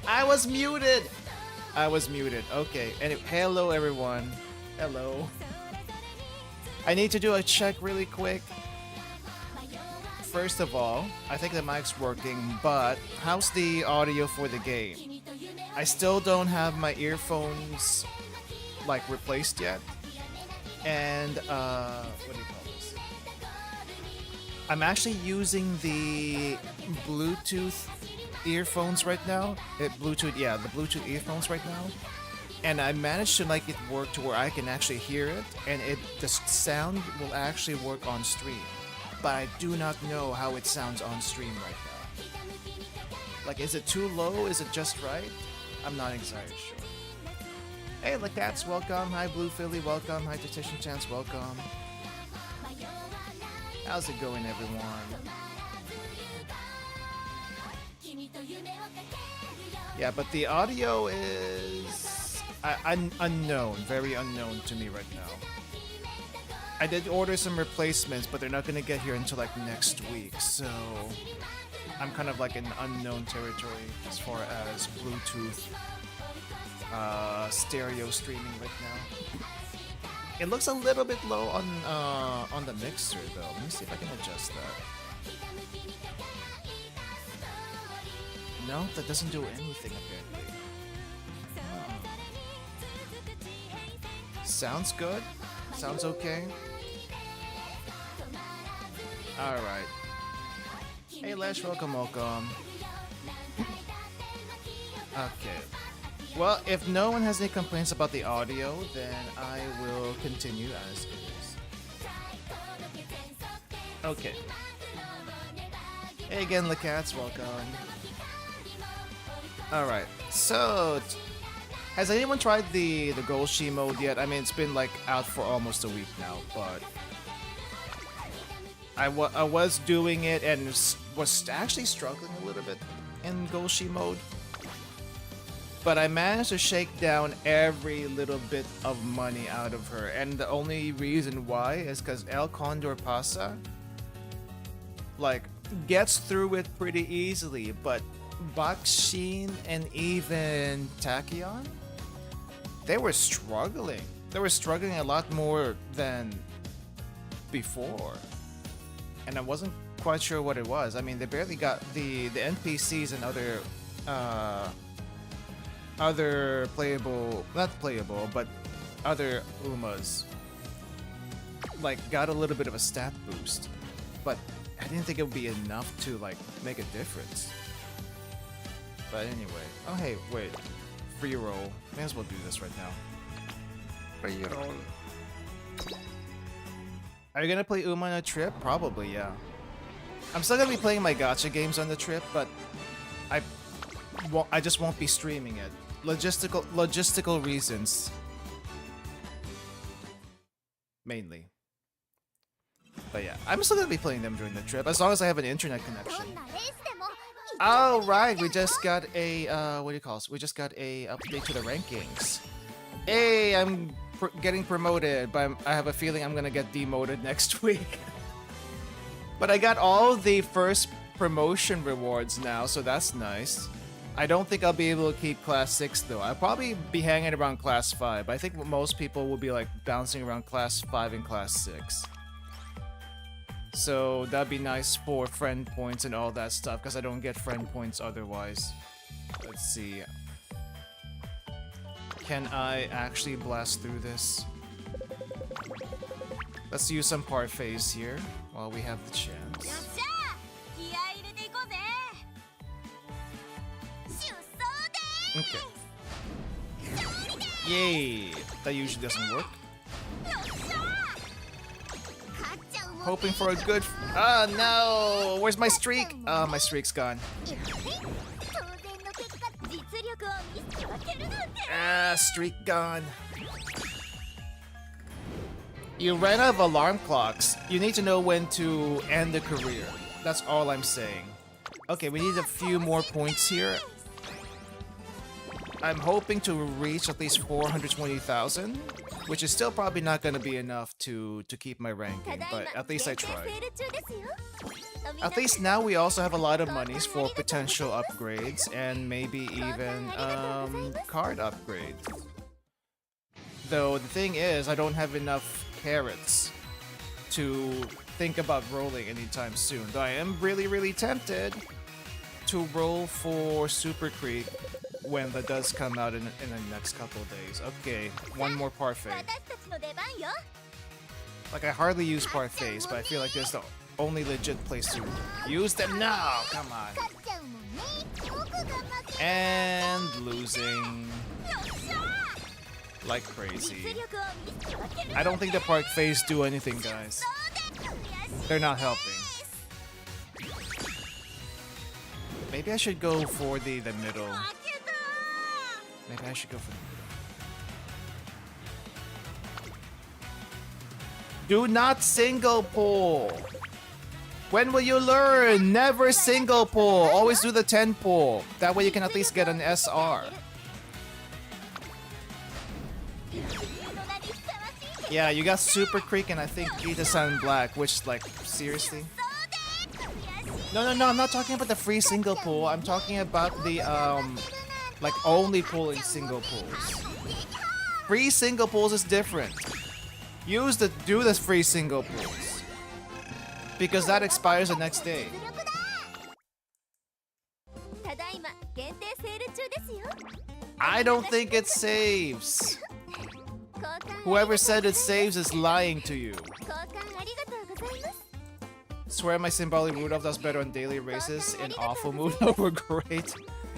I was muted! I was muted. Okay. Anyway, hello everyone. Hello. I need to do a check really quick. First of all, I think the mic's working, but how's the audio for the game? I still don't have my earphones like replaced yet. And what do you call this? I'm actually using the Bluetooth earphones right now. The Bluetooth earphones right now. And I managed to make it work to where I can actually hear it, and the sound will actually work on stream. But I do not know how it sounds on stream right now. Like, is it too low? Is it just right? I'm not exactly sure. Hey, Lacats, welcome. Hi, Blue Philly, welcome. Hi, Petition Chance, welcome. How's it going, everyone? Yeah, but the audio is unknown, very unknown to me right now. I did order some replacements, but they're not gonna get here until like next week, so I'm kind of like in unknown territory as far as Bluetooth stereo streaming right now. It looks a little bit low on the mixer though. Let me see if I can adjust that. No, that doesn't do anything apparently. Sounds good. Sounds okay. Alright. Hey Lesh, welcome. Okay. Well, if no one has any complaints about the audio, then I will continue as is. Okay. Hey again, Lacats, welcome. Alright, so has anyone tried the Golshi mode yet? I mean, it's been like out for almost a week now, but I was doing it and was actually struggling a little bit in Golshi mode. But I managed to shake down every little bit of money out of her, and the only reason why is because El Condor Pasa like gets through it pretty easily, but Bakshin and even Tachyon, they were struggling. They were struggling a lot more than before. And I wasn't quite sure what it was. I mean, they barely got the NPCs and other playable, not playable, but other Umas like got a little bit of a stat boost. But I didn't think it would be enough to like make a difference. But anyway, oh hey, wait, free roll. May as well do this right now. Free roll. Are you gonna play Uma on a trip? Probably, yeah. I'm still gonna be playing my gacha games on the trip, but I just won't be streaming it. Logistical reasons. Mainly. But yeah, I'm still gonna be playing them during the trip, as long as I have an internet connection. Alright, we just got a, what do you call it? We just got a update to the rankings. Hey, I'm getting promoted, but I have a feeling I'm gonna get demoted next week. But I got all the first promotion rewards now, so that's nice. I don't think I'll be able to keep class 6 though. I'll probably be hanging around class 5. I think most people will be like bouncing around class 5 and class 6. So that'd be nice for friend points and all that stuff because I don't get friend points otherwise. Let's see. Can I actually blast through this? Let's use some parfaits here while we have the chance. Okay. Yay! That usually doesn't work. Hoping for a good... Oh no! Where's my streak? Oh, my streak's gone. Ah, streak gone. You ran out of alarm clocks. You need to know when to end the career. That's all I'm saying. Okay, we need a few more points here. I'm hoping to reach at least 420,000, which is still probably not going to be enough to keep my ranking, but at least I tried. At least now we also have a lot of monies for potential upgrades and maybe even card upgrades. Though the thing is, I don't have enough carrots to think about rolling anytime soon. Though I am really tempted to roll for Super Creek when that does come out in the next couple of days. Okay, one more parfait. Like, I hardly use parfaits, but I feel like there's the only legit place to use them now. Come on. And losing like crazy. I don't think the parfaits do anything, guys. They're not helping. Maybe I should go for the middle. Maybe I should go for the middle. Do not single pull. When will you learn? Never single pull. Always do the 10 pull. That way you can at least get an SR. Yeah, you got Super Creek and I think Kita-san Black, which, like, seriously? No, I'm not talking about the free single pull. I'm talking about the, like, only pulling single pulls. Free single pulls is different. Do the free single pulls. Because that expires the next day. I don't think it saves. Whoever said it saves is lying to you. Swear my Symbolic Rudolph does better on daily races in awful mood over great.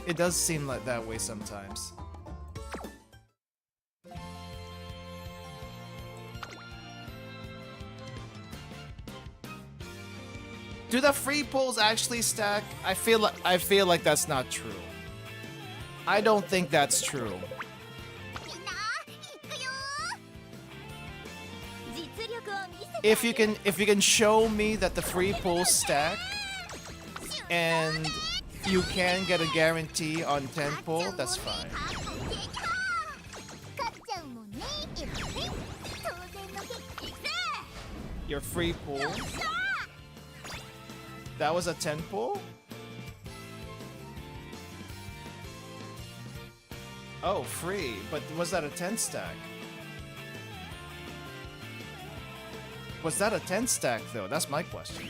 It does seem like that way sometimes. Do the free pulls actually stack? I feel like that's not true. I don't think that's true. If you can show me that the free pulls stack and you can get a guarantee on 10 pull, that's fine. Your free pull. That was a 10 pull? Oh, free. But was that a 10 stack? Was that a 10 stack though? That's my question.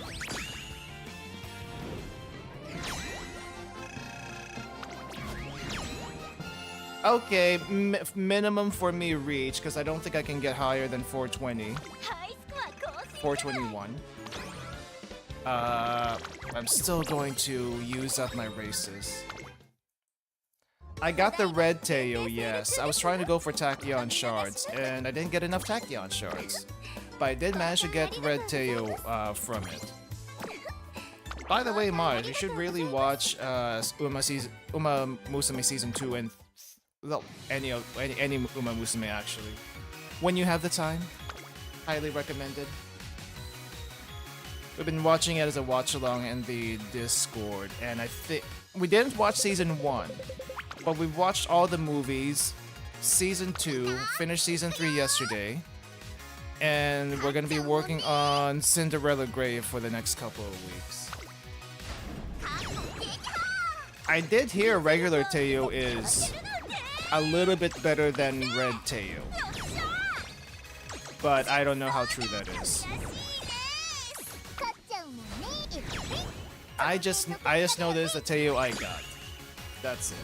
Okay, minimum for me reach, because I don't think I can get higher than 420. 421. I'm still going to use up my races. I got the red Teo, yes. I was trying to go for Tachyon shards, and I didn't get enough Tachyon shards. But I did manage to get red Teo from it. By the way, Marge, you should really watch Umamusume Season 2 and well, any Umamusume actually. When you have the time. Highly recommended. We've been watching it as a watch-along in the Discord, and I think we didn't watch Season 1, but we watched all the movies, Season 2, finished Season 3 yesterday, and we're gonna be working on Cinderella Grave for the next couple of weeks. I did hear regular Teo is a little bit better than red Teo. But I don't know how true that is. I just know this the Teo I got. That's it.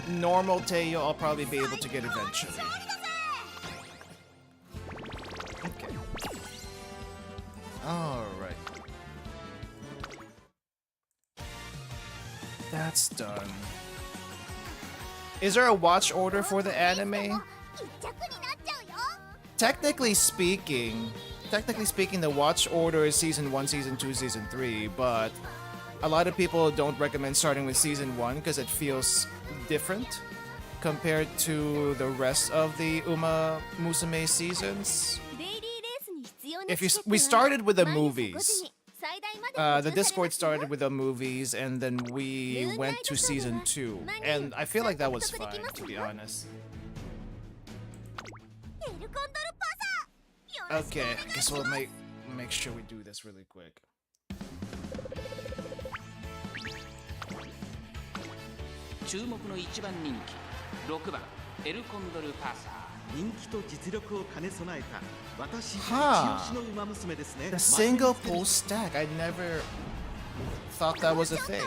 Normal Teo I'll probably be able to get eventually. Okay. Alright. That's done. Is there a watch order for the anime? Technically speaking, the watch order is Season 1, Season 2, Season 3, but a lot of people don't recommend starting with Season 1 because it feels different compared to the rest of the Umamusume seasons. We started with the movies. The Discord started with the movies, and then we went to Season 2, and I feel like that was fine, to be honest. Okay, I guess we'll make sure we do this really quick. 注目の一番人気6番エルコンドルパーサー人気と実力を兼ね備えた私一押しの馬娘ですね The single pull stack, I never thought that was a thing.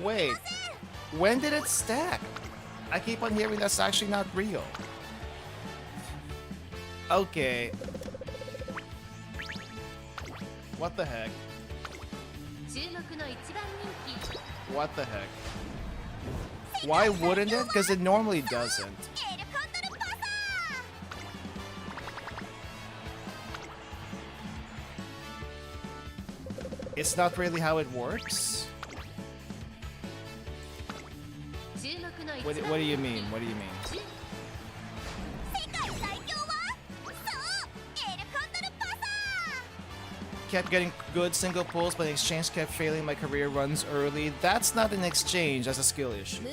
Wait, when did it stack? I keep on hearing that's actually not real. Okay. What the heck? What the heck? Why wouldn't it? Because it normally doesn't. It's not really how it works? What do you mean? What do you mean? Kept getting good single pulls, but the exchange kept failing my career runs early. That's not an exchange, that's a skill issue.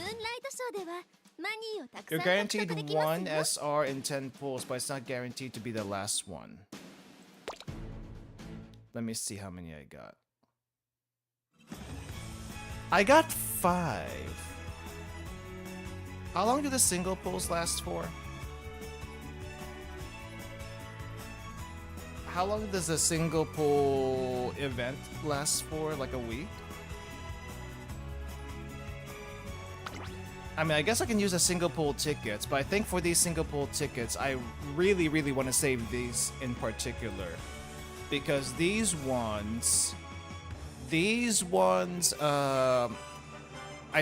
You're guaranteed 1 SR in 10 pulls, but it's not guaranteed to be the last one. Let me see how many I got. I got 5. How long do the single pulls last for? How long does a single pull event last for? Like a week? I mean, I guess I can use a single pull tickets, but I think for these single pull tickets, I really want to save these in particular. Because these ones, I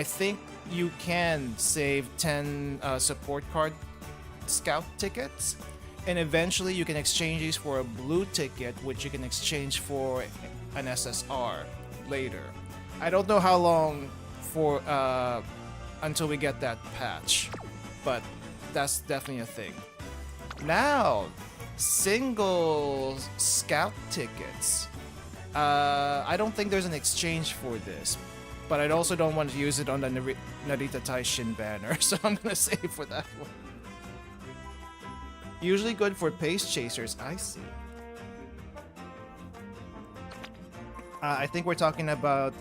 think you can save 10 support card scout tickets. And eventually you can exchange these for a blue ticket, which you can exchange for an SSR later. I don't know how long for until we get that patch, but that's definitely a thing. Now, single scout tickets. I don't think there's an exchange for this, but I also don't want to use it on the Narita Taishin banner, so I'm gonna save for that one. Usually good for pace chasers, I see. I think we're talking about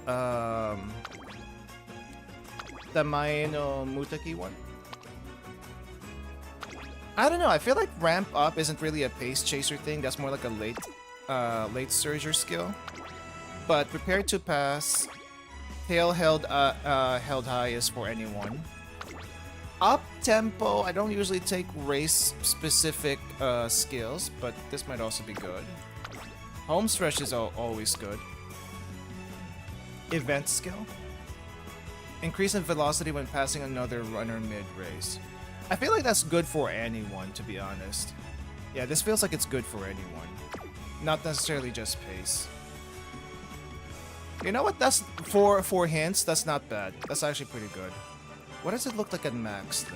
the Mae no Mutaki one. I don't know, I feel like ramp up isn't really a pace chaser thing, that's more like a late surger skill. But prepare to pass, tail held high is for anyone. Up tempo, I don't usually take race specific skills, but this might also be good. Home stretch is always good. Event skill. Increase in velocity when passing another runner mid-race. I feel like that's good for anyone, to be honest. Yeah, this feels like it's good for anyone. Not necessarily just pace. You know what, that's for hints, that's not bad. That's actually pretty good. What does it look like at max, though?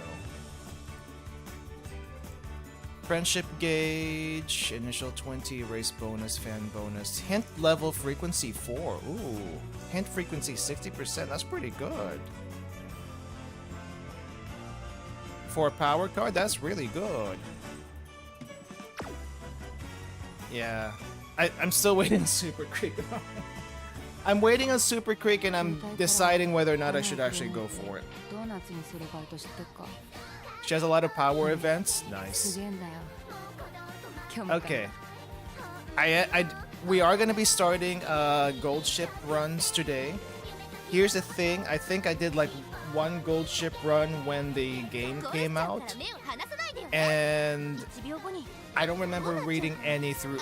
Friendship gauge, initial 20, race bonus, fan bonus, hint level frequency 4. Ooh, hint frequency 60%, that's pretty good. For a power card, that's really good. Yeah, I'm still waiting Super Creep. I'm waiting on Super Creek and I'm deciding whether or not I should actually go for it. She has a lot of power events. Nice. Okay. We are gonna be starting gold ship runs today. Here's the thing. I think I did like one gold ship run when the game came out, and I don't remember reading any through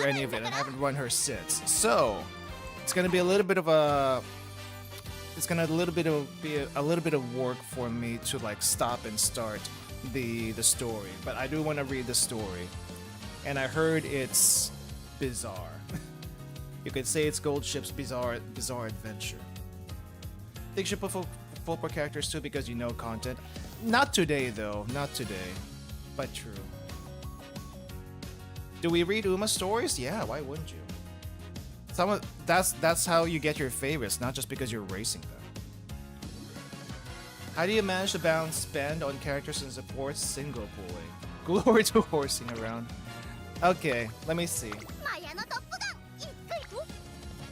any of it. I haven't run her since, so it's gonna be a little bit of a work for me to like stop and start the story. But I do want to read the story, and I heard it's bizarre. You could say it's Gold Ship's bizarre adventure. Think you should put full pro characters too because you know content. Not today though, not today, but true. Do we read Uma stories? Yeah, why wouldn't you? That's how you get your favorites, not just because you're racing them. How do you manage to balance spend on characters and support single boy? Glory to horsing around. Okay, let me see.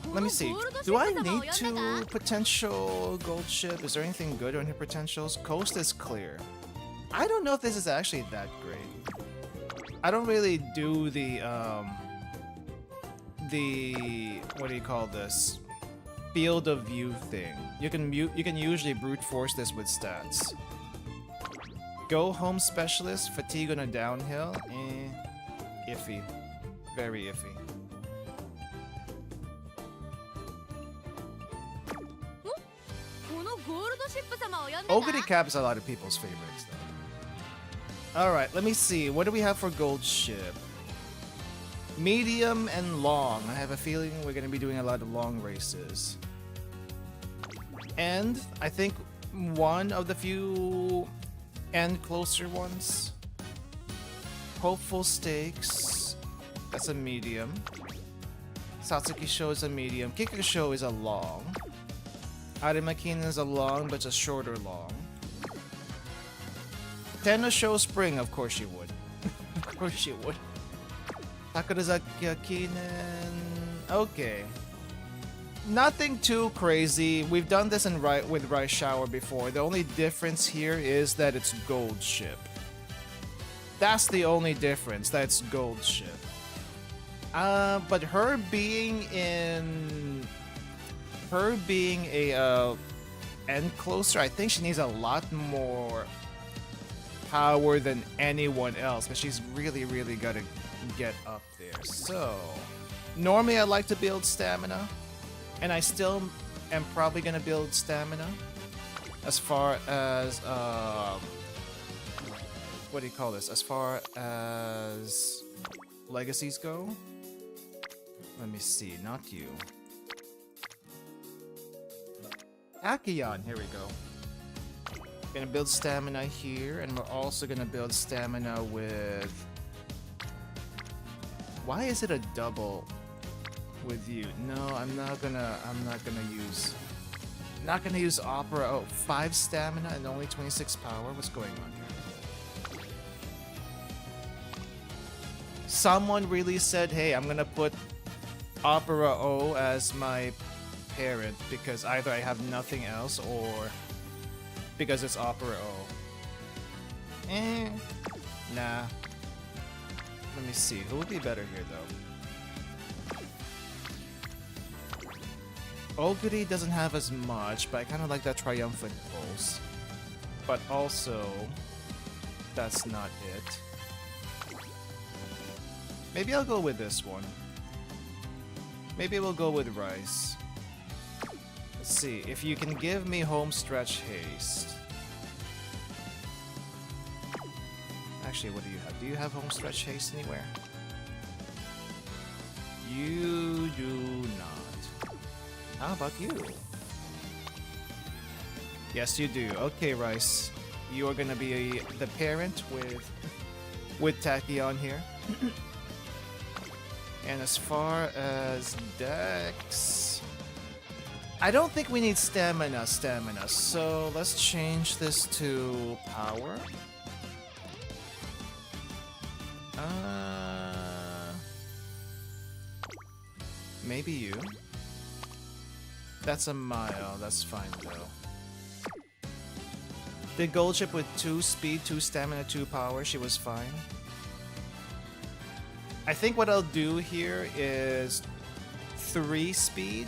Let me see. Do I need to potential gold ship? Is there anything good on her potentials? Coast is clear. I don't know if this is actually that great. I don't really do the what do you call this? Field of view thing. You can usually brute force this with stats. Go home specialist, fatigue on a downhill, iffy. Very iffy. Ogre caps a lot of people's favorites though. Alright, let me see. What do we have for gold ship? Medium and long. I have a feeling we're going to be doing a lot of long races. And I think one of the few and closer ones. Hopeful Stakes. That's a medium. Satsuki Show is a medium. Kicker Show is a long. Arimakina is a long, but it's a shorter long. Tenno Show Spring, of course you would. Of course you would. Takurazaki Akinen. Okay. Nothing too crazy. We've done this with Rice Shower before. The only difference here is that it's gold ship. That's the only difference. That's gold ship. But her being a end closer, I think she needs a lot more power than anyone else because she's really got to get up there. So normally I like to build stamina, and I still am probably gonna build stamina as far as what do you call this? As far as legacies go. Let me see, not you. Akion, here we go. Gonna build stamina here, and we're also gonna build stamina with... Why is it a double with you? No, I'm not gonna use Opera. Oh, 5 stamina and only 26 power? What's going on here? Someone really said, hey, I'm gonna put Opera O as my parent because either I have nothing else or because it's Opera O. Nah. Let me see. Who would be better here, though? Oguri doesn't have as much, but I kind of like that Triumphant Pulse. But also, that's not it. Maybe I'll go with this one. Maybe we'll go with Rice. Let's see. If you can give me home stretch haste. Actually, what do you have? Do you have home stretch haste anywhere? You do not. How about you? Yes, you do. Okay, Rice. You are gonna be the parent with Tachyon here. And as far as Dex, I don't think we need stamina, so let's change this to power. Maybe you. That's a mile. That's fine though. Did gold ship with 2 speed, 2 stamina, 2 power. She was fine. I think what I'll do here is 3 speed,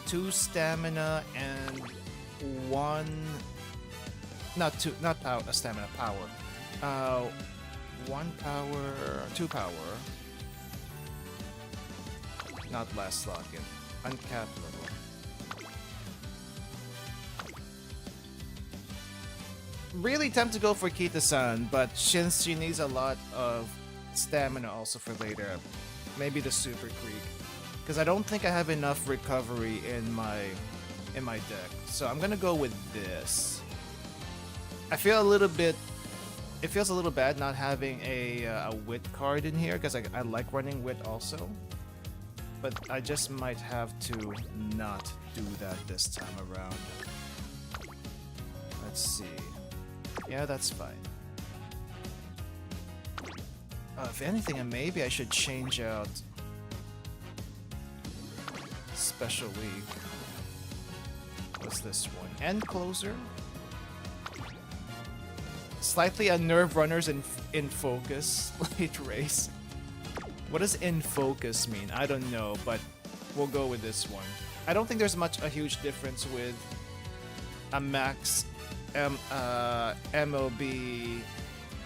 2 stamina, and 1. Not power. Stamina, power. 1 power, 2 power. Not last lock-in. Uncapped level. Really tempted to go for Kita-san, but since she needs a lot of stamina also for later, maybe the Super Creek. Because I don't think I have enough recovery in my deck. So I'm gonna go with this. I feel a little bit... It feels a little bad not having a wit card in here, because I like running wit also. But I just might have to not do that this time around. Let's see. Yeah, that's fine. If anything, maybe I should change out Special Week. What's this one? End Closer? Slightly unnerved runners in focus. Late race. What does in focus mean? I don't know, but we'll go with this one. I don't think there's a huge difference with a max MLB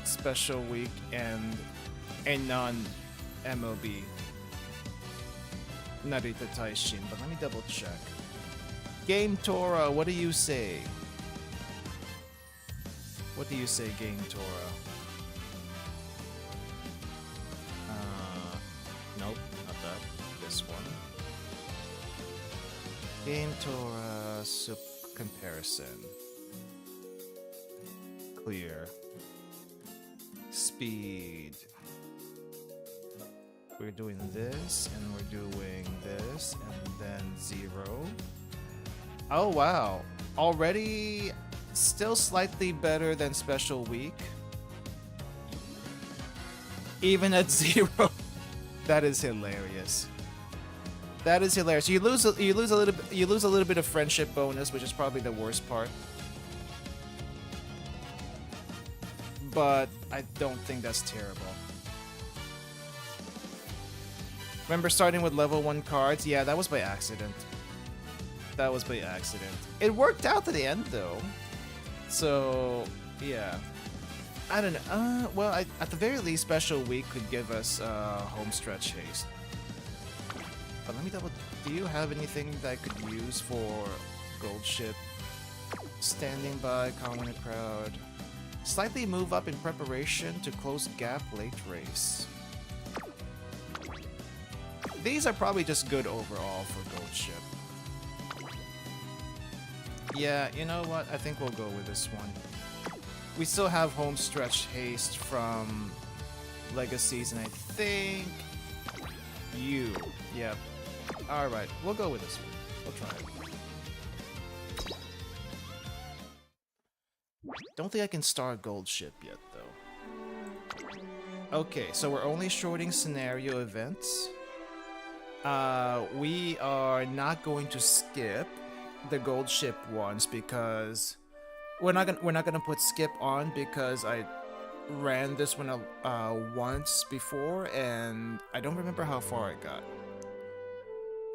Special Week and a non-MLB Narita Taishin, but let me double check. Game Tora, what do you say? What do you say, Game Tora? Nope, not that. This one. Game Tora Sup Comparison. Clear. Speed. We're doing this, and we're doing this, and then 0. Oh wow. Already still slightly better than Special Week. Even at 0. That is hilarious. That is hilarious. You lose a little bit of friendship bonus, which is probably the worst part. But I don't think that's terrible. Remember starting with level 1 cards? Yeah, that was by accident. That was by accident. It worked out to the end though. So, yeah. I don't know. Well, at the very least, Special Week could give us home stretch haste. But let me double... Do you have anything that I could use for Gold Ship? Standing by, calming the crowd. Slightly move up in preparation to close gap late race. These are probably just good overall for Gold Ship. Yeah, you know what? I think we'll go with this one. We still have home stretch haste from Legacies, and I think you. Yep. Alright, we'll go with this one. We'll try it. Don't think I can start Gold Ship yet, though. Okay, so we're only shorting scenario events. We are not going to skip the Gold Ship ones because we're not gonna put skip on because I ran this one once before and I don't remember how far I got.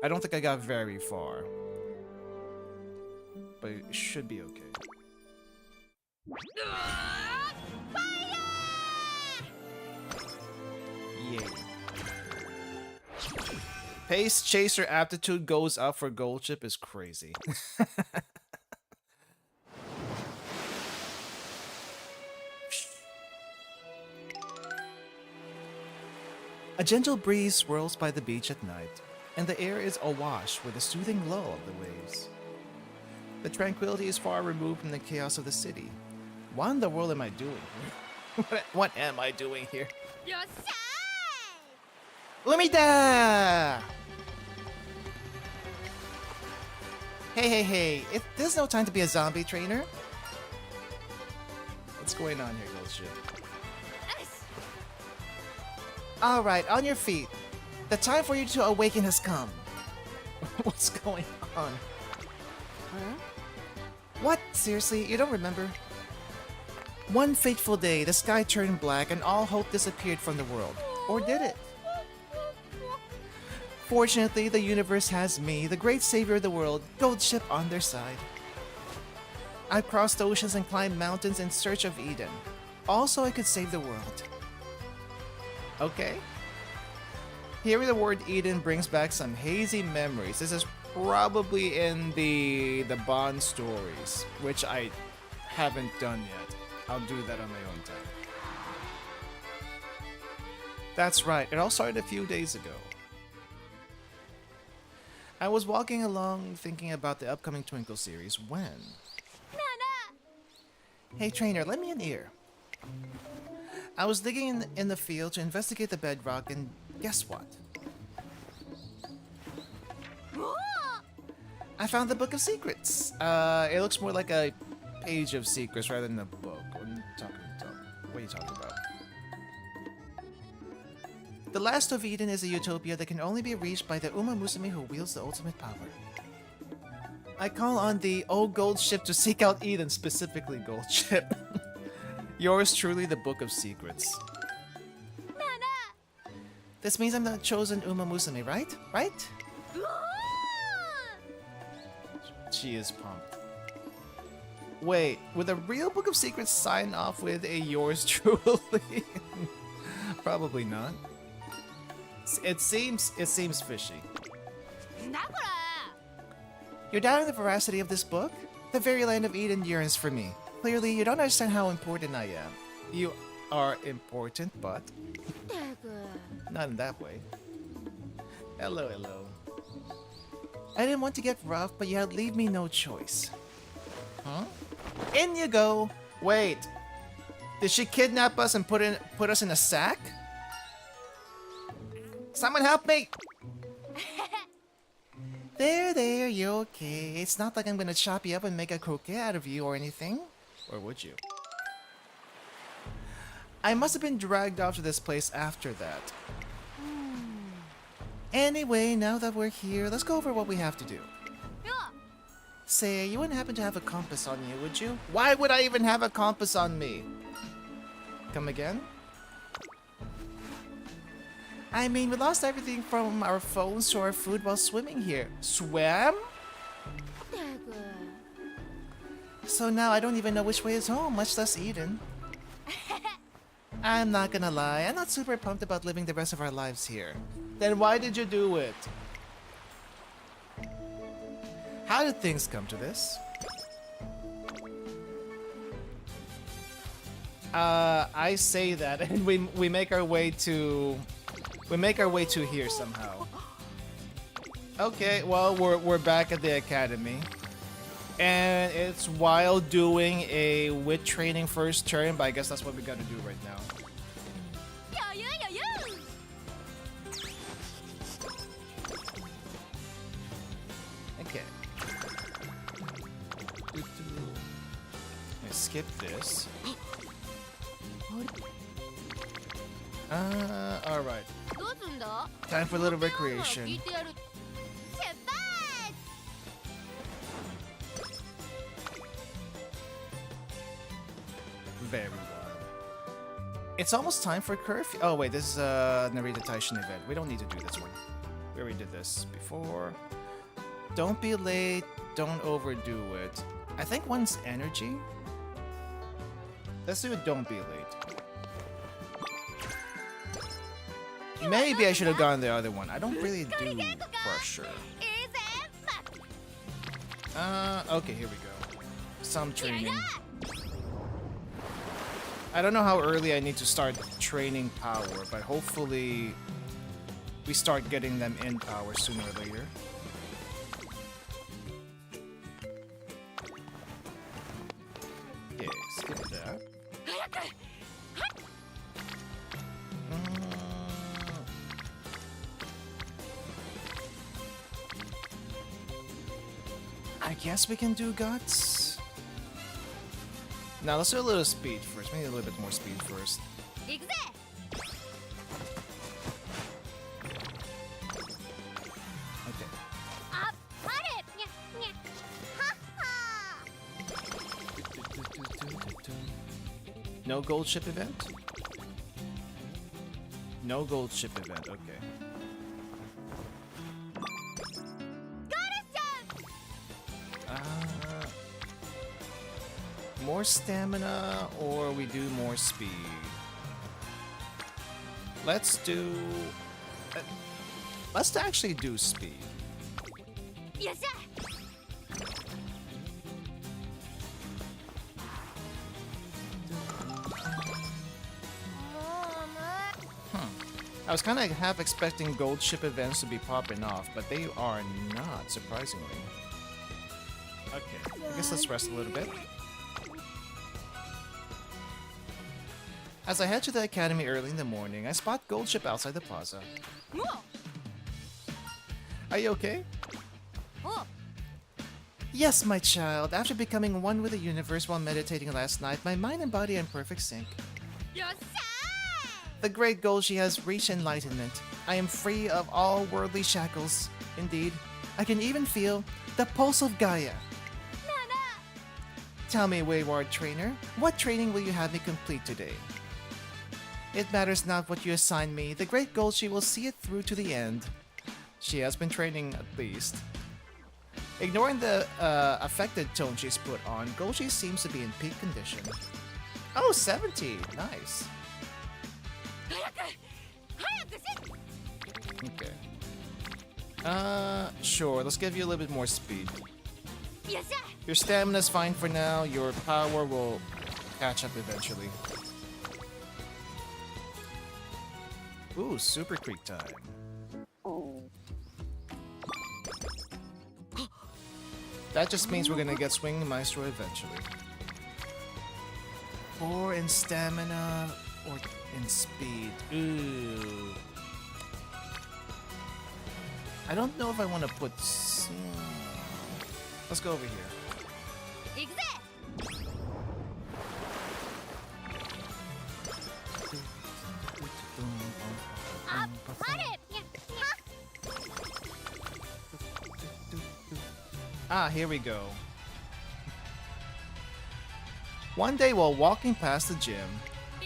I don't think I got very far, but it should be okay. Yay. Pace chaser aptitude goes up for Gold Ship is crazy. A gentle breeze swirls by the beach at night, and the air is awash with a soothing lull of the waves. The tranquility is far removed from the chaos of the city. What in the world am I doing here? What am I doing here? Lumita! Hey, there's no time to be a zombie trainer. What's going on here, Gold Ship? Alright, on your feet. The time for you to awaken has come. What's going on? Huh? What? Seriously? You don't remember? One fateful day, the sky turned black and all hope disappeared from the world. Or did it? Fortunately, the universe has me, the great savior of the world, Gold Ship, on their side. I've crossed oceans and climbed mountains in search of Eden. Also, I could save the world. Okay. Hearing the word Eden brings back some hazy memories. This is probably in the Bond stories, which I haven't done yet. I'll do that on my own time. That's right, it all started a few days ago. I was walking along thinking about the upcoming Twinkle series when... Hey trainer, lend me an ear. I was digging in the field to investigate the bedrock and guess what? I found the Book of Secrets. It looks more like a page of secrets rather than a book. What are you talking about? The last of Eden is a utopia that can only be reached by the Umamusume who wields the ultimate power. I call on the old Gold Ship to seek out Eden, specifically Gold Ship. Yours truly, the Book of Secrets. This means I'm the chosen Umamusume, right? Right? She is pumped. Wait, would the real Book of Secrets sign off with a yours truly? Probably not. It seems fishy. You're doubting the veracity of this book? The very land of Eden yearns for me. Clearly, you don't understand how important I am. You are important, but... not in that way. Hello, hello. I didn't want to get rough, but you had leave me no choice. Huh? In you go! Wait! Did she kidnap us and put us in a sack? Someone help me! There, you're okay. It's not like I'm gonna chop you up and make a croquet out of you or anything. Or would you? I must have been dragged off to this place after that. Anyway, now that we're here, let's go over what we have to do. Say, you wouldn't happen to have a compass on you, would you? Why would I even have a compass on me? Come again? I mean, we lost everything from our phones to our food while swimming here. Swam? So now I don't even know which way is home, much less Eden. I'm not gonna lie, I'm not super pumped about living the rest of our lives here. Then why did you do it? How did things come to this? I say that and we make our way to here somehow. Okay, well we're back at the academy. And it's while doing a wit training first turn, but I guess that's what we gotta do right now. Okay. Let's skip this. Alright. Time for a little recreation. Very well. It's almost time for curfew. Oh wait, this is a Narita Taishin event. We don't need to do this one. We already did this before. Don't be late. Don't overdo it. I think one's energy. Let's do it. Don't be late. Maybe I should have gone the other one. I don't really do for sure. Okay, here we go. Some training. I don't know how early I need to start training power, but hopefully we start getting them in power sooner or later. Okay, skip that. I guess we can do guts. Now let's do a little speed first. We need a little bit more speed first. Okay. No gold ship event? No gold ship event, okay. More stamina, or we do more speed? Let's do... let's actually do speed. Yes, sir. I was kind of half expecting gold ship events to be popping off, but they are not, surprisingly. Okay, I guess let's rest a little bit. As I head to the academy early in the morning, I spot gold ship outside the plaza. Are you okay? Yes, my child. After becoming one with the universe while meditating last night, my mind and body are in perfect sync. The great Golshi has reached enlightenment. I am free of all worldly shackles. Indeed, I can even feel the pulse of Gaia. Tell me, wayward trainer, what training will you have me complete today? It matters not what you assign me. The great Golshi will see it through to the end. She has been training at least. Ignoring the affected tone she's put on, Golshi seems to be in peak condition. Oh, 70! Nice. Okay. Sure, let's give you a little bit more speed. Yes, sir. Your stamina's fine for now, your power will catch up eventually. Ooh, Super Creek time. That just means we're gonna get Swinging Maestro eventually. Or in stamina, or in speed. Ooh. I don't know if I want to put... Let's go over here. Ah, here we go. One day while walking past the gym...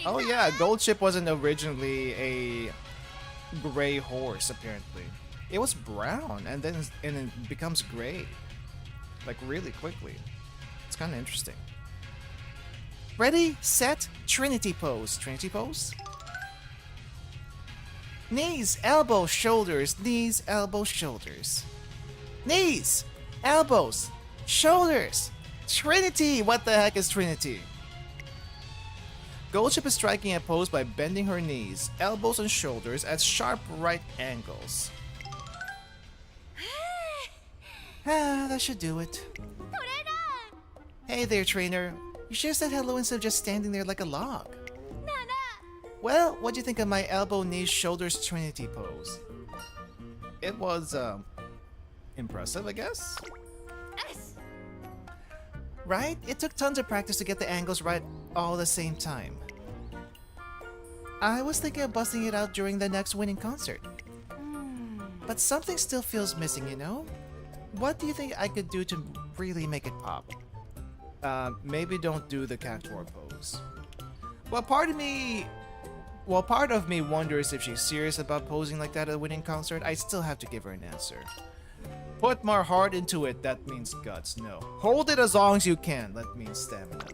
Oh yeah, Gold Ship wasn't originally a gray horse, apparently. It was brown, and then it becomes gray. Like, really quickly. It's kind of interesting. Ready, set, Trinity pose. Trinity pose? Knees, elbows, shoulders, knees, elbows, shoulders. Knees, elbows, shoulders. Trinity! What the heck is Trinity? Goldship is striking a pose by bending her knees, elbows, and shoulders at sharp right angles. That should do it. Hey there, trainer. You should have said hello instead of just standing there like a log. Well, what'd you think of my elbow, knees, shoulders, Trinity pose? It was, impressive, I guess? Right? It took tons of practice to get the angles right all the same time. I was thinking of busting it out during the next winning concert. But something still feels missing, you know? What do you think I could do to really make it pop? Maybe don't do the cactuar pose. Well, part of me wonders if she's serious about posing like that at a winning concert. I still have to give her an answer. Put more heart into it, that means guts. No. Hold it as long as you can, that means stamina.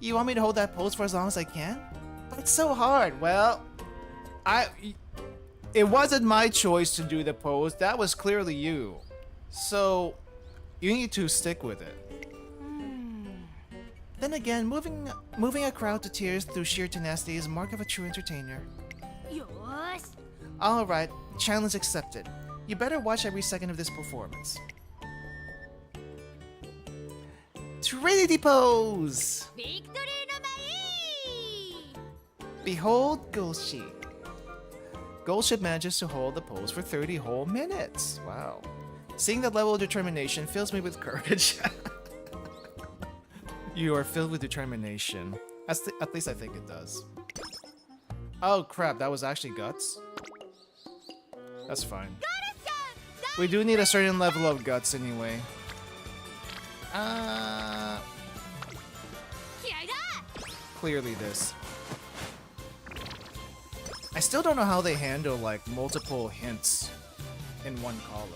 You want me to hold that pose for as long as I can? But it's so hard. Well, it wasn't my choice to do the pose. That was clearly you. So, you need to stick with it. Then again, moving a crowd to tears through sheer tenacity is a mark of a true entertainer. Alright, challenge accepted. You better watch every second of this performance. Trinity pose! Behold Golshi. Golship manages to hold the pose for 30 whole minutes. Wow. Seeing that level of determination fills me with courage. You are filled with determination. At least I think it does. Oh crap, that was actually guts? That's fine. We do need a certain level of guts clearly this. I still don't know how they handle like multiple hints in one column.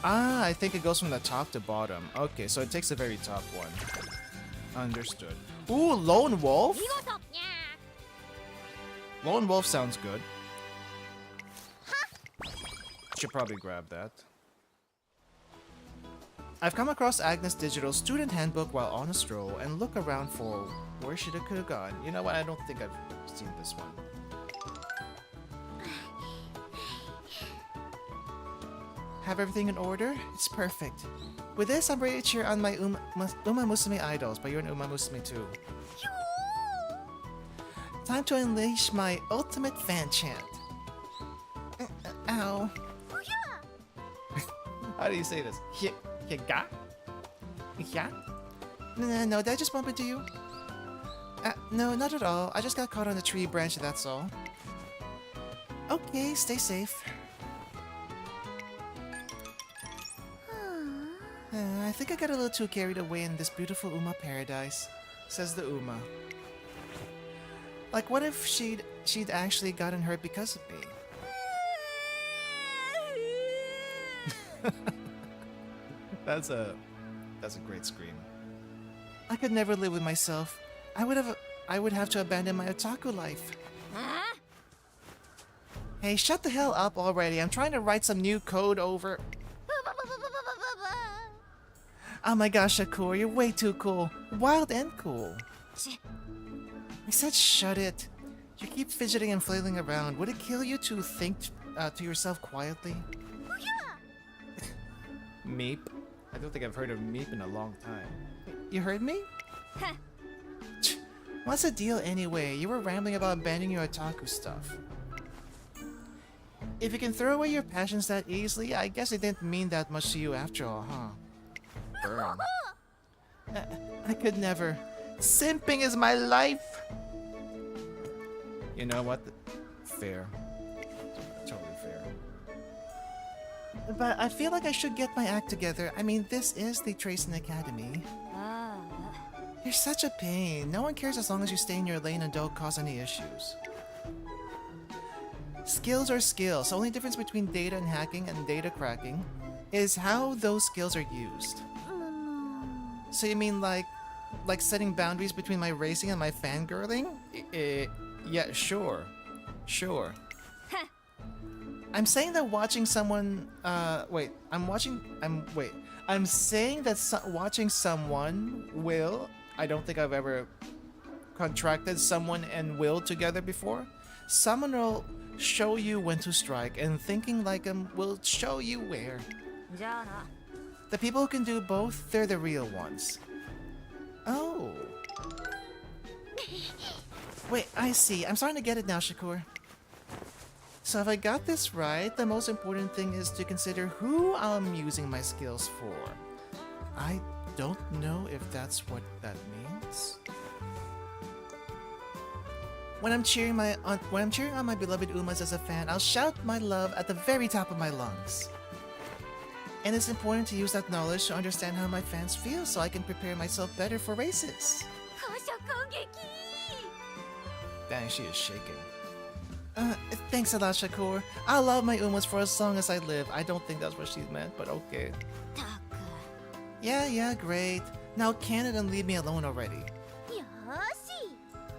Ah, I think it goes from the top to bottom. Okay, so it takes the very top one. Understood. Ooh, Lone Wolf? 見事にゃ Lone Wolf sounds good. Should probably grab that. I've come across Agnes Digital's student handbook while on a stroll and look around for where she could have gone. You know what? I don't think I've seen this one. Have everything in order? It's perfect. With this, I'm ready to cheer on my Umamusume idols, but you're an Umamusume too. Time to unleash my ultimate fan chant. Ow. How do you say this? Higa? Yeah? No, did I just bump into you? No, not at all. I just got caught on the tree branch, that's all. Okay, stay safe. I think I got a little too carried away in this beautiful Uma paradise, says the Uma. Like, what if she'd actually gotten hurt because of me? That's a great scream. I could never live with myself. I would have to abandon my otaku life. Huh? Hey, shut the hell up already. I'm trying to write some new code over. Oh my gosh, Shakur, you're way too cool. Wild and cool. I said shut it. You keep fidgeting and flailing around. Would it kill you to think to yourself quietly? Meep? I don't think I've heard of Meep in a long time. You heard me? Huh. What's the deal anyway? You were rambling about abandoning your otaku stuff. If you can throw away your passions that easily, I guess it didn't mean that much to you after all, huh? Burn. I could never. Simping is my life! You know what? Fair. Totally fair. But I feel like I should get my act together. I mean, this is the Tracing Academy. You're such a pain. No one cares as long as you stay in your lane and don't cause any issues. Skills are skills. The only difference between data and hacking and data cracking is how those skills are used. So you mean like setting boundaries between my racing and my fangirling? Yeah, sure. Sure. I'm saying that watching someone, I'm saying that watching someone will, I don't think I've ever contracted someone and will together before. Someone will show you when to strike, and thinking like them will show you where. The people who can do both, they're the real ones. Oh. Wait, I see. I'm starting to get it now, Shakur. So if I got this right, the most important thing is to consider who I'm using my skills for. I don't know if that's what that means. When I'm cheering on my beloved Umas as a fan, I'll shout my love at the very top of my lungs. And it's important to use that knowledge to understand how my fans feel so I can prepare myself better for races. Dang, she is shaking. Thanks a lot, Shakur. I'll love my Umas for as long as I live. I don't think that's what she meant, but okay. Yeah, great. Now can it and leave me alone already.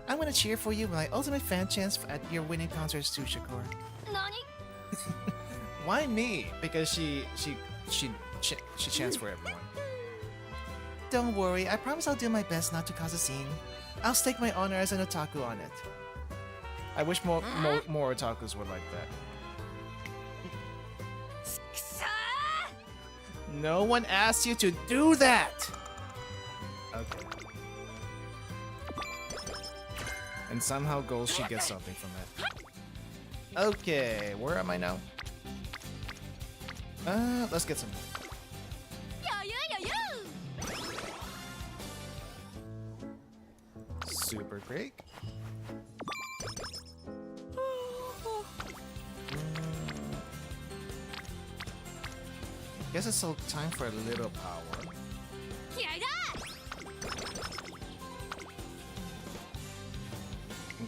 I'm gonna cheer for you with my ultimate fan chance at your winning concerts too, Shakur. Why me? Because she chants for everyone. Don't worry, I promise I'll do my best not to cause a scene. I'll stake my honor as an otaku on it. I wish more otakus were like that. No one asked you to do that! Okay. And somehow Golshi gets something from it. Okay, where am I now? Let's get some. Super great. Guess it's still time for a little power.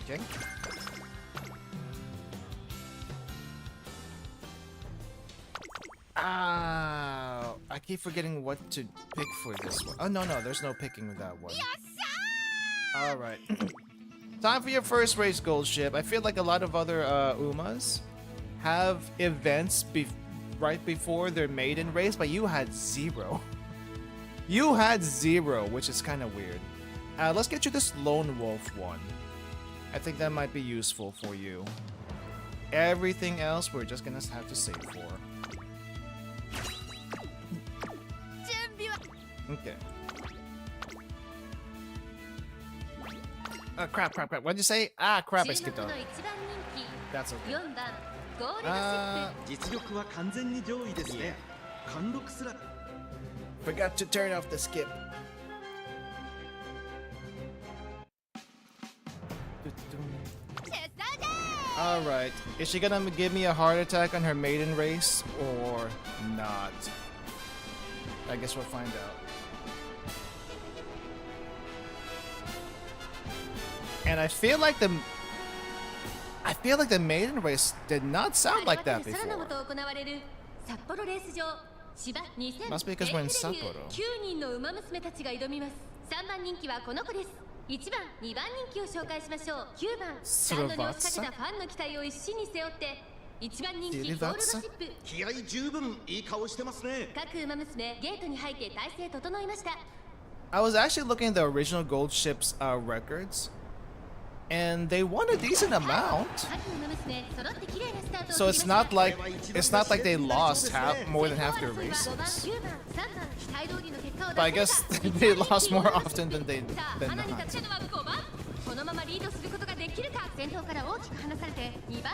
Okay. Ah, I keep forgetting what to pick for this one. Oh, no, there's no picking with that one. Alright. Time for your first race, Gold Ship. I feel like a lot of other Umas have events right before their maiden race, but you had 0. You had 0, which is kind of weird. Let's get you this Lone Wolf one. I think that might be useful for you. Everything else we're just gonna have to save for. Okay. Crap. What'd you say? Ah, crap, I skipped on. That's okay. 実力は完全に上位ですね。貫禄すら Forgot to turn off the skip. Alright. Is she gonna give me a heart attack on her maiden race or not? I guess we'll find out. And I feel like the maiden race did not sound like that before. Must be because we're in Sapporo. 9人の馬娘たちが挑みます。3番人気はこの子です。1番、2番人気を紹介しましょう。9番、スタンドに押しかけたファンの期待を一身に背負って1番人気ゴールドシップ。気合十分いい顔してますね。各馬娘ゲートに入って体勢整いました。I was actually looking at the original Gold Ship's records, and they won a decent amount. So it's not like they lost more than half their races. But I guess they lost more often than not.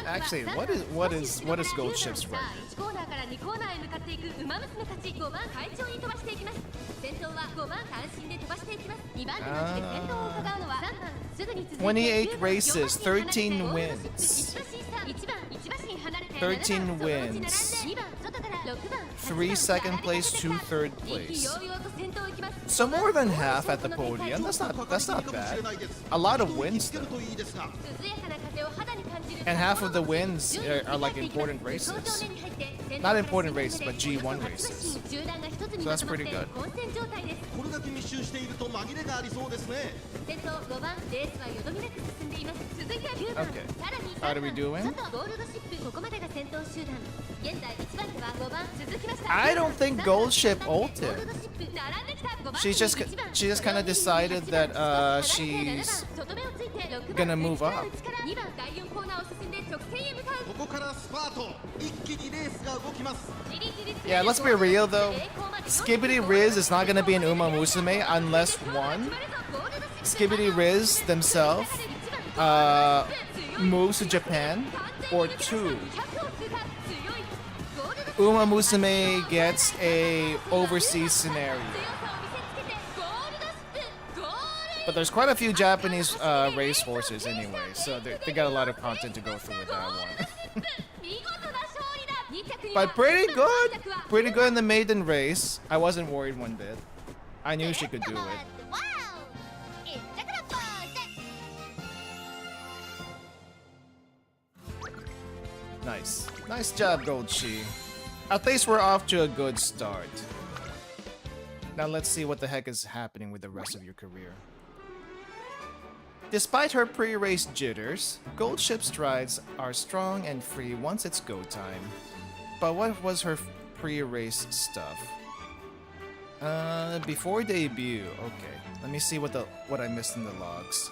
Actually, what is Gold Ship's record? Ah. 28 races, 13 wins. 13 wins. 3 second place, 2 third place. So more than half at the podium. That's not bad. A lot of wins though. And half of the wins are like important races. Not important races, but G1 races. So that's pretty good. Okay. How are we doing? I don't think Gold Ship ulted. She just kind of decided that she's gonna move up. Yeah, let's be real though. Skibidi Riz is not gonna be an Umamusume unless one, Skibidi Riz themselves moves to Japan, or 2, Umamusume gets a overseas scenario. But there's quite a few Japanese race horses anyway, so they got a lot of content to go through with that one. But pretty good in the maiden race. I wasn't worried one bit. I knew she could do it. Nice job, Golshi. At least we're off to a good start. Now let's see what the heck is happening with the rest of your career. Despite her pre-race jitters, Gold Ship's strides are strong and free once it's go time. But what was her pre-race stuff? Before debut. Okay, let me see what I missed in the logs.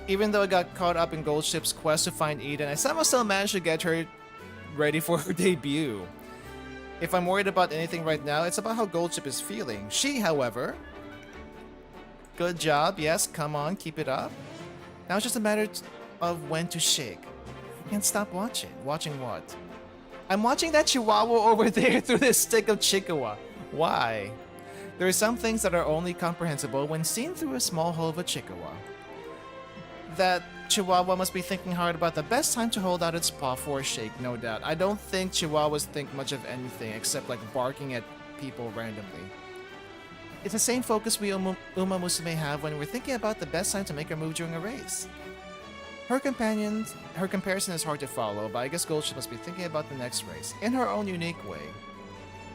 Even though I got caught up in Gold Ship's quest to find Eden, I somehow still managed to get her ready for her debut. If I'm worried about anything right now, it's about how Gold Ship is feeling. She, however... Good job, yes, come on, keep it up. Now it's just a matter of when to shake. I can't stop watching. Watching what? I'm watching that Chihuahua over there through this stick of Chikawa. Why? There are some things that are only comprehensible when seen through a small hole of a Chikawa. That Chihuahua must be thinking hard about the best time to hold out its paw for a shake, no doubt. I don't think Chihuahuas think much of anything except like barking at people randomly. It's the same focus we Umamusume have when we're thinking about the best time to make our move during a race. Her comparison is hard to follow, but I guess Golshi must be thinking about the next race in her own unique way.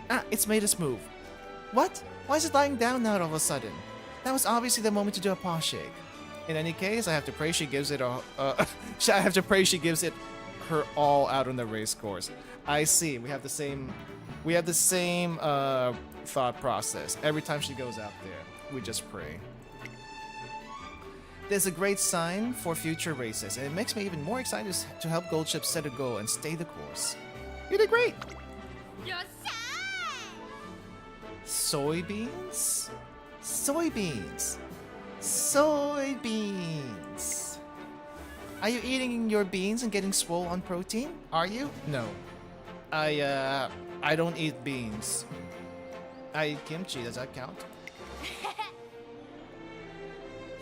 Ah, it's made us move. What? Why is it lying down now all of a sudden? That was obviously the moment to do a paw shake. In any case, I have to pray she gives it I have to pray she gives it her all out on the race course. I see. We have the same thought process. Every time she goes out there, we just pray. There's a great sign for future races, and it makes me even more excited to help Goldship set a goal and stay the course. You did great! Soybeans? Soybeans! Soybeans! Are you eating your beans and getting swole on protein? Are you? No. I don't eat beans. I eat kimchi, does that count?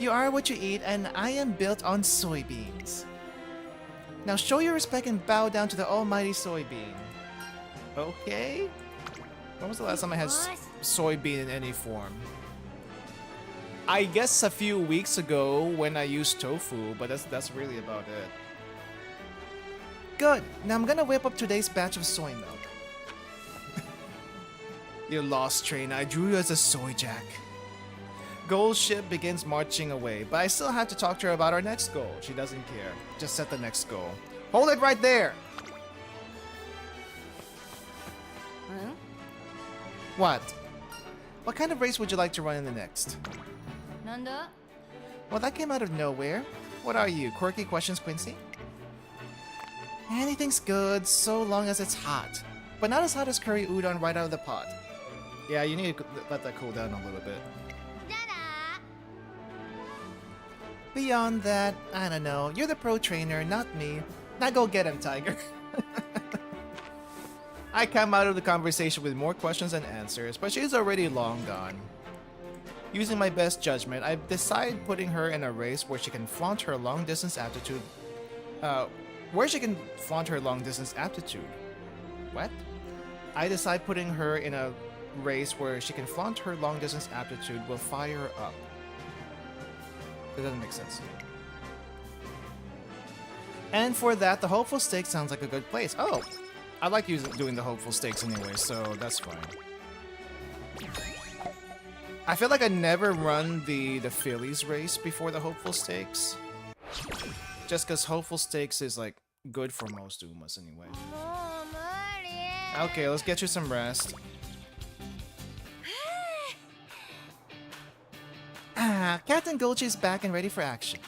You are what you eat, and I am built on soybeans. Now show your respect and bow down to the almighty soybean. Okay? When was the last time I had soybean in any form? I guess a few weeks ago when I used tofu, but that's really about it. Good. Now I'm gonna whip up today's batch of soy milk. You lost train. I drew you as a soy jack. Golship begins marching away, but I still have to talk to her about our next goal. She doesn't care. Just set the next goal. Hold it right there! Huh? What? What kind of race would you like to run in the next? Nanda? Well, that came out of nowhere. What are you, Quirky Questions Quincy? Anything's good, so long as it's hot. But not as hot as curry udon right out of the pot. Yeah, you need to let that cool down a little bit. Beyond that, I don't know. You're the pro trainer, not me. Now go get him, Tiger. I come out of the conversation with more questions than answers, but she's already long gone. Using my best judgment, I decide putting her in a race where she can flaunt her long-distance aptitude. What? I decide putting her in a race where she can flaunt her long-distance aptitude will fire her up. It doesn't make sense. And for that, the Hopeful Stakes sounds like a good place. Oh, I like doing the Hopeful Stakes anyway, so that's fine. I feel like I never run the Phillies race before the Hopeful Stakes. Just because Hopeful Stakes is like good for most Umas anyway. Okay, let's get you some rest. Captain Golshi is back and ready for action.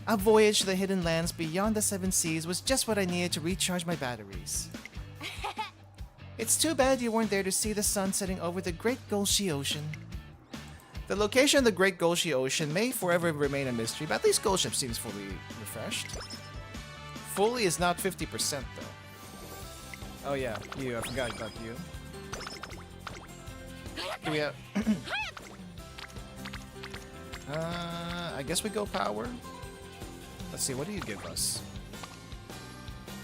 A voyage to the hidden lands beyond the seven seas was just what I needed to recharge my batteries. It's too bad you weren't there to see the sun setting over the Great Golshi Ocean. The location of the Great Golshi Ocean may forever remain a mystery, but at least Golship seems fully refreshed. Fully is not 50% though. Oh yeah, you, I forgot about you. Do we have... I guess we go power. Let's see, what do you give us?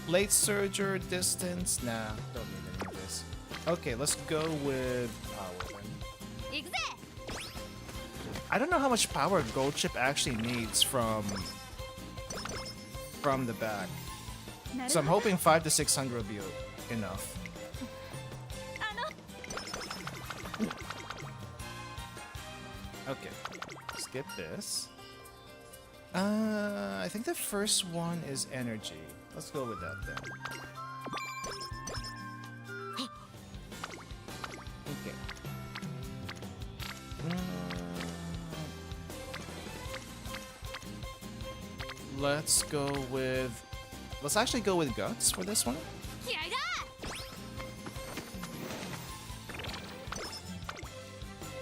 Late surger, distance, nah, don't need any of this. Okay, let's go with power then. I don't know how much power Goldship actually needs from the back. So I'm hoping 500 to 600 will be enough. Okay, skip this. I think the first one is energy. Let's go with that then. Okay. Let's go with... Let's actually go with Guts for this one.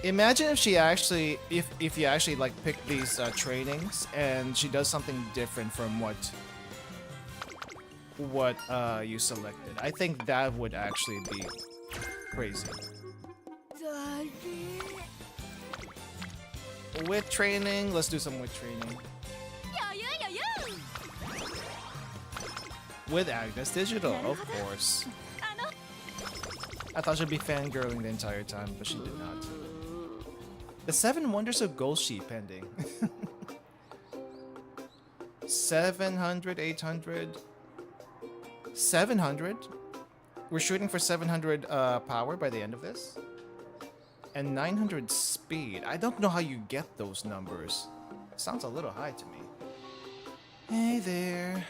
Imagine if she actually, if you actually like pick these trainings and she does something different from what you selected. I think that would actually be crazy. With training, let's do some with training. With Agnes Digital, of course. I thought she'd be fangirling the entire time, but she did not. The 7 Wonders of Golshi pending. 700, 800, 700. We're shooting for 700 power by the end of this. And 900 speed. I don't know how you get those numbers. Sounds a little high to me. Hey there.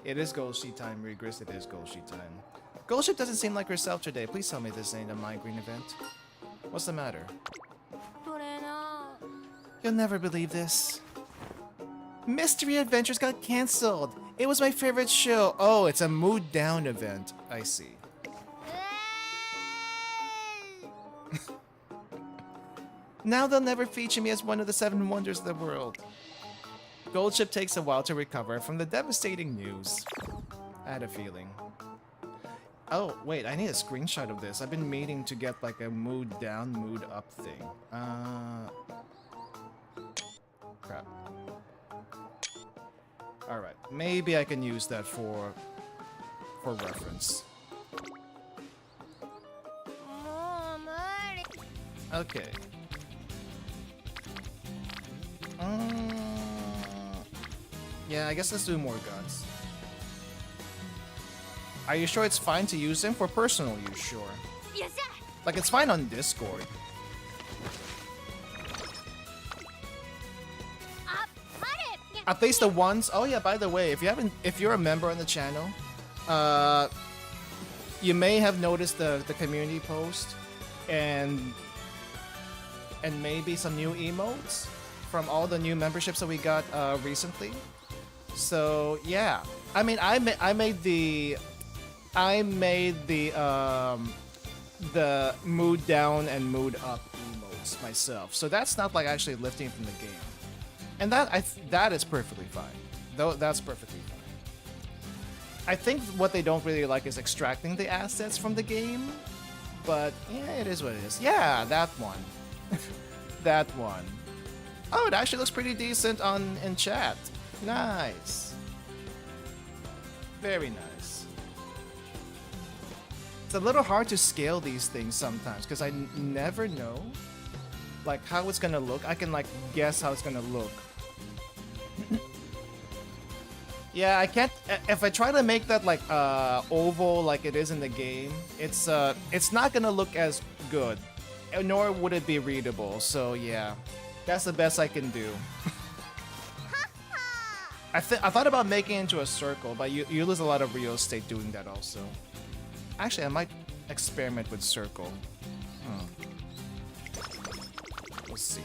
It is Golshi time, Regress. It is Golshi time. Golshi doesn't seem like herself today. Please tell me this ain't a migraine event. What's the matter? You'll never believe this. Mystery Adventures got cancelled. It was my favorite show. Oh, it's a mood down event. I see. Now they'll never feature me as one of the 7 wonders of the world. Goldship takes a while to recover from the devastating news. I had a feeling. Oh, wait, I need a screenshot of this. I've been meaning to get like a mood down, mood up thing. Crap. Alright, maybe I can use that for reference. Okay. Yeah, I guess let's do more guns. Are you sure it's fine to use them for personal use? Sure. Like it's fine on Discord. At least the ones. Oh yeah, by the way, if you're a member on the channel, you may have noticed the community post and maybe some new emotes from all the new memberships that we got recently. So yeah, I mean, I made the mood down and mood up emotes myself. So that's not like actually lifting from the game, and that is perfectly fine. Though that's perfectly fine. I think what they don't really like is extracting the assets from the game, but yeah, it is what it is. Yeah, that one, that one. Oh, it actually looks pretty decent in chat. Nice. Very nice. It's a little hard to scale these things sometimes because I never know like how it's gonna look. I can like guess how it's gonna look. Yeah, I can't. If I try to make that like oval like it is in the game, it's not gonna look as good, nor would it be readable. So yeah, that's the best I can do. I thought about making it into a circle, but you lose a lot of real estate doing that also. Actually, I might experiment with circle. We'll see.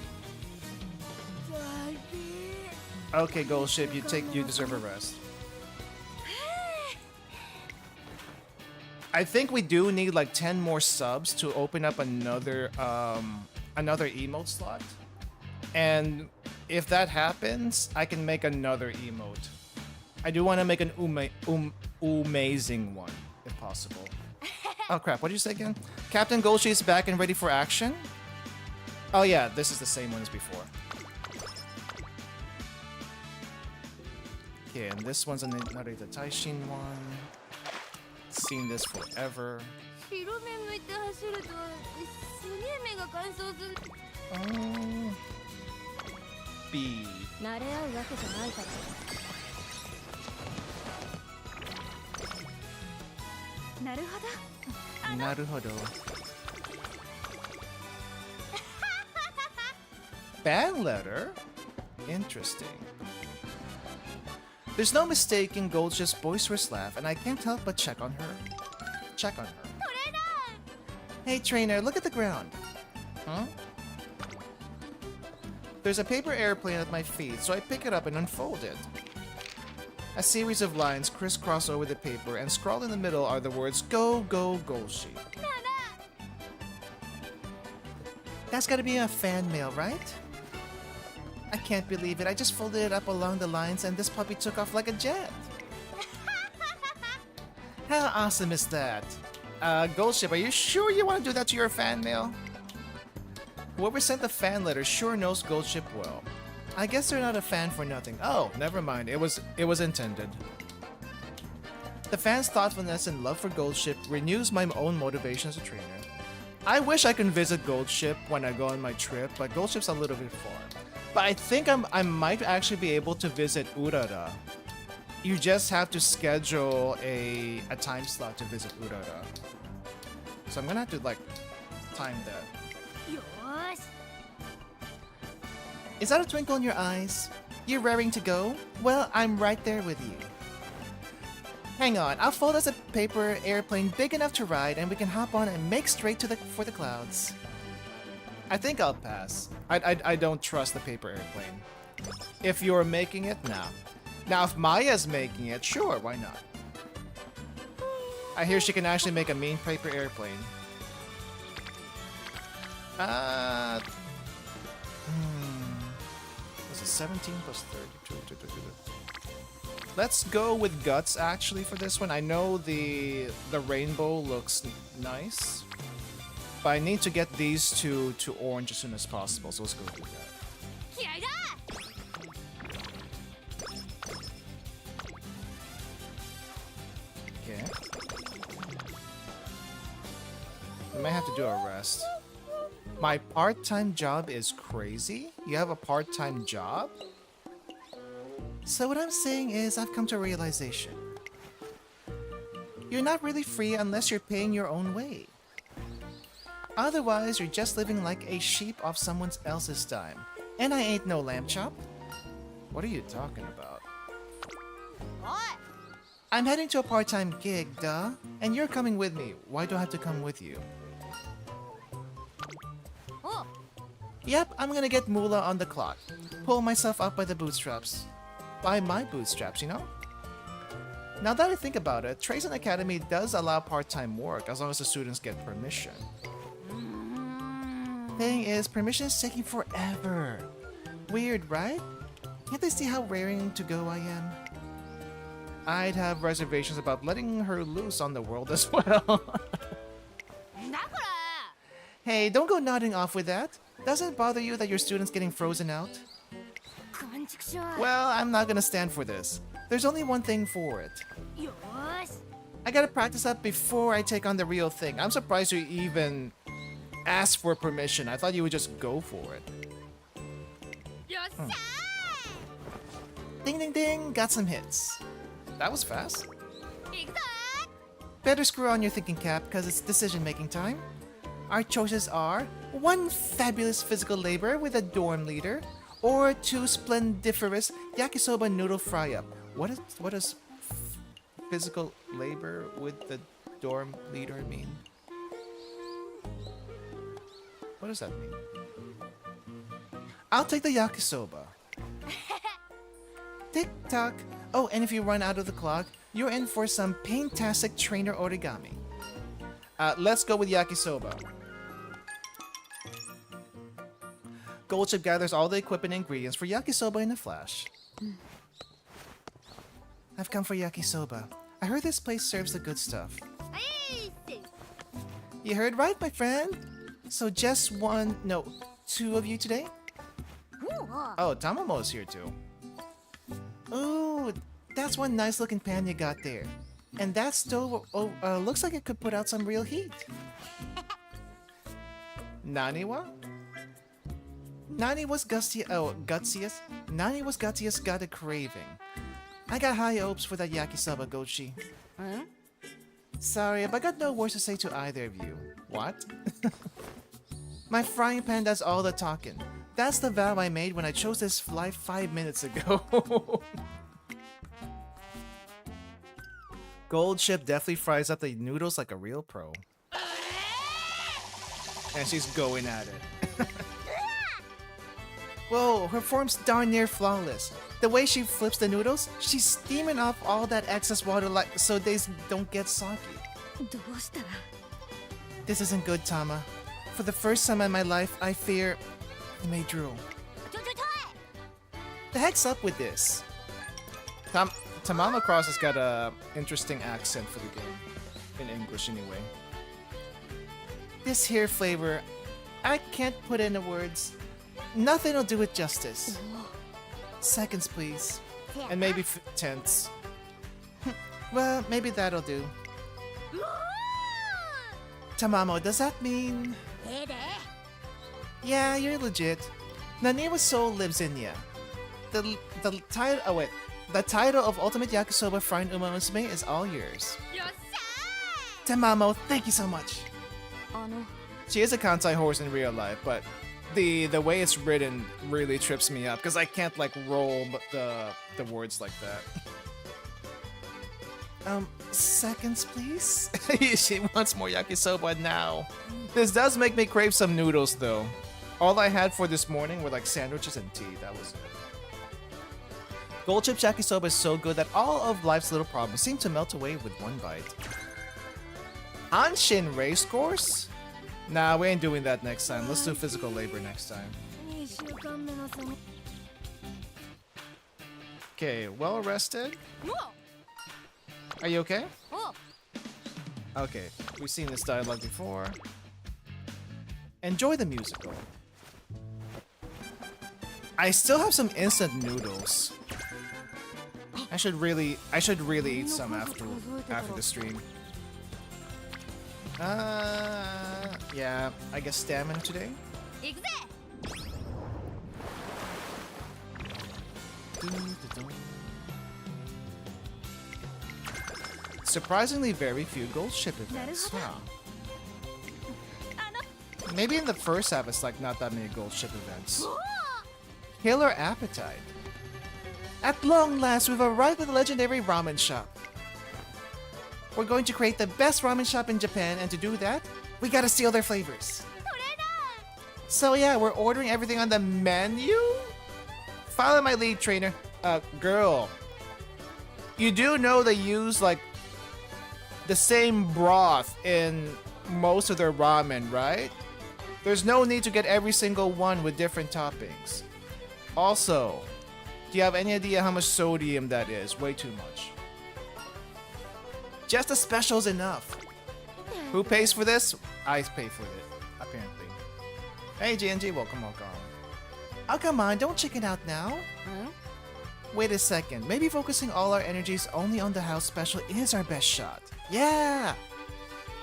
Okay, Goldship, you deserve a rest. I think we do need like 10 more subs to open up another emote slot. And if that happens, I can make another emote. I do want to make an amazing one, if possible. Oh crap, what did you say again? Captain Golshi is back and ready for action? Oh yeah, this is the same one as before. Okay, and this one's another Taishin one. Seen this forever. B. Naruhodo. Ban letter? Interesting. There's no mistaking Goldship's boisterous laugh, and I can't help but check on her. Hey trainer, look at the ground. Huh? There's a paper airplane at my feet, so I pick it up and unfold it. A series of lines crisscross over the paper, and scrawled in the middle are the words, Go, Go, Golshi. That's gotta be a fan mail, right? I can't believe it. I just folded it up along the lines and this puppy took off like a jet. How awesome is that? Goldship, are you sure you want to do that to your fan mail? Whoever sent the fan letter sure knows Goldship well. I guess they're not a fan for nothing. Oh, never mind. It was intended. The fans' thoughtfulness and love for Goldship renews my own motivation as a trainer. I wish I could visit Goldship when I go on my trip, but Goldship's a little bit far. But I think I might actually be able to visit Urara. You just have to schedule a time slot to visit Urara. So I'm gonna have to like time that. Is that a twinkle in your eyes? You're raring to go? Well, I'm right there with you. Hang on, I'll fold us a paper airplane big enough to ride, and we can hop on and make straight for the clouds. I think I'll pass. I don't trust the paper airplane. If you're making it, nah. Now if Maya's making it, sure, why not? I hear she can actually make a mean paper airplane. This is 17 plus 32. Let's go with guts actually for this one. I know the rainbow looks nice, but I need to get these two to orange as soon as possible. So let's go do that. Okay. We might have to do a rest. My part-time job is crazy? You have a part-time job? So what I'm saying is I've come to a realization. You're not really free unless you're paying your own way. Otherwise, you're just living like a sheep off someone else's dime. And I ain't no lamb chop. What are you talking about? What? I'm heading to a part-time gig, duh. And you're coming with me. Why do I have to come with you? Oh. Yep, I'm gonna get moolah on the clock. Pull myself up by the bootstraps. By my bootstraps, you know? Now that I think about it, Traisen Academy does allow part-time work as long as the students get permission. Thing is, permission is taking forever. Weird, right? Can't they see how raring to go I am? I'd have reservations about letting her loose on the world as well. Hey, don't go nodding off with that. Doesn't it bother you that your student's getting frozen out? Well, I'm not gonna stand for this. There's only one thing for it. I gotta practice up before I take on the real thing. I'm surprised you even asked for permission. I thought you would just go for it. Ding ding ding, got some hits. That was fast. Better screw on your thinking cap, because it's decision-making time. Our choices are 1 fabulous physical labor with a dorm leader, or 2 splendiferous yakisoba noodle fry-up. What does physical labor with the dorm leader mean? What does that mean? I'll take the yakisoba. Tick-tock. Oh, and if you run out of the clock, you're in for some paintastic trainer origami. Let's go with yakisoba. Goldship gathers all the equipment and ingredients for yakisoba in a flash. I've come for yakisoba. I heard this place serves the good stuff. You heard right, my friend? So just 2 of you today? Oh, Tamamo's here too. Ooh, that's one nice looking pan you got there. And that stove looks like it could put out some real heat. Naniwa? Nani was gutsiest. Nani was gutsiest got a craving. I got high hopes for that yakisoba, Golshi. Huh? Sorry, but I got no words to say to either of you. What? My frying pan does all the talking. That's the vow I made when I chose this life 5 minutes ago. Goldship definitely fries up the noodles like a real pro. And she's going at it. Whoa, her form's darn near flawless. The way she flips the noodles, she's steaming off all that excess water so they don't get soggy. This isn't good, Tama. For the first time in my life, I fear I may drool. The heck's up with this? Tamama Cross has got a interesting accent for the game. In English, anyway. This here flavor, I can't put into words. Nothing will do it justice. Seconds, please. And maybe tenths. Well, maybe that'll do. Tamamo, does that mean... Yeah, you're legit. Naniwa's soul lives in ya. The title. Oh wait, the title of Ultimate Yakisoba Friend Umamusume is all yours. Temamo, thank you so much. She is a Kansai horse in real life, but the way it's written really trips me up because I can't like roll the words like that. Seconds, please? She wants more yakisoba now. This does make me crave some noodles, though. All I had for this morning were like sandwiches and tea. That was it. Gold chip yakisoba is so good that all of life's little problems seem to melt away with one bite. Anshin race course? Nah, we ain't doing that next time. Let's do physical labor next time. Okay, well rested. Are you okay? Okay, we've seen this dialogue before. Enjoy the musical. I still have some instant noodles. I should really eat some after the stream. Yeah, I guess stamina today. Surprisingly very few gold ship events, huh? Maybe in the first half it's like not that many gold ship events. Killer appetite. At long last, we've arrived at the legendary ramen shop. We're going to create the best ramen shop in Japan, and to do that, we gotta steal their flavors. So yeah, we're ordering everything on the menu? Follow my lead, trainer. Girl. You do know they use, like, the same broth in most of their ramen, right? There's no need to get every single one with different toppings. Also, do you have any idea how much sodium that is? Way too much. Just the special's enough. Who pays for this? I pay for it, apparently. Hey, GNG, welcome. Oh, come on, don't chicken out now. Wait a second, maybe focusing all our energies only on the house special is our best shot. Yeah!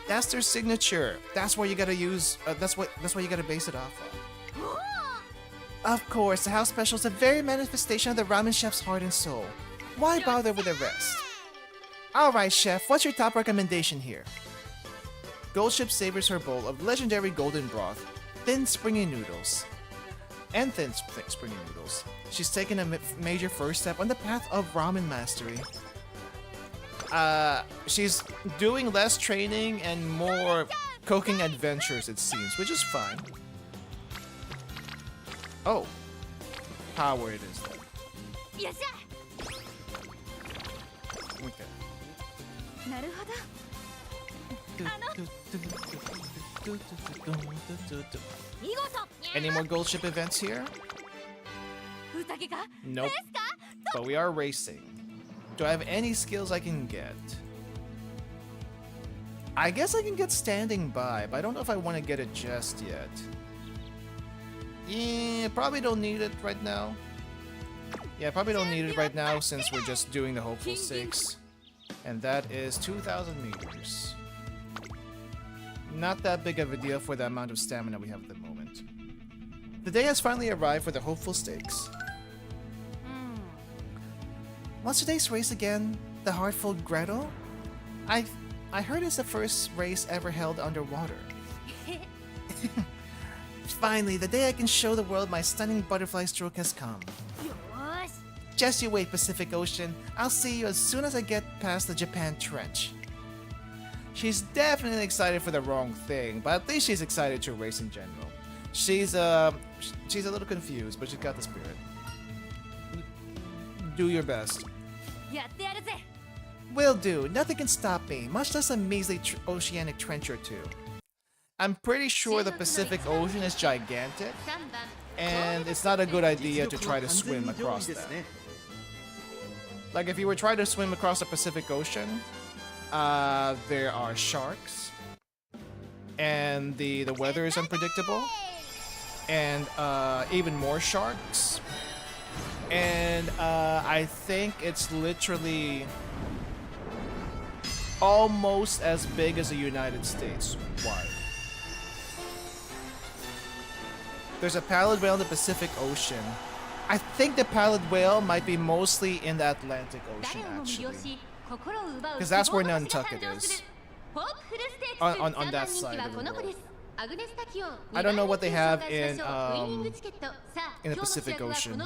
That's their signature. That's where you gotta use, that's what you gotta base it off of. Of course, the house special is the very manifestation of the ramen chef's heart and soul. Why bother with the rest? Alright, chef, what's your top recommendation here? Gold Ship savors her bowl of legendary golden broth, thin springy noodles. She's taken a major first step on the path of ramen mastery. She's doing less training and more cooking adventures, it seems, which is fine. Oh, power it is then. Okay. Any more gold ship events here? Nope. But we are racing. Do I have any skills I can get? I guess I can get standing by, but I don't know if I want to get it just yet. Yeah, probably don't need it right now. Yeah, probably don't need it right now since we're just doing the hopeful stakes. And that is 2,000 meters. Not that big of a deal for the amount of stamina we have at the moment. The day has finally arrived for the hopeful stakes. What's today's race again? The Heartful Gretel? I heard it's the first race ever held underwater. Finally, the day I can show the world my stunning butterfly stroke has come. Just you wait, Pacific Ocean. I'll see you as soon as I get past the Japan Trench. She's definitely excited for the wrong thing, but at least she's excited to race in general. She's a little confused, but she's got the spirit. Do your best. Will do. Nothing can stop me, much less a measly oceanic trench or two. I'm pretty sure the Pacific Ocean is gigantic, and it's not a good idea to try to swim across that. Like, if you were trying to swim across the Pacific Ocean, there are sharks, and the weather is unpredictable, and even more sharks, and I think it's literally almost as big as the United States wide. There's a pallid whale in the Pacific Ocean. I think the pallid whale might be mostly in the Atlantic Ocean, actually. Because that's where Nantucket is. On that side of the world. I don't know what they have in the Pacific Ocean.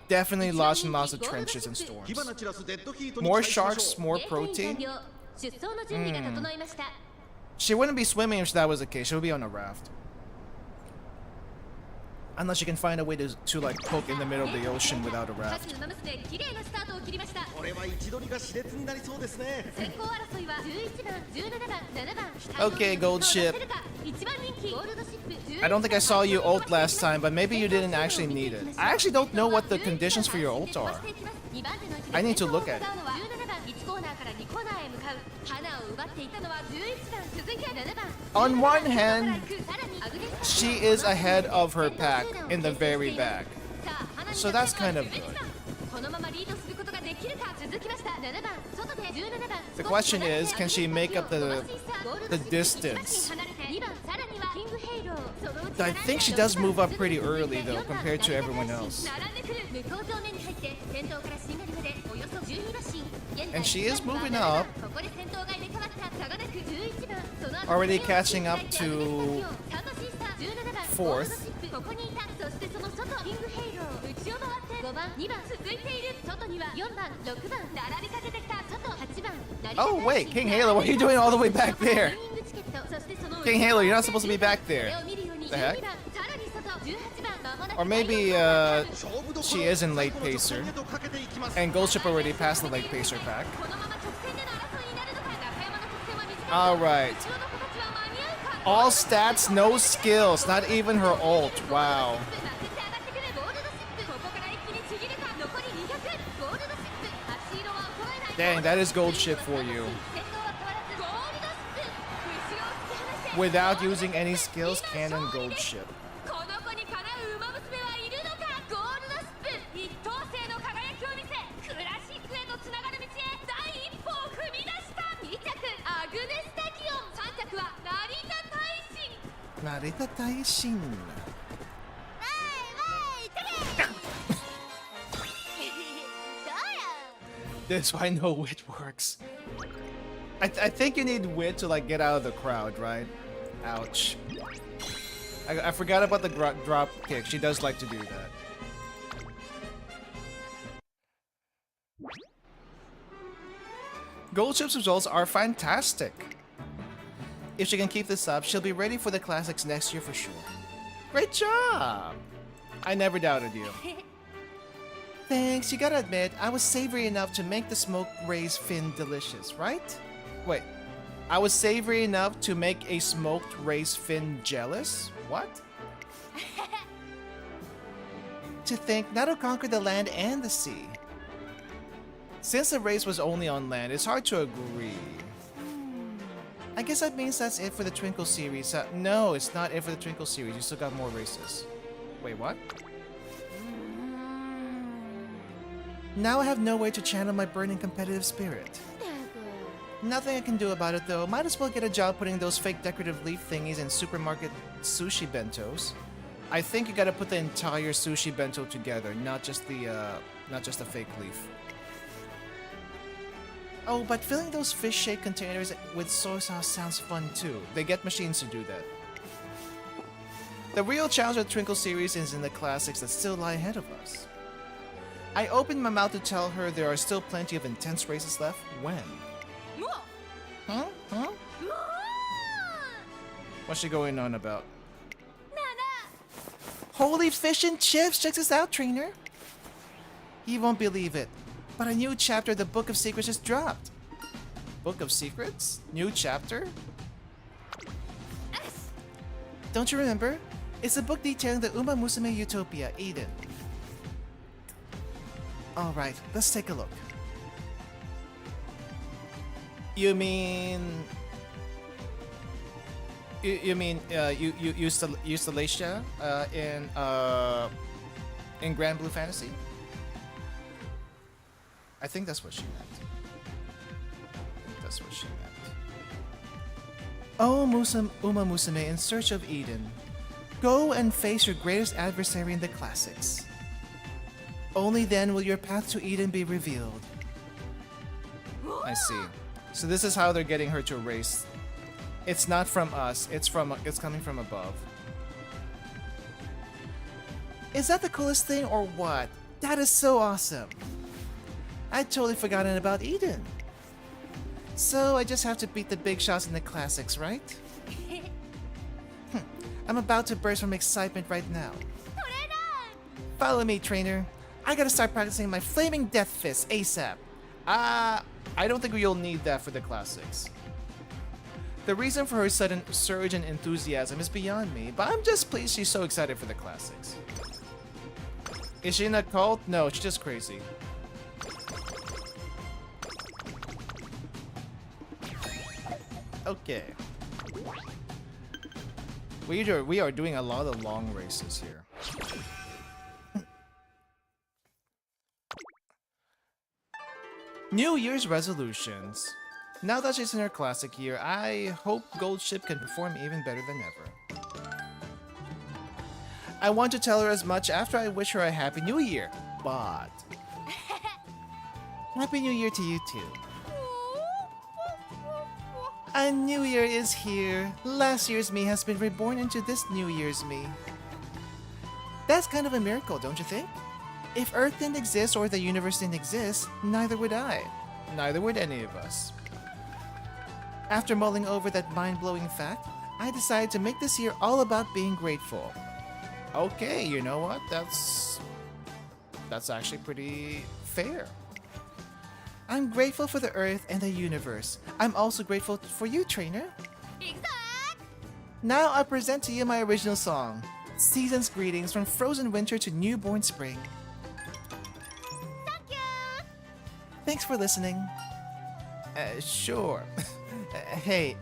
Definitely lots and lots of trenches and storms. More sharks, more protein. She wouldn't be swimming if that was the case. She would be on a raft. Unless you can find a way to like poke in the middle of the ocean without a raft. Okay, gold ship. I don't think I saw you ult last time, but maybe you didn't actually need it. I actually don't know what the conditions for your ult are. I need to look at it. On one hand, she is ahead of her pack in the very back. So that's kind of good. The question is, can she make up the distance? I think she does move up pretty early though, compared to everyone else. And she is moving up. Already catching up to 4th. Oh wait, King Halo, what are you doing all the way back there? King Halo, you're not supposed to be back there. The heck? Or maybe she is in late pacer. And Goldship already passed the late pacer pack. Alright. All stats, no skills, not even her ult. Wow. Dang, that is gold ship for you. Without using any skills, cannon gold ship. Narita Taishin. That's why no wit works. I think you need wit to like get out of the crowd, right? Ouch. I forgot about the drop kick. She does like to do that. Goldship's results are fantastic. If she can keep this up, she'll be ready for the classics next year for sure. Great job! I never doubted you. Thanks, you gotta admit, I was savory enough to make the smoked raised fin delicious, right? Wait, I was savory enough to make a smoked raised fin jealous? What? To think that'll conquer the land and the sea. Since the race was only on land, it's hard to agree. I guess that means that's it for the Twinkle series. No, it's not it for the Twinkle series. You still got more races. Wait, what? Now I have no way to channel my burning competitive spirit. Nothing I can do about it though. Might as well get a job putting those fake decorative leaf thingies in supermarket sushi bentos. I think you gotta put the entire sushi bento together, not just the fake leaf. Oh, but filling those fish-shaped containers with soy sauce sounds fun too. They get machines to do that. The real challenge of the Twinkle series is in the classics that still lie ahead of us. I opened my mouth to tell her there are still plenty of intense races left. When? Huh? Huh? What's she going on about? Holy fish and chips! Check this out, trainer! You won't believe it, but a new chapter of the Book of Secrets just dropped. Book of Secrets? New chapter? Don't you remember? It's a book detailing the Umamusume utopia, Eden. Alright, let's take a look. You mean... You mean Eustalacia in Grand Blue Fantasy? I think that's what she meant. Oh, Umamusume in search of Eden. Go and face your greatest adversary in the classics. Only then will your path to Eden be revealed. I see. So this is how they're getting her to race. It's not from us, it's coming from above. Is that the coolest thing or what? That is so awesome. I'd totally forgotten about Eden. So I just have to beat the big shots in the classics, right? I'm about to burst from excitement right now. Follow me, trainer. I gotta start practicing my flaming death fist ASAP. I don't think you'll need that for the classics. The reason for her sudden surge in enthusiasm is beyond me, but I'm just pleased she's so excited for the classics. Is she in a cult? No, she's just crazy. Okay. We are doing a lot of long races here. New Year's resolutions. Now that she's in her classic year, I hope Gold Ship can perform even better than ever. I want to tell her as much after I wish her a Happy New Year, but... Happy New Year to you too. A new year is here. Last year's me has been reborn into this new year's me. That's kind of a miracle, don't you think? If Earth didn't exist or the universe didn't exist, neither would I. Neither would any of us. After mulling over that mind-blowing fact, I decided to make this year all about being grateful. Okay, you know what? That's actually pretty fair. I'm grateful for the Earth and the universe. I'm also grateful for you, trainer. Now I present to you my original song, Season's Greetings from Frozen Winter to Newborn Spring. Thanks for listening. Sure. Hey,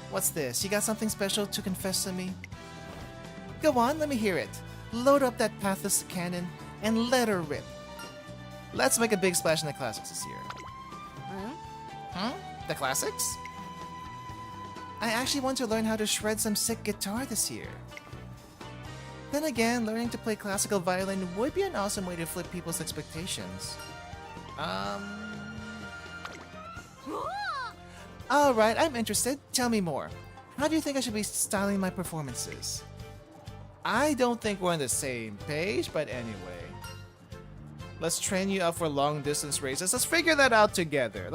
what's this? You got something special to confess to me? Go on, let me hear it. Load up that pathless cannon and let her rip. Let's make a big splash in the classics this year. The classics? I actually want to learn how to shred some sick guitar this year. Then again, learning to play classical violin would be an awesome way to flip people's expectations. Alright, I'm interested. Tell me more. How do you think I should be styling my performances? I don't think we're on the same page, but anyway. Let's train you up for long distance races. Let's figure that out together.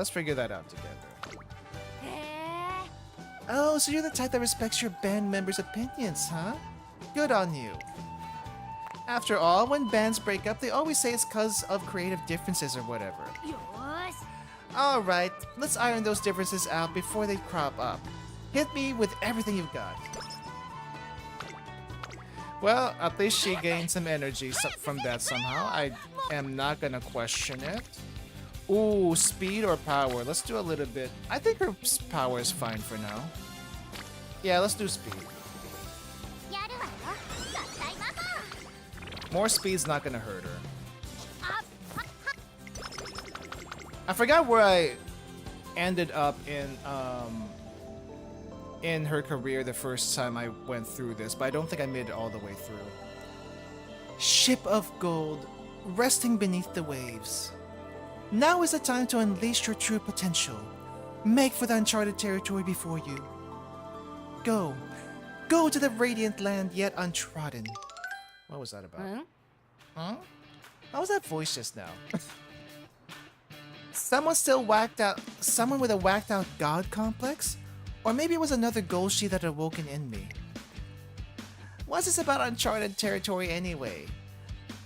Oh, so you're the type that respects your band members' opinions, huh? Good on you. After all, when bands break up, they always say it's cause of creative differences or whatever. Alright, let's iron those differences out before they crop up. Hit me with everything you've got. Well, at least she gained some energy from that somehow. I am not gonna question it. Ooh, speed or power? Let's do a little bit. I think her power is fine for now. Yeah, let's do speed. More speed's not gonna hurt her. I forgot where I ended up in her career the first time I went through this, but I don't think I made it all the way through. Ship of gold, resting beneath the waves. Now is the time to unleash your true potential. Make for the uncharted territory before you. Go. Go to the radiant land yet untrodden. What was that about? Huh? How was that voice just now? Someone with a whacked out god complex? Or maybe it was another Golshi that awoken in me. What's this about uncharted territory anyway?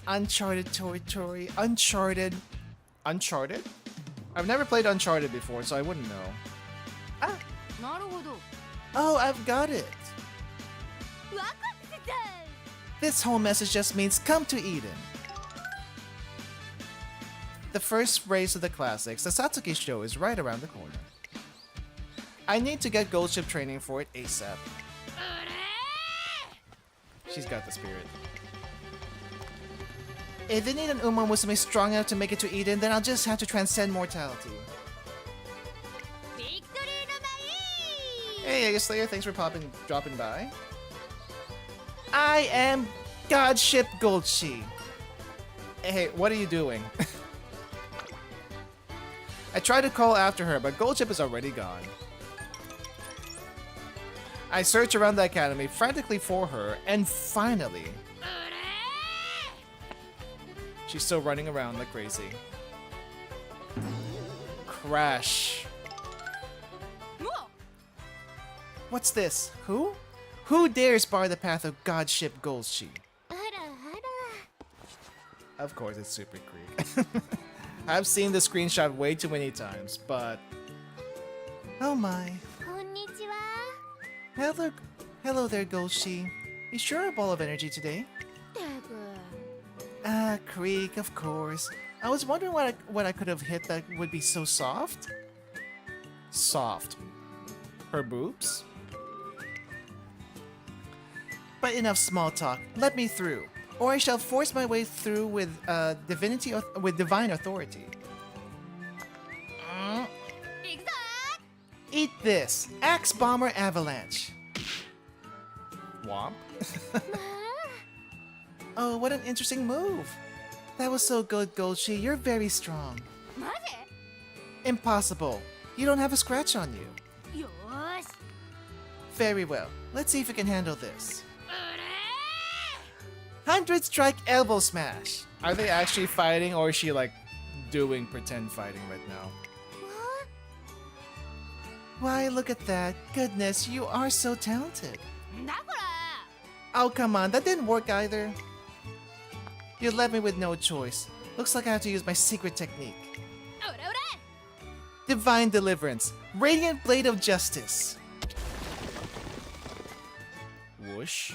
Uncharted territory? Uncharted? I've never played Uncharted before, so I wouldn't know. Ah! Oh, I've got it! This whole message just means come to Eden. The first race of the classics, the Satsuki show, is right around the corner. I need to get Gold Ship training for it ASAP. She's got the spirit. If they need an Umamusume strong enough to make it to Eden, then I'll just have to transcend mortality. Hey, Slayer, thanks for dropping by. I am Godship Golshi. Hey, what are you doing? I tried to call after her, but Goldship is already gone. I search around the academy frantically for her, and finally... She's still running around like crazy. Crash. What's this? Who? Who dares bar the path of Godship Golshi? Of course, it's Super Creek. I've seen the screenshot way too many times, but... Oh my. Hello there, Golshi. You sure a ball of energy today? Creek, of course. I was wondering what I could have hit that would be so soft. Soft. Her boobs? But enough small talk. Let me through, or I shall force my way through with divine authority. Eat this, Axe Bomber Avalanche. Womp. Oh, what an interesting move. That was so good, Golshi. You're very strong. Impossible. You don't have a scratch on you. Very well. Let's see if we can handle this. 100 Strike Elbow Smash. Are they actually fighting, or is she like doing pretend fighting right now? Why, look at that. Goodness, you are so talented. Oh, come on. That didn't work either. You left me with no choice. Looks like I have to use my secret technique. Divine Deliverance. Radiant Blade of Justice. Whoosh.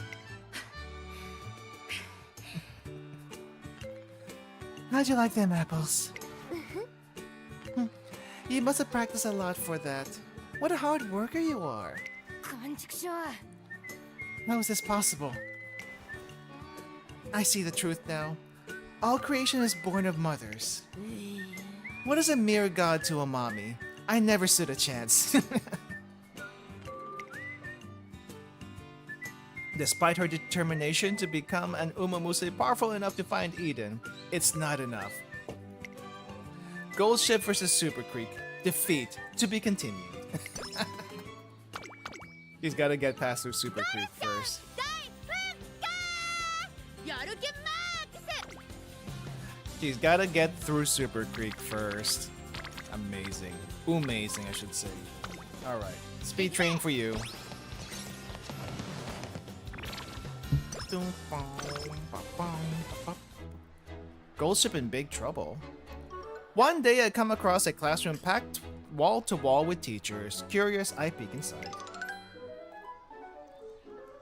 How'd you like them apples? You must have practiced a lot for that. What a hard worker you are. How is this possible? I see the truth now. All creation is born of mothers. What is a mere god to a mommy? I never stood a chance. Despite her determination to become an Umamusume powerful enough to find Eden, it's not enough. Goldship vs Super Creek. Defeat to be continued. He's gotta get past through Super Creek first. He's gotta get through Super Creek first. Amazing. Amazing, I should say. Alright. Speed training for you. Goldship in big trouble. One day I come across a classroom packed wall to wall with teachers. Curious, I peek inside.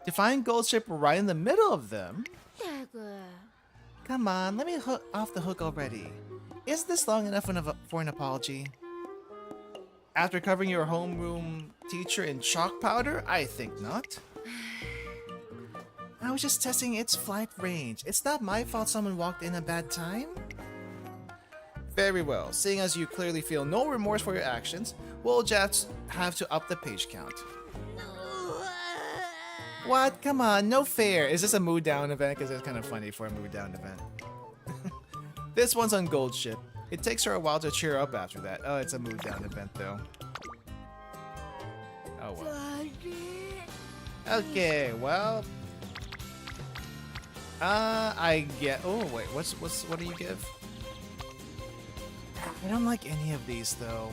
To find Goldship right in the middle of them. Come on, let me off the hook already. Is this long enough for an apology? After covering your homeroom teacher in chalk powder? I think not. I was just testing its flight range. It's not my fault someone walked in a bad time. Very well. Seeing as you clearly feel no remorse for your actions, we'll just have to up the page count. What? Come on, no fair. Is this a mood down event? Because it's kind of funny for a mood down event. This one's on Goldship. It takes her a while to cheer up after that. Oh, it's a mood down event though. Oh well. Okay, well. I get. Oh wait, what do you give? I don't like any of these though.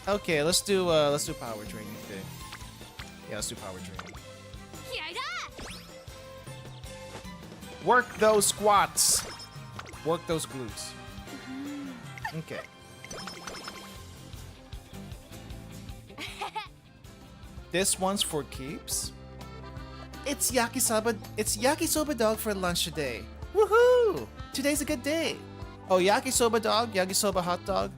Okay, let's do power training today. Yeah, let's do power training. Work those squats. Work those glutes. Okay. This one's for keeps. It's yakisoba dog for lunch today. Woohoo! Today's a good day. Oh, yakisoba dog, yakisoba hot dog.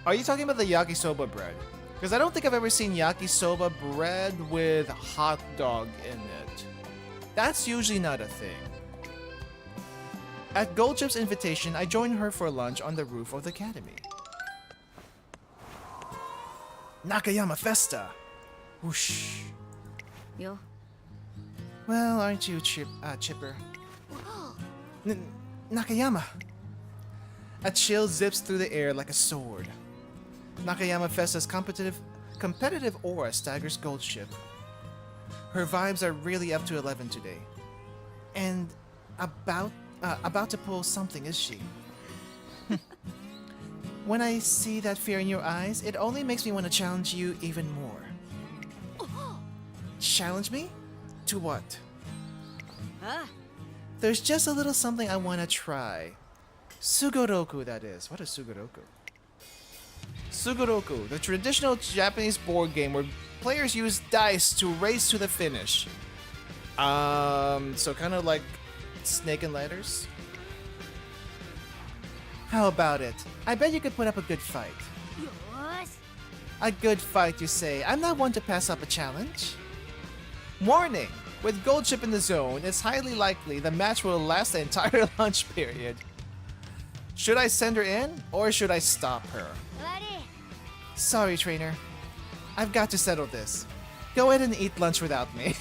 Are you talking about the yakisoba bread? Because I don't think I've ever seen yakisoba bread with hot dog in it. That's usually not a thing. At Goldship's invitation, I joined her for lunch on the roof of the academy. Nakayama Festa. Whoosh. Yo. Well, aren't you chipper? Nakayama. A chill zips through the air like a sword. Nakayama Festa's competitive aura staggers Goldship. Her vibes are really up to 11 today. And about to pull something, is she? When I see that fear in your eyes, it only makes me want to challenge you even more. Challenge me? To what? There's just a little something I want to try. Sugoroku, that is. What is Sugoroku? Sugoroku, the traditional Japanese board game where players use dice to race to the finish. So kind of like Snake and Ladders? How about it? I bet you could put up a good fight. A good fight, you say? I'm not one to pass up a challenge. Warning! With Goldship in the zone, it's highly likely the match will last the entire lunch period. Should I send her in, or should I stop her? Sorry, trainer. I've got to settle this. Go ahead and eat lunch without me.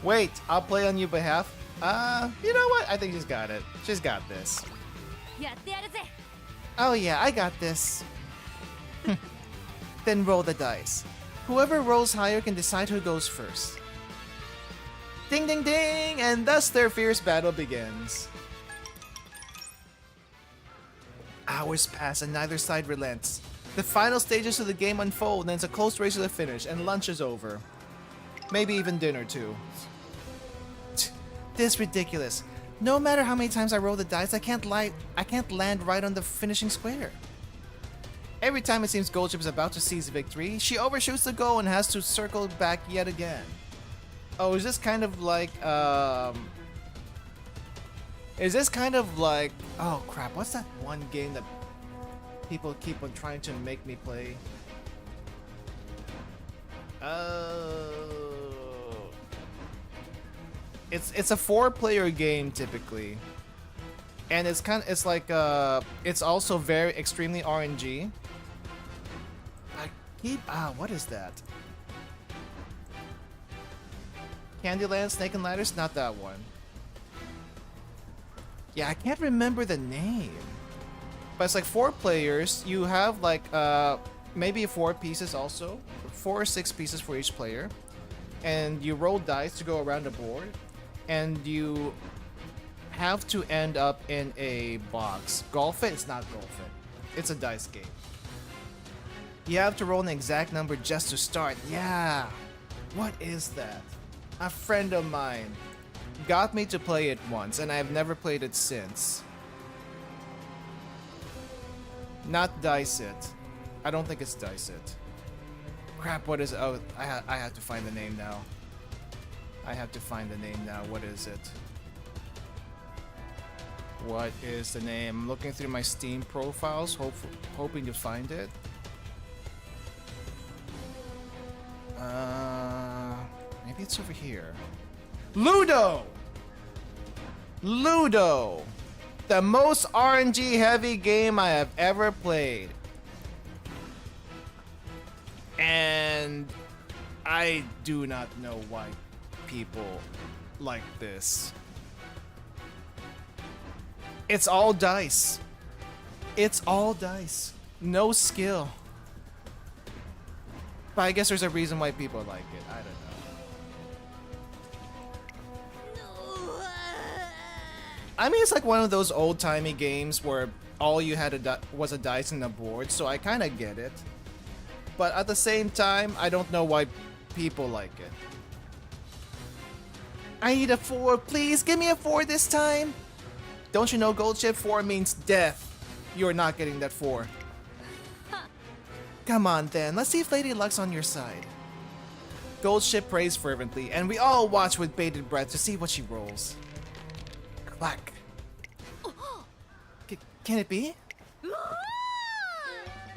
Wait, I'll play on your behalf. You know what? I think she's got it. She's got this. Oh yeah, I got this. Then roll the dice. Whoever rolls higher can decide who goes first. Ding ding ding! And thus their fierce battle begins. Hours pass and neither side relents. The final stages of the game unfold and it's a close race to the finish and lunch is over. Maybe even dinner too. This is ridiculous. No matter how many times I roll the dice, I can't land right on the finishing square. Every time it seems Goldship is about to seize victory, she overshoots the goal and has to circle back yet again. Oh, is this kind of like, oh crap, what's that one game that people keep on trying to make me play? It's a 4-player game typically. And it's it's also very extremely RNG. What is that? Candyland, Snake and Ladders? Not that one. Yeah, I can't remember the name. But it's like 4 players. You have like maybe 4 pieces also. 4 or 6 pieces for each player. And you roll dice to go around the board. And you have to end up in a box. Golf it? It's not Golf it. It's a dice game. You have to roll an exact number just to start. Yeah. What is that? A friend of mine got me to play it once, and I've never played it since. Not Dice It. I don't think it's Dice It. Crap, what is it? Oh, I have to find the name now. I have to find the name now. What is it? What is the name? I'm looking through my Steam profiles, hoping to find it. Maybe it's over here. Ludo! Ludo! The most RNG heavy game I have ever played. And I do not know why people like this. It's all dice. It's all dice. No skill. But I guess there's a reason why people like it. I don't know. I mean, it's like one of those old-timey games where all you had was a dice and a board, so I kind of get it. But at the same time, I don't know why people like it. I need a 4. Please, give me a 4 this time. Don't you know Goldship 4 means death? You're not getting that 4. Come on then, let's see if Lady Luck's on your side. Goldship prays fervently, and we all watch with bated breath to see what she rolls. Clack. Can it be?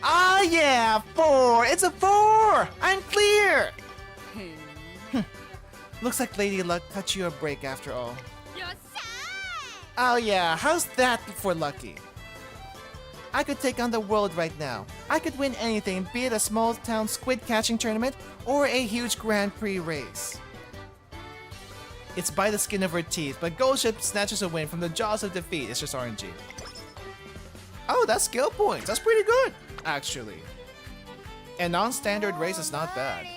Ah yeah, 4! It's a 4! I'm clear! Looks like Lady Luck cut you a break after all. Oh yeah, how's that for lucky? I could take on the world right now. I could win anything, be it a small town squid catching tournament or a huge Grand Prix race. It's by the skin of her teeth, but Golshi snatches a win from the jaws of defeat. It's just RNG. Oh, that's skill points. That's pretty good, actually. And non-standard race is not bad.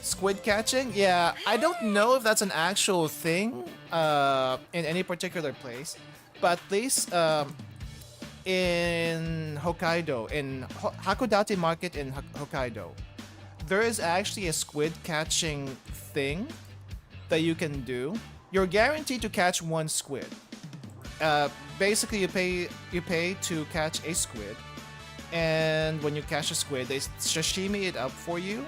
Squid catching? Yeah, I don't know if that's an actual thing in any particular place, but at least in Hokkaido, in Hakodate Market in Hokkaido, there is actually a squid catching thing that you can do. You're guaranteed to catch one squid. Basically, you pay to catch a squid, and when you catch a squid, they sashimi it up for you.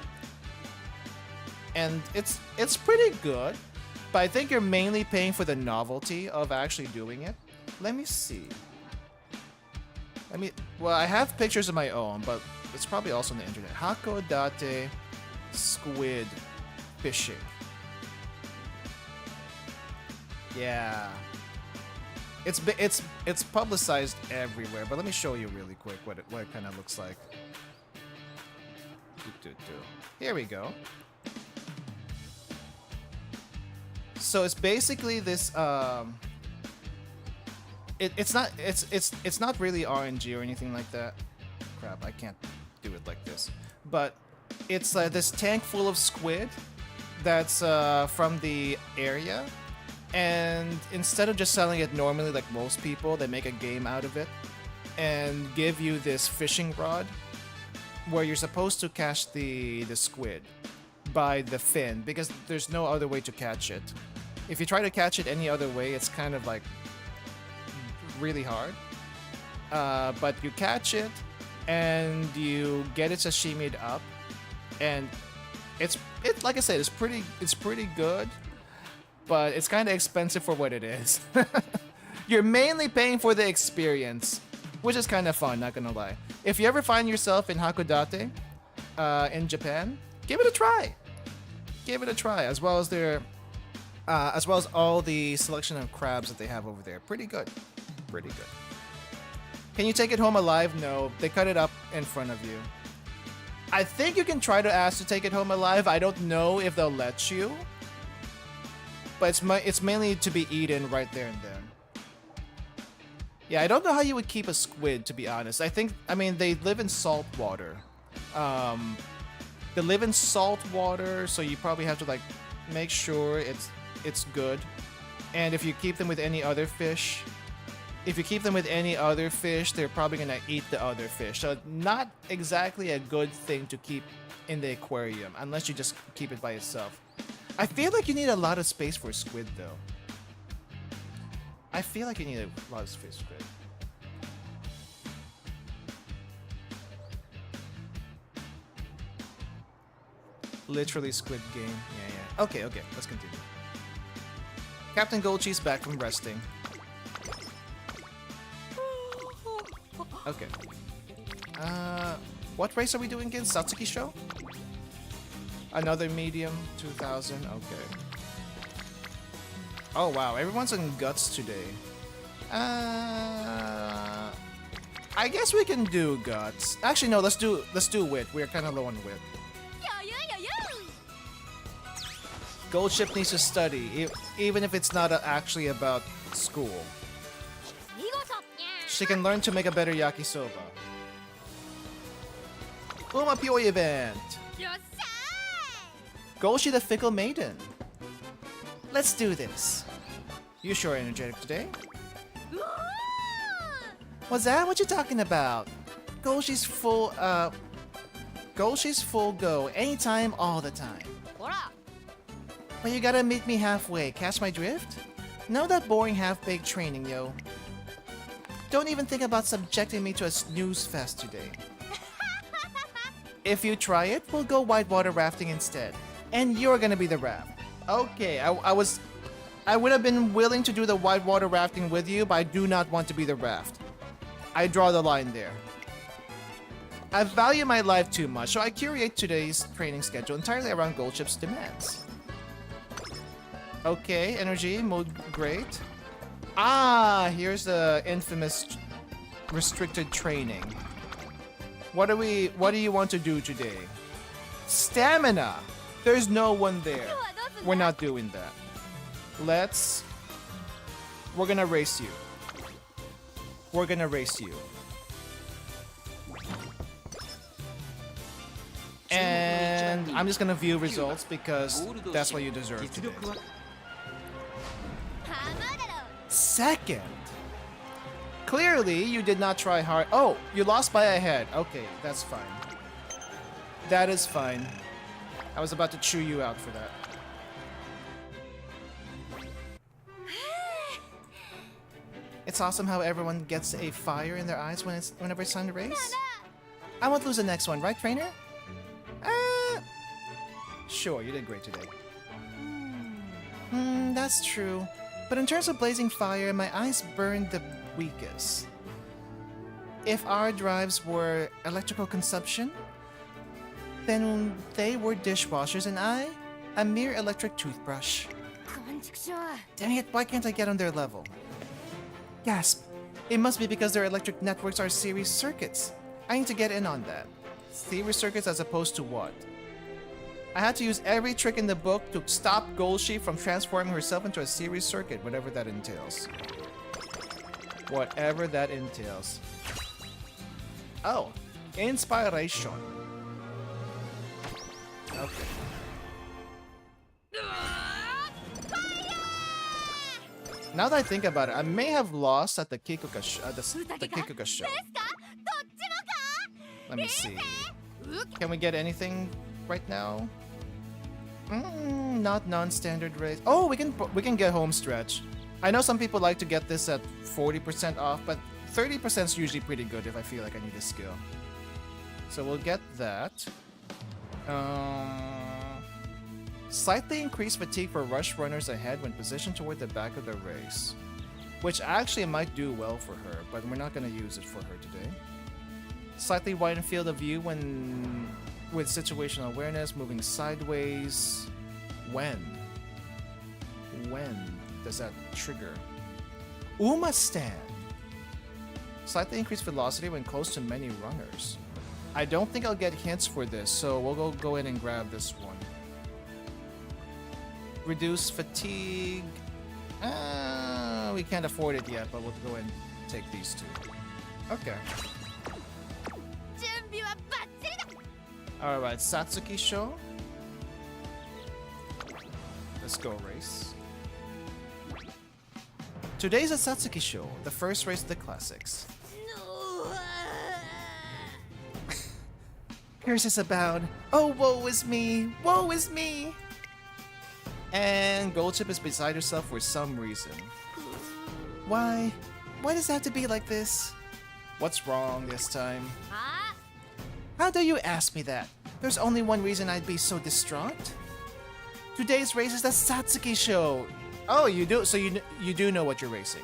And it's pretty good, but I think you're mainly paying for the novelty of actually doing it. Let me see. Well, I have pictures of my own, but it's probably also on the internet. Hakodate squid fishing. Yeah. It's publicized everywhere, but let me show you really quick what it kind of looks like. Here we go. So it's basically this it's not really RNG or anything like that. Crap, I can't do it like this. But it's this tank full of squid that's from the area, and instead of just selling it normally like most people, they make a game out of it and give you this fishing rod where you're supposed to catch the squid by the fin, because there's no other way to catch it. If you try to catch it any other way, it's kind of like really hard. But you catch it and you get it sashimied up, and it's like I said, it's pretty good, but it's kind of expensive for what it is. You're mainly paying for the experience, which is kind of fun, not gonna lie. If you ever find yourself in Hakodate, in Japan, give it a try. Give it a try, as well as all the selection of crabs that they have over there. Pretty good. Pretty good. Can you take it home alive? No, they cut it up in front of you. I think you can try to ask to take it home alive. I don't know if they'll let you, but it's mainly to be eaten right there and then. Yeah, I don't know how you would keep a squid, to be honest. I mean, they live in salt water. They live in salt water, so you probably have to like make sure it's good. And if you keep them with any other fish, they're probably gonna eat the other fish. So not exactly a good thing to keep in the aquarium unless you just keep it by itself. I feel like you need a lot of space for a squid, though. I feel like you need a lot of space for squid. Literally Squid Game. Yeah. Okay, let's continue. Captain Golshi's back from resting. Okay. What race are we doing again? Satsuki show? Another medium, 2000. Okay. Oh wow, everyone's on guts today. I guess we can do guts. Actually, no. Let's do wit. We're kind of low on wit. Goldship needs to study, even if it's not actually about school. She can learn to make a better yakisoba. Umamusume event. Golshi the Fickle Maiden. Let's do this. You sure are energetic today? What's that? What you talking about? Golshi's full go, anytime, all the time. But you gotta meet me halfway, catch my drift? No that boring half-baked training, yo. Don't even think about subjecting me to a snooze fest today. If you try it, we'll go whitewater rafting instead. And you're gonna be the raft. Okay, I would have been willing to do the whitewater rafting with you, but I do not want to be the raft. I draw the line there. I value my life too much, so I curate today's training schedule entirely around Goldship's demands. Okay, energy, mood great. Ah, here's the infamous restricted training. What do you want to do today? Stamina. There's no one there. We're not doing that. We're gonna race you. We're gonna race you. And I'm just gonna view results because that's what you deserve today. Second. Clearly, you did not try hard. Oh, you lost by a head. Okay, that's fine. That is fine. I was about to chew you out for that. It's awesome how everyone gets a fire in their eyes whenever it's time to race. I won't lose the next one, right, trainer? Sure, you did great today. That's true. But in terms of blazing fire, my eyes burned the weakest. If our drives were electrical consumption, then they were dishwashers and I, a mere electric toothbrush. Dang it, why can't I get on their level? Gasp. It must be because their electric networks are series circuits. I need to get in on that. Series circuits as opposed to what? I had to use every trick in the book to stop Golshi from transforming herself into a series circuit, whatever that entails. Whatever that entails. Oh, inspiration. Okay. Now that I think about it, I may have lost at the Kikuka show. Let me see. Can we get anything right now? Not non-standard race. Oh, we can get home stretch. I know some people like to get this at 40% off, but 30% is usually pretty good if I feel like I need a skill. So we'll get that. Slightly increased fatigue for rush runners ahead when positioned toward the back of the race. Which actually might do well for her, but we're not going to use it for her today. Slightly widened field of view with situational awareness, moving sideways. When does that trigger? Uma stand. Slightly increased velocity when close to many runners. I don't think I'll get hints for this, so we'll go ahead and grab this one. Reduce fatigue. We can't afford it yet, but we'll go ahead and take these two. Okay. Alright, Satsuki show. Let's go race. Today's a Satsuki show, the first race of the classics. Curses abound. Oh, woe is me! Woe is me! And Goldchip is beside herself for some reason. Why? Why does it have to be like this? What's wrong this time? How dare you ask me that? There's only one reason I'd be so distraught. Today's race is the Satsuki show. Oh, you do? So you do know what you're racing.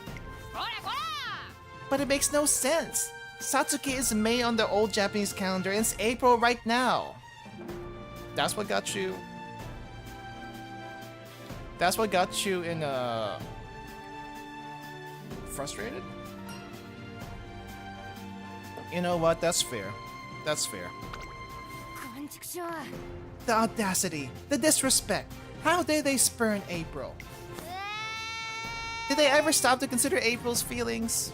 But it makes no sense. Satsuki is May on the old Japanese calendar and it's April right now. That's what got you... That's what got you in, frustrated? You know what? That's fair. That's fair. The audacity, the disrespect. How dare they spurn April? Did they ever stop to consider April's feelings?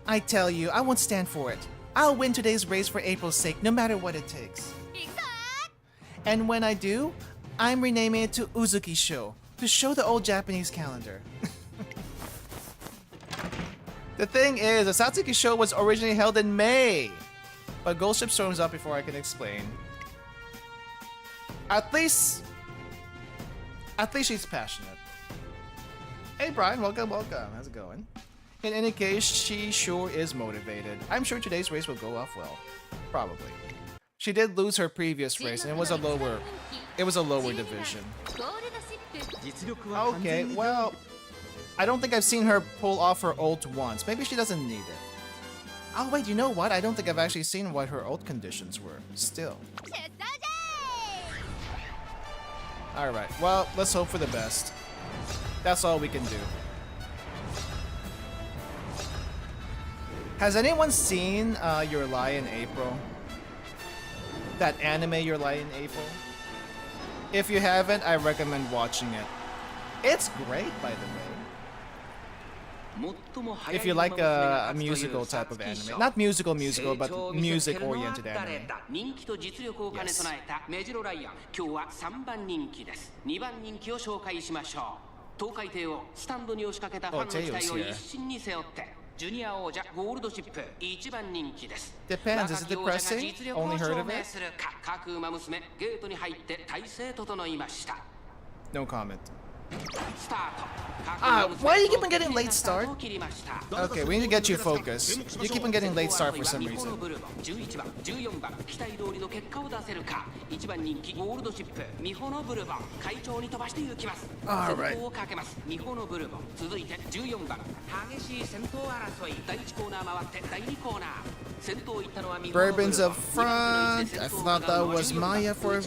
I tell you, I won't stand for it. I'll win today's race for April's sake, no matter what it takes. And when I do, I'm renaming it to Uzuki Show, to show the old Japanese calendar. The thing is, the Satsuki show was originally held in May. But Golship storms up before I can explain. At least she's passionate. Hey Brian, welcome. How's it going? In any case, she sure is motivated. I'm sure today's race will go off well. Probably. She did lose her previous race, and it was a lower division. Okay, well, I don't think I've seen her pull off her ult once. Maybe she doesn't need it. Oh wait, you know what? I don't think I've actually seen what her ult conditions were. Still. Alright, well, let's hope for the best. That's all we can do. Has anyone seen Your Lie in April? That anime Your Lie in April? If you haven't, I recommend watching it. It's great, by the way. If you like a musical type of anime. Not musical, but music-oriented anime. Yes. 東海艇をスタンドに押しかけたファンの期待を一身に背負ってジュニア王者ゴールドシップ一番人気です。 Depends, is it depressing? Only heard of it? 各馬娘ゲートに入って体勢整いました。 No comment. スタート。 Why do you keep on getting late start? Okay, we need to get you focused. You keep on getting late start for some reason. 11番、14番、期待通りの結果を出せるか。1番人気ゴールドシップ、ミホノブルボン、快調に飛ばしていきます。先頭をかけます。ミホノブルボン、続いて14番、激しい先頭争い。第1コーナー回って第2コーナー。先頭行ったのはミホノブルボン。Bourbon's up front. I thought that was Maya for a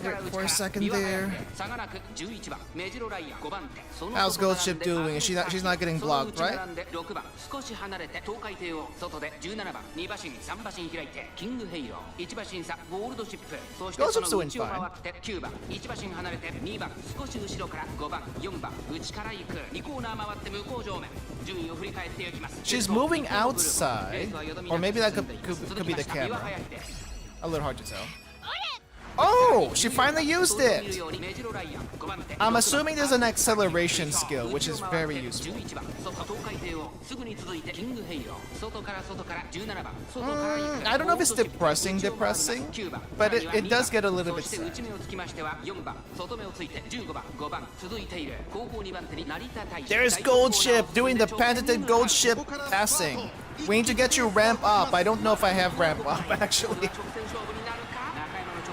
second there. 差がなく11番、メジロライアン5番手。 How's Goldship doing? She's not getting blocked, right? 6番少し離れて東海艇を外で17番2馬身3馬身開いてキングヘイロー1馬身差ゴールドシップそしてその内を回って9番1馬身離れて2番少し後ろから5番4番内から行く2コーナー回って向こう上面順位を振り返っていきます She's moving outside, or maybe that could be the camera. A little hard to tell. Oh, she finally used it! I'm assuming there's an acceleration skill, which is very useful. I don't know if it's depressing, but it does get a little bit sad. There's Goldship doing the patented Goldship passing. We need to get you ramp up. I don't know if I have ramp up, actually.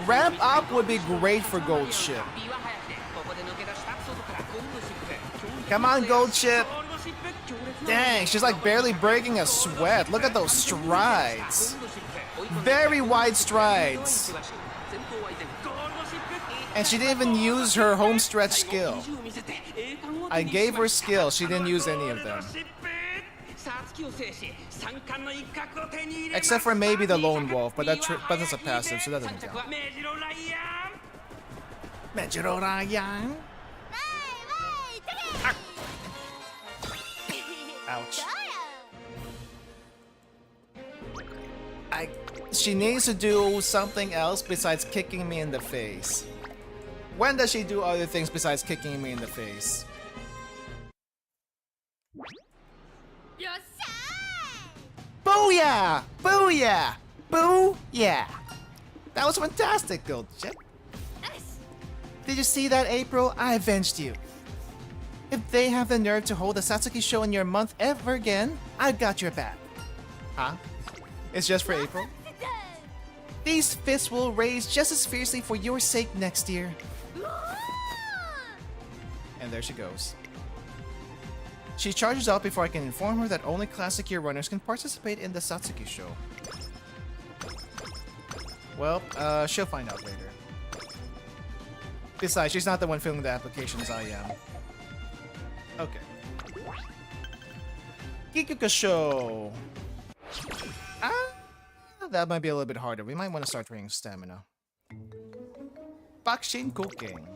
Ramp up would be great for Goldship. Come on, Goldship. Dang, she's like barely breaking a sweat. Look at those strides. Very wide strides. And she didn't even use her home stretch skill. I gave her skill, she didn't use any of them. Except for maybe the lone wolf, but that's a passive, so that doesn't count. Mejirorayan. Ouch. She needs to do something else besides kicking me in the face. When does she do other things besides kicking me in the face? Booyah! Booyah! Booyah! That was fantastic, Goldship. Did you see that, April? I avenged you. If they have the nerve to hold a Satsuki show in your month ever again, I've got your back. Huh? It's just for April? These fists will raise just as fiercely for your sake next year. And there she goes. She charges up before I can inform her that only Classic Year runners can participate in the Satsuki show. Well, she'll find out later. Besides, she's not the one filling the applications, I am. Okay. Kikuka show. That might be a little bit harder. We might want to start training stamina. Bakshin cooking.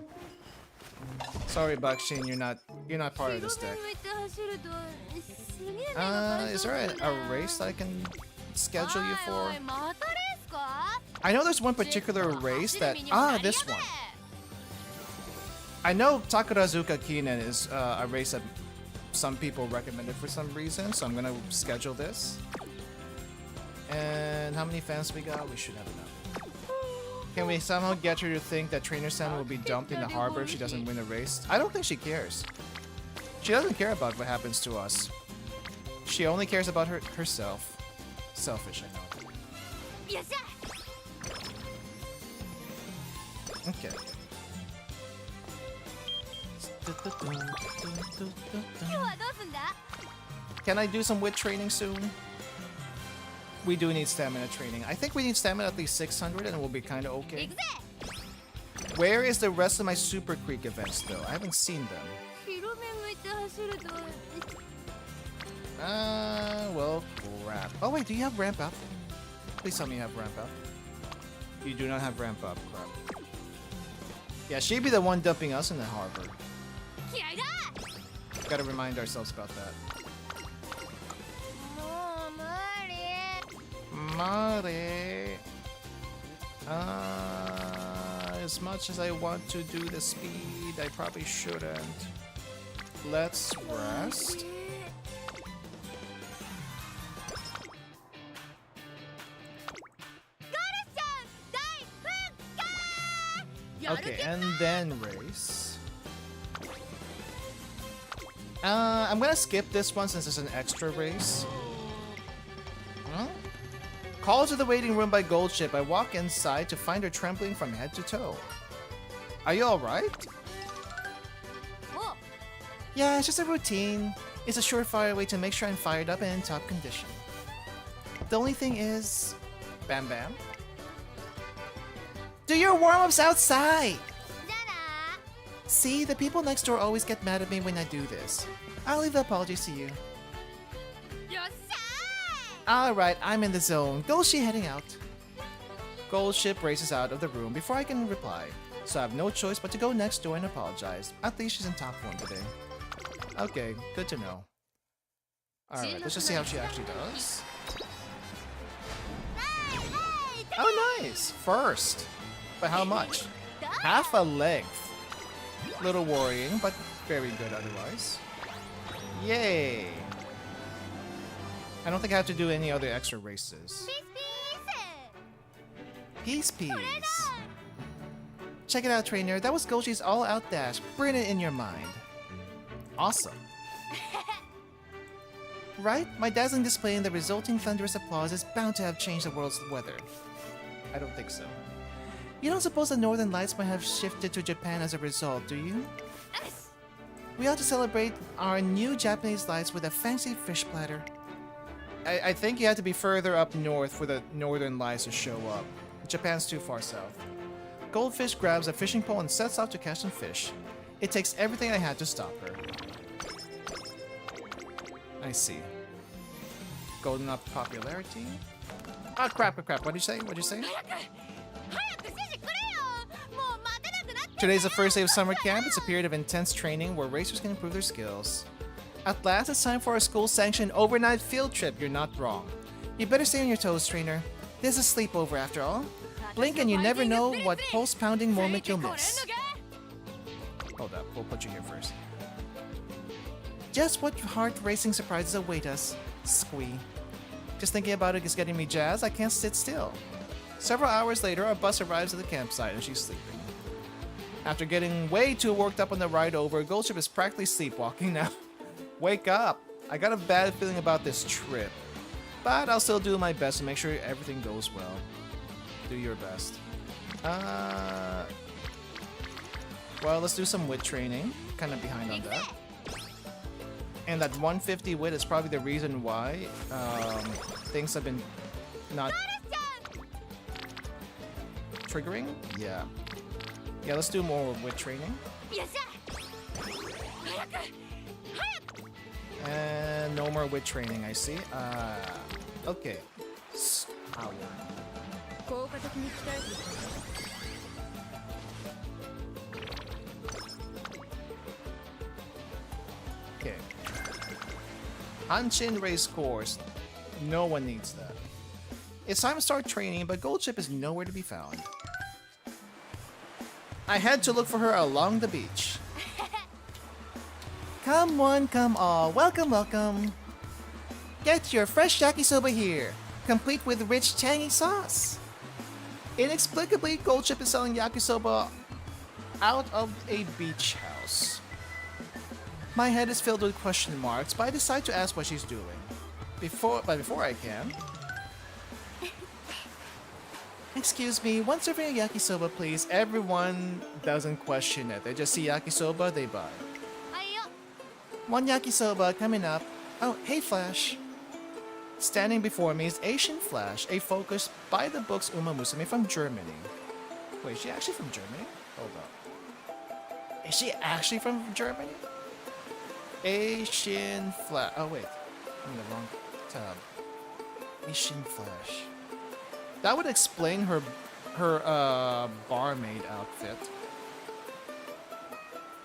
Sorry, Bakshin, you're not part of this deck. Is there a race that I can schedule you for? I know there's one particular race that this one. I know Takarazuka Kinen is a race that some people recommended for some reason, so I'm gonna schedule this. And how many fans we got? We should have enough. Can we somehow get her to think that Trainer Sam will be dumped in the harbor if she doesn't win a race? I don't think she cares. She doesn't care about what happens to us. She only cares about herself. Selfish, I know. Okay. Can I do some wit training soon? We do need stamina training. I think we need stamina at least 600 and we'll be kind of okay. Where is the rest of my Super Creek events though? I haven't seen them. Well, crap. Oh wait, do you have ramp up? Please tell me you have ramp up. You do not have ramp up, crap. Yeah, she'd be the one dumping us in the harbor. Gotta remind ourselves about that. Mare. As much as I want to do the speed, I probably shouldn't. Let's rest. Okay, and then race. I'm gonna skip this one since it's an extra race. Huh? Call to the waiting room by Golshi. I walk inside to find her trembling from head to toe. Are you alright? Yeah, it's just a routine. It's a surefire way to make sure I'm fired up and in top condition. The only thing is... Bam Bam? Do your warm-ups outside! See, the people next door always get mad at me when I do this. I'll leave the apologies to you. Alright, I'm in the zone. Golshi heading out. Golshi races out of the room before I can reply, so I have no choice but to go next door and apologize. At least she's in top form today. Okay, good to know. Alright, let's just see how she actually does. Oh, nice! First! But how much? Half a length. Little worrying, but very good otherwise. Yay! I don't think I have to do any other extra races. Peace, peace. Check it out, trainer. That was Golshi's all-out dash. Bring it in your mind. Awesome. Right? My dazzling display and the resulting thunderous applause is bound to have changed the world's weather. I don't think so. You don't suppose the Northern Lights might have shifted to Japan as a result, do you? We ought to celebrate our new Japanese lights with a fancy fish platter. I think you have to be further up north for the Northern Lights to show up. Japan's too far south. Goldfish grabs a fishing pole and sets off to catch some fish. It takes everything I had to stop her. I see. Golden up popularity. Oh crap, what'd you say? Today's the first day of summer camp. It's a period of intense training where racers can improve their skills. At last, it's time for our school-sanctioned overnight field trip. You're not wrong. You better stay on your toes, trainer. This is a sleepover after all. Blink and you never know what pulse-pounding moment you'll miss. Hold up, we'll put you here first. Just what heart-racing surprises await us. Squee. Just thinking about it is getting me jazzed. I can't sit still. Several hours later, our bus arrives at the campsite and she's sleeping. After getting way too worked up on the ride over, Golshi is practically sleepwalking now. Wake up! I got a bad feeling about this trip. But I'll still do my best to make sure everything goes well. Do your best. Well, let's do some wit training. Kind of behind on that. And that 150 wit is probably the reason why things have been not triggering. Yeah. Yeah, let's do more wit training. And no more wit training, I see. Okay. Ow. Okay. Hanshin race course. No one needs that. It's time to start training, but Goldship is nowhere to be found. I had to look for her along the beach. Come one, come all. Welcome, welcome. Get your fresh yakisoba here, complete with rich, tangy sauce. Inexplicably, Goldship is selling yakisoba out of a beach house. My head is filled with question marks, but I decide to ask what she's doing. Before I can... Excuse me, one serving of yakisoba, please. Everyone doesn't question it. They just see yakisoba, they buy. One yakisoba coming up. Oh, hey Flash. Standing before me is Asian Flash, a focus by the books Umamusume from Germany. Wait, is she actually from Germany? Hold up. Is she actually from Germany? Asian Flash. Oh, wait. in the wrong tab. Asian Flash. That would explain her barmaid outfit.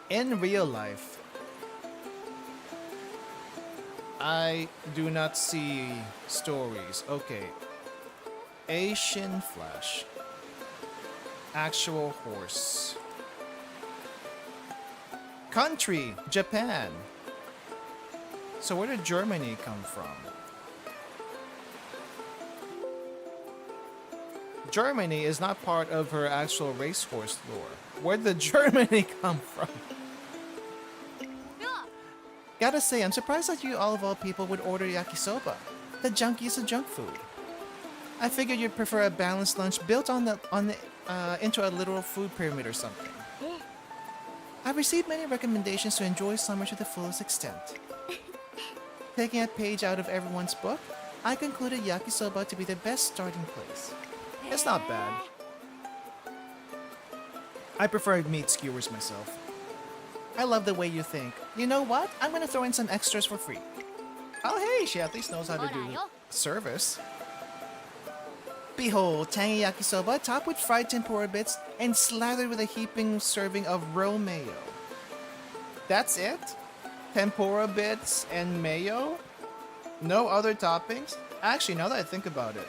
In real life, I do not see stories. Okay. Asian Flash. Actual horse. Country, Japan. So where did Germany come from? Germany is not part of her actual racehorse lore. Where did Germany come from? Gotta say, I'm surprised that you all of all people would order yakisoba. The junkies of junk food. I figured you'd prefer a balanced lunch built into a literal food pyramid or something. I've received many recommendations to enjoy summer to the fullest extent. Taking a page out of everyone's book, I concluded yakisoba to be the best starting place. It's not bad. I prefer meat skewers myself. I love the way you think. You know what? I'm gonna throw in some extras for free. Oh hey, she at least knows how to do service. Behold, tangy yakisoba topped with fried tempura bits and slathered with a heaping serving of raw mayo. That's it? Tempura bits and mayo? No other toppings? Actually, now that I think about it,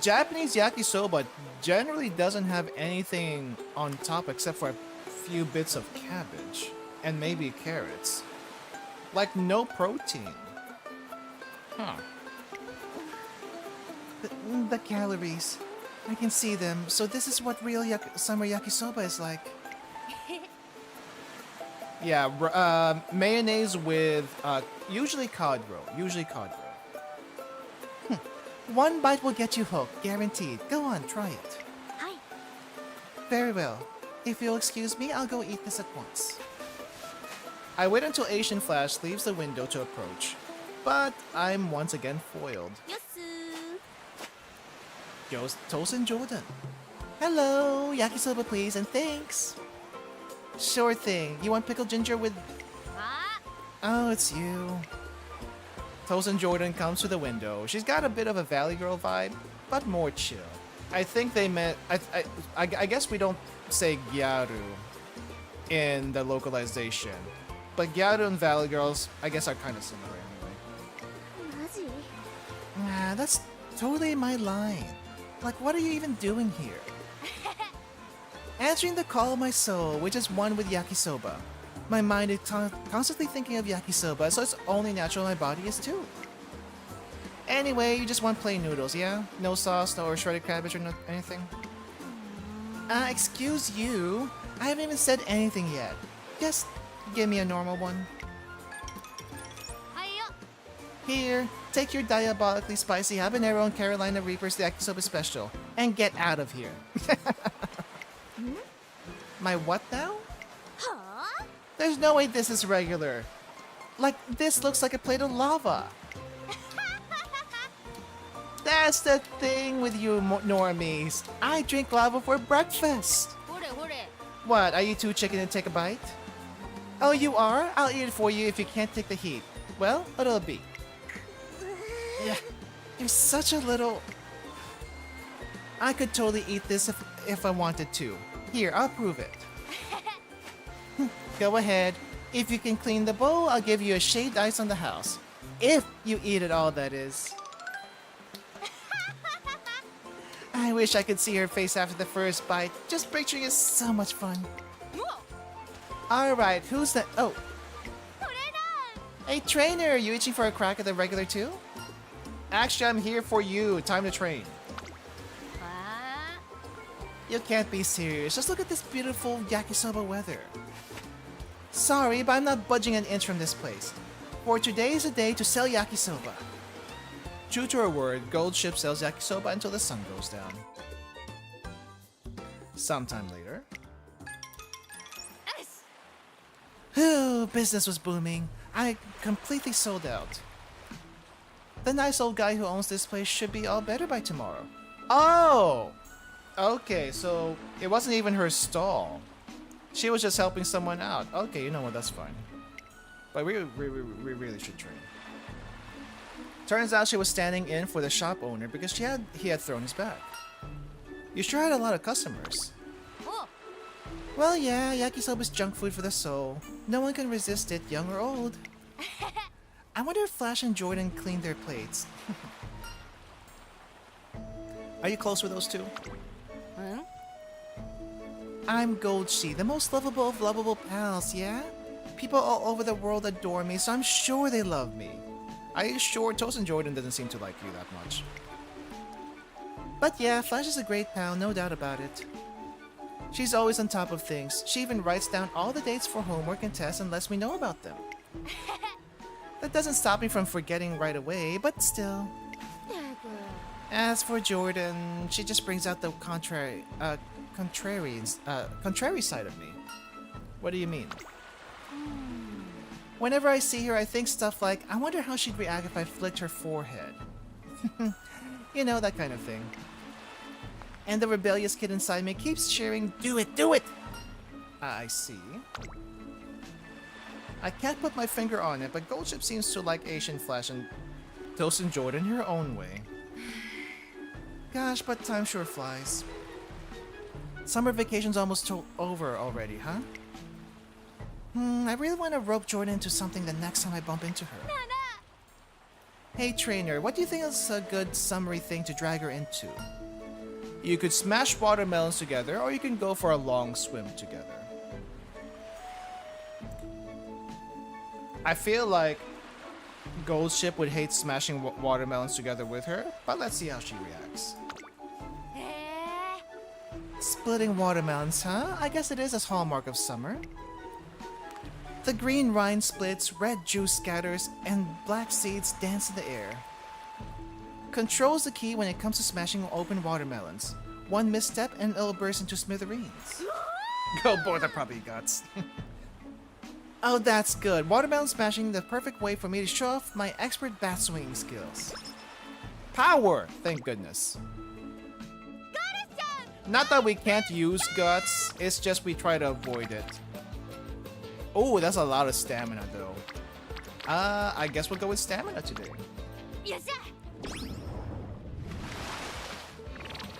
Japanese yakisoba generally doesn't have anything on top except for a few bits of cabbage and maybe carrots. Like no protein. Huh. The calories. I can see them. So this is what real summer yakisoba is like. Yeah, mayonnaise with usually cod roe. One bite will get you hooked, guaranteed. Go on, try it. Hi. Very well. If you'll excuse me, I'll go eat this at once. I wait until Asian Flash leaves the window to approach, but I'm once again foiled. Goes Tosin Jordan. Hello, yakisoba please, and thanks. Sure thing. You want pickled ginger with... Oh, it's you. Tosin Jordan comes to the window. She's got a bit of a Valley Girl vibe, but more chill. I think they meant... I guess we don't say gyaru in the localization, but gyaru and Valley Girls, I guess, are kind of similar anyway. Nah, that's totally my line. Like, what are you even doing here? Answering the call of my soul, which is one with yakisoba. My mind is constantly thinking of yakisoba, so it's only natural my body is too. Anyway, you just want plain noodles, yeah? No sauce, no or shredded cabbage or no anything? Excuse you? I haven't even said anything yet. Just give me a normal one. Here, take your diabolically spicy habanero and Carolina Reaper's yakisoba special, and get out of here. My what now? There's no way this is regular. Like, this looks like a plate of lava. That's the thing with you normies. I drink lava for breakfast. What, are you too chicken to take a bite? Oh, you are? I'll eat it for you if you can't take the heat. Well, what'll it be? Yeah, you're such a little... I could totally eat this if I wanted to. Here, I'll prove it. Go ahead. If you can clean the bowl, I'll give you a shaved ice on the house. If you eat it all, that is. I wish I could see her face after the first bite. Just picturing is so much fun. Alright, who's that? Oh. Hey, trainer, you itching for a crack at the regular too? Actually, I'm here for you. Time to train. You can't be serious. Just look at this beautiful yakisoba weather. Sorry, but I'm not budging an inch from this place. For today is the day to sell yakisoba. True to her word, Gold Ship sells yakisoba until the sun goes down. Sometime later. Whew, business was booming. I completely sold out. The nice old guy who owns this place should be all better by tomorrow. Oh! Okay, so it wasn't even her stall. She was just helping someone out. Okay, you know what, that's fine. But we really should train. Turns out she was standing in for the shop owner because he had thrown his back. You sure had a lot of customers. Oh. Well, yeah, yakisoba's junk food for the soul. No one can resist it, young or old. I wonder if Flash and Jordan cleaned their plates. Are you close with those two? Hmm? I'm Golshi, the most lovable of lovable pals, yeah? People all over the world adore me, so I'm sure they love me. Are you sure Toast and Jordan doesn't seem to like you that much? But yeah, Flash is a great pal, no doubt about it. She's always on top of things. She even writes down all the dates for homework and tests and lets me know about them. That doesn't stop me from forgetting right away, but still. As for Jordan, she just brings out the contrary side of me. What do you mean? Whenever I see her, I think stuff like, I wonder how she'd react if I flicked her forehead. You know, that kind of thing. And the rebellious kid inside me keeps cheering, do it, do it! I see. I can't put my finger on it, but Goldship seems to like Asian Flash and Toast and Jordan her own way. Gosh, but time sure flies. Summer vacation's almost over already, huh? I really want to rope Jordan into something the next time I bump into her. Hey trainer, what do you think is a good summery thing to drag her into? You could smash watermelons together, or you can go for a long swim together. I feel like Goldship would hate smashing watermelons together with her, but let's see how she reacts. Splitting watermelons, huh? I guess it is a hallmark of summer. The green rind splits, red juice scatters, and black seeds dance in the air. Control's the key when it comes to smashing open watermelons. One misstep and it'll burst into smithereens. Go boy, the puppy guts. Oh, that's good. Watermelon smashing, the perfect way for me to show off my expert bat swinging skills. Power! Thank goodness. Not that we can't use guts, it's just we try to avoid it. Oh, that's a lot of stamina though. I guess we'll go with stamina today.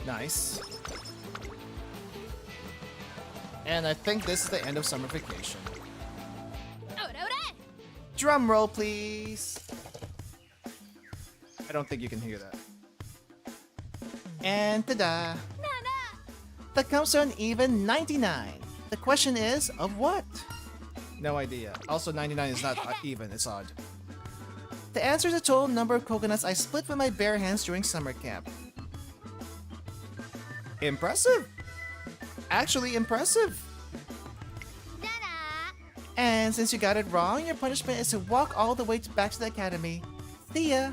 Nice. And I think this is the end of summer vacation. Drum roll, please. I don't think you can hear that. And ta-da! That comes to an even 99. The question is, of what? No idea. Also, 99 is not even, it's odd. The answer is the total number of coconuts I split with my bare hands during summer camp. Impressive! Actually impressive! And since you got it wrong, your punishment is to walk all the way back to the academy. See ya!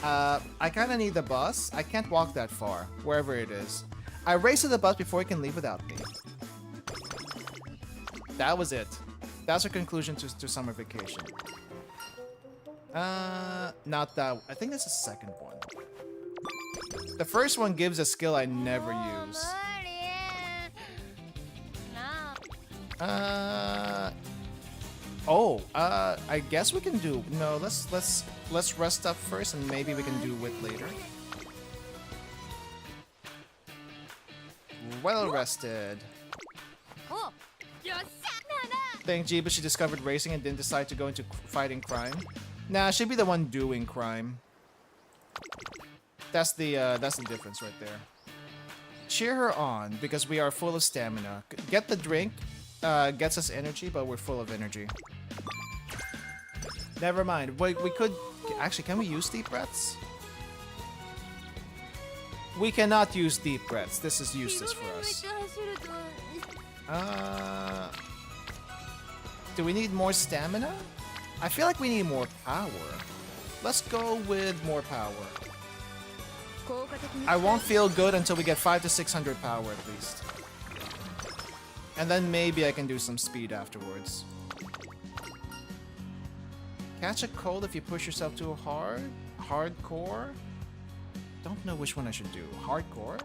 I kinda need the bus. I can't walk that far, wherever it is. I race to the bus before it can leave without me. That was it. That's our conclusion to summer vacation. Not that. I think that's the second one. The first one gives a skill I never use. I guess we can do. No, let's rest up first, and maybe we can do wit later. Well rested. Think Jiba she discovered racing and didn't decide to go into fighting crime. Nah, she'd be the one doing crime. That's the difference right there. Cheer her on because we are full of stamina. Get the drink, gets us energy, but we're full of energy. Never mind. We could actually. Can we use deep breaths? We cannot use deep breaths. This is useless for us. Do we need more stamina? I feel like we need more power. Let's go with more power. I won't feel good until we get 500 to 600 power at least. And then maybe I can do some speed afterwards. Catch a cold if you push yourself too hard? Hardcore? Don't know which one I should do. Hardcore?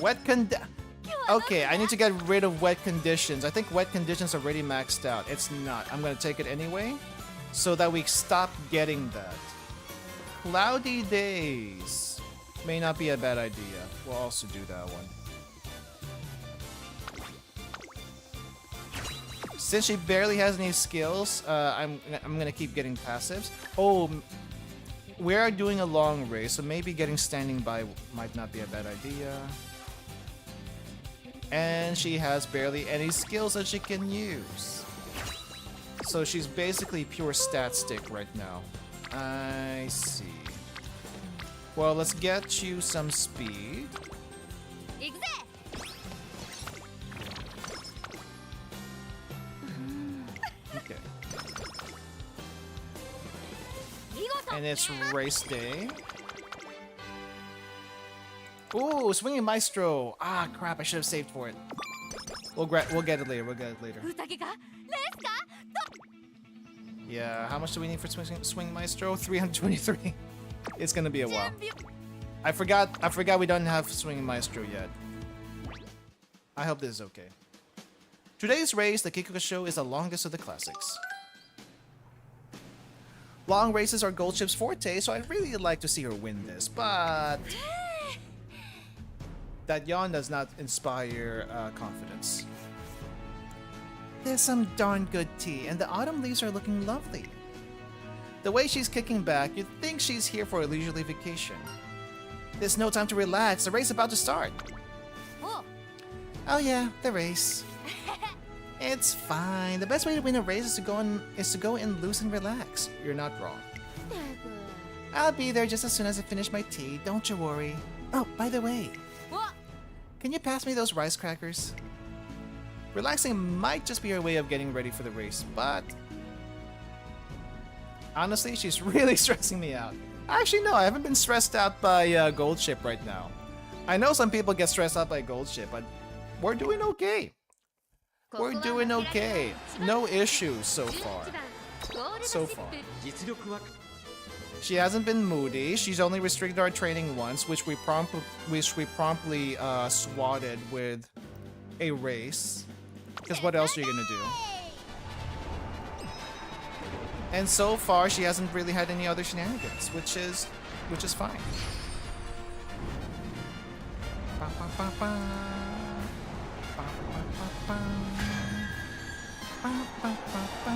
Wet Okay, I need to get rid of wet conditions. I think wet conditions are already maxed out. It's not. I'm gonna take it anyway, so that we stop getting that. Cloudy days may not be a bad idea. We'll also do that one. Since she barely has any skills, I'm gonna keep getting passives. Oh, we are doing a long race, so maybe getting standing by might not be a bad idea. And she has barely any skills that she can use. So she's basically pure stat stick right now. I see. Well, let's get you some speed. Okay. And it's race day. Ooh, swinging maestro. Ah, crap! I should have saved for it. We'll get it later. We'll get it later. Yeah. How much do we need for swing maestro? 323. It's gonna be a while. I forgot we don't have swing maestro yet. I hope this is okay. Today's race, the Kikuka Show, is the longest of the classics. Long races are Goldship's forte, so I'd really like to see her win this, but that yawn does not inspire confidence. There's some darn good tea, and the autumn leaves are looking lovely. The way she's kicking back, you'd think she's here for a leisurely vacation. There's no time to relax, the race is about to start. Oh yeah, the race. It's fine. The best way to win a race is to go in loose and relax. You're not wrong. I'll be there just as soon as I finish my tea. Don't you worry. Oh, by the way, can you pass me those rice crackers? Relaxing might just be her way of getting ready for the race, but honestly, she's really stressing me out. Actually, no, I haven't been stressed out by Goldship right now. I know some people get stressed out by Goldship, but we're doing okay. We're doing okay. No issues so far. So far. She hasn't been moody. She's only restricted our training once, which we promptly swatted with a race. Because what else are you gonna do? And so far, she hasn't really had any other shenanigans, which is fine. Ba, ba, ba, ba. Ba, ba, ba, ba. Ba, ba, ba, ba.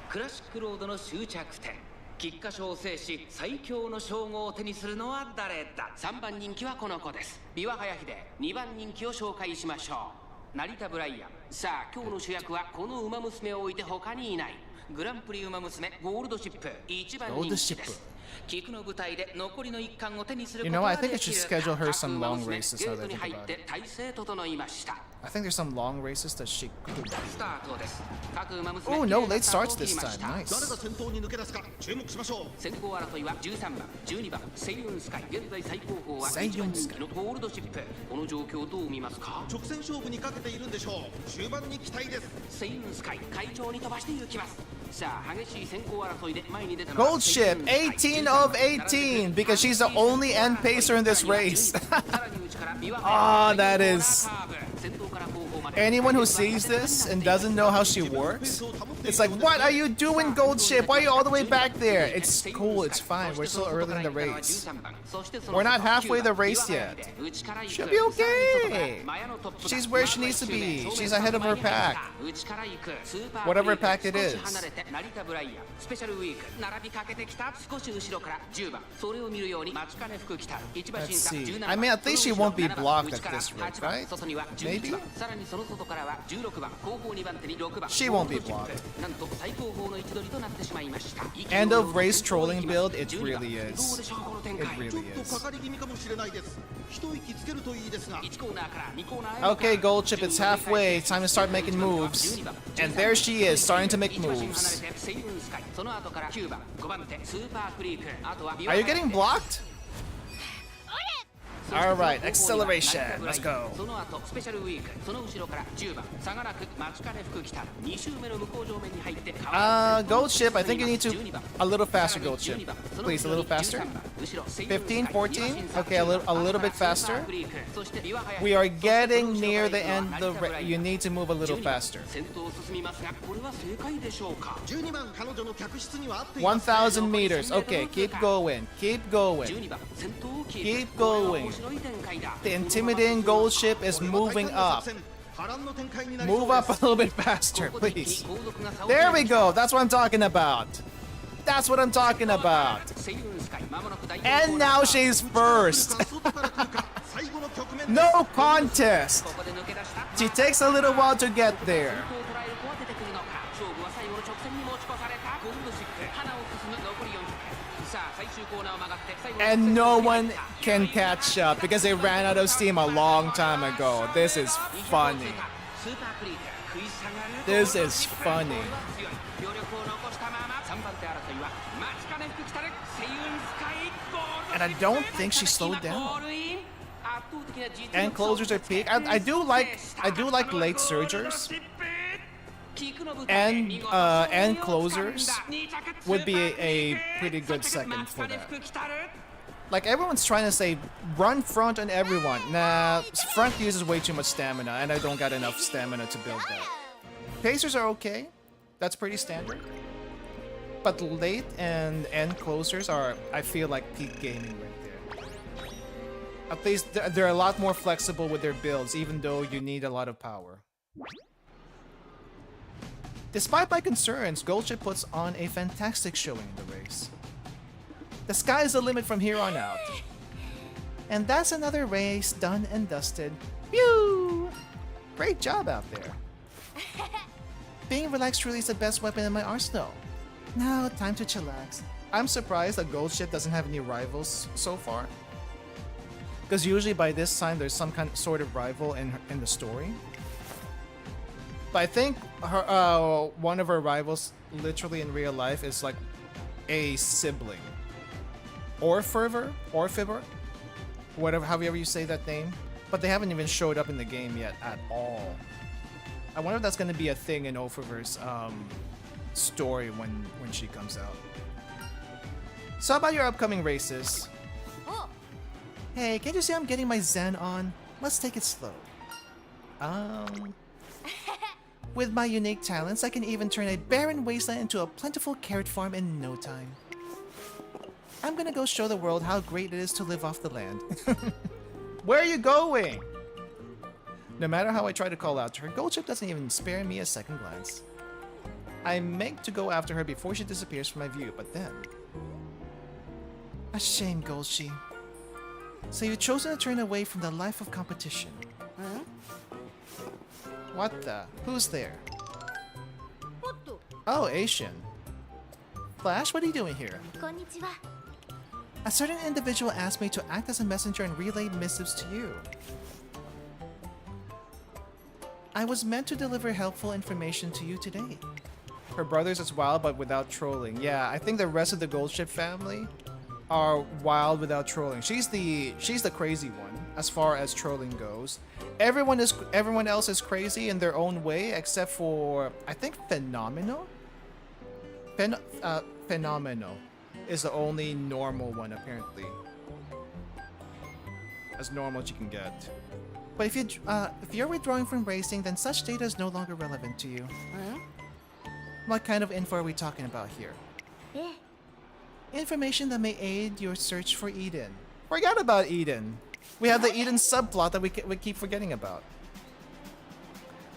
クラシックロードの終着点菊花賞を制し最強の称号を手にするのは誰だ。3番人気はこの子です。琵琶早秀。2番人気を紹介しましょう。成田ブライアン。さあ今日の主役はこの馬娘を置いて他にいない。グランプリ馬娘ゴールドシップ1番人気です。菊の舞台で残りの一冠を手にすることができる。各馬娘ゲートに入って体勢整いました。 I think there's some long races that she could do. スタートです。各馬娘 Oh no, late starts this time. Nice. 誰が先頭に抜け出すか注目しましょう。先行争いは13番、12番、セイユンスカイ。現在最高峰は1番人気のゴールドシップ。この状況どう見ますか。直線勝負にかけているんでしょう。終盤に期待です。セイユンスカイ会長に飛ばしていきます。さあ激しい先行争いで前に出たのは Goldship, 18 of 18, because she's the only end pacer in this race. Ah, that is. Anyone who sees this and doesn't know how she works, it's like, what are you doing, Goldship? Why are you all the way back there? It's cool, it's fine. We're still early in the race. We're not halfway the race yet. She'll be okay. She's where she needs to be. She's ahead of her pack. Whatever pack it is. Let's see. I mean, at least she won't be blocked at this rate, right? Maybe? She won't be blocked. End of race trolling build, it really is. It really is. Okay, Goldship, it's halfway. Time to start making moves. And there she is, starting to make moves. Are you getting blocked? Alright, acceleration. Let's go. その後スペシャルウィーク、その後ろから10番相良区松金福北2周目の向こう上面に入って Gold ship, I think you need to a little faster, gold ship. Please, a little faster. 15, 14. Okay, a little bit faster. We are getting near the end. You need to move a little faster. 1,000 meters. Okay, keep going. Keep going. Keep going. The intimidating gold ship is moving up. Move up a little bit faster, please. There we go. That's what I'm talking about. That's what I'm talking about. And now she's first. No contest. She takes a little while to get there. And no one can catch up because they ran out of steam a long time ago. This is funny. This is funny. And I don't think she slowed down. And closers are peak. I do like late surgers. And closers would be a pretty good second for that. Like everyone's trying to say, run front on everyone. Nah, front uses way too much stamina, and I don't got enough stamina to build that. Pacers are okay. That's pretty standard. But late and end closers are, I feel like, peak gaming right there. At least they're a lot more flexible with their builds, even though you need a lot of power. Despite my concerns, Golshi puts on a fantastic showing in the race. The sky is the limit from here on out. And that's another race done and dusted. Phew! Great job out there. Being relaxed truly is the best weapon in my arsenal. Now, time to chillax. I'm surprised that Golshi doesn't have any rivals so far. Because usually by this time there's some sort of rival in the story. But I think her, one of her rivals, literally in real life, is like a sibling. Or Fibber, whatever, however you say that name. But they haven't even showed up in the game yet at all. I wonder if that's going to be a thing in Ophiver's story when she comes out. So how about your upcoming races? Hey, can't you see I'm getting my zen on? Let's take it slow. With my unique talents, I can even turn a barren wasteland into a plentiful carrot farm in no time. I'm gonna go show the world how great it is to live off the land. Where are you going? No matter how I try to call out to her, Goldship doesn't even spare me a second glance. I make to go after her before she disappears from my view, but then... A shame, Golshi. So you've chosen to turn away from the life of competition. Huh? What the? Who's there? Oh, Asian. Flash, what are you doing here? A certain individual asked me to act as a messenger and relay missives to you. I was meant to deliver helpful information to you today. Her brother's as wild, but without trolling. Yeah, I think the rest of the Goldship family are wild without trolling. She's the crazy one as far as trolling goes. Everyone else is crazy in their own way, except for I think Phenomenal. Phenomenal is the only normal one apparently. As normal as you can get. But if you're withdrawing from racing, then such data is no longer relevant to you. Huh? What kind of info are we talking about here? Information that may aid your search for Eden. Forget about Eden. We have the Eden subplot that we keep forgetting about.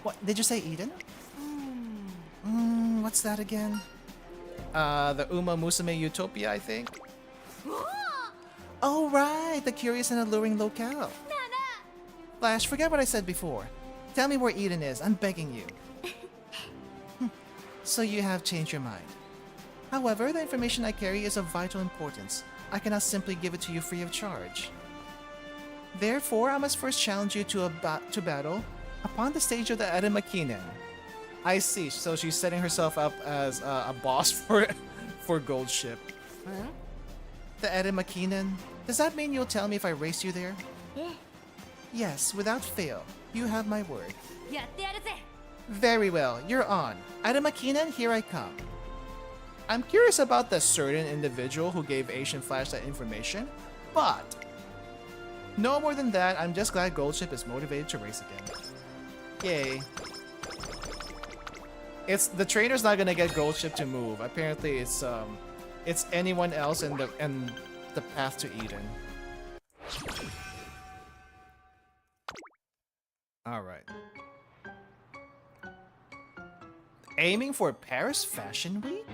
What did you say, Eden? What's that again? The Umamusume Utopia, I think. Oh right, the curious and alluring locale. Flash, forget what I said before. Tell me where Eden is, I'm begging you. So you have changed your mind. However, the information I carry is of vital importance. I cannot simply give it to you free of charge. Therefore, I must first challenge you to battle upon the stage of the Eremakinen. I see, so she's setting herself up as a boss for Goldship. Huh? The Eremakinen? Does that mean you'll tell me if I race you there? Yes, without fail. You have my word. やってやるぜ。 Very well, you're on. Adamakinen, here I come. I'm curious about the certain individual who gave Asian Flash that information, but no more than that, I'm just glad Goldship is motivated to race again. Yay. It's the trainer's not gonna get Goldship to move. Apparently it's anyone else in the path to Eden. Alright. Aiming for Paris Fashion Week?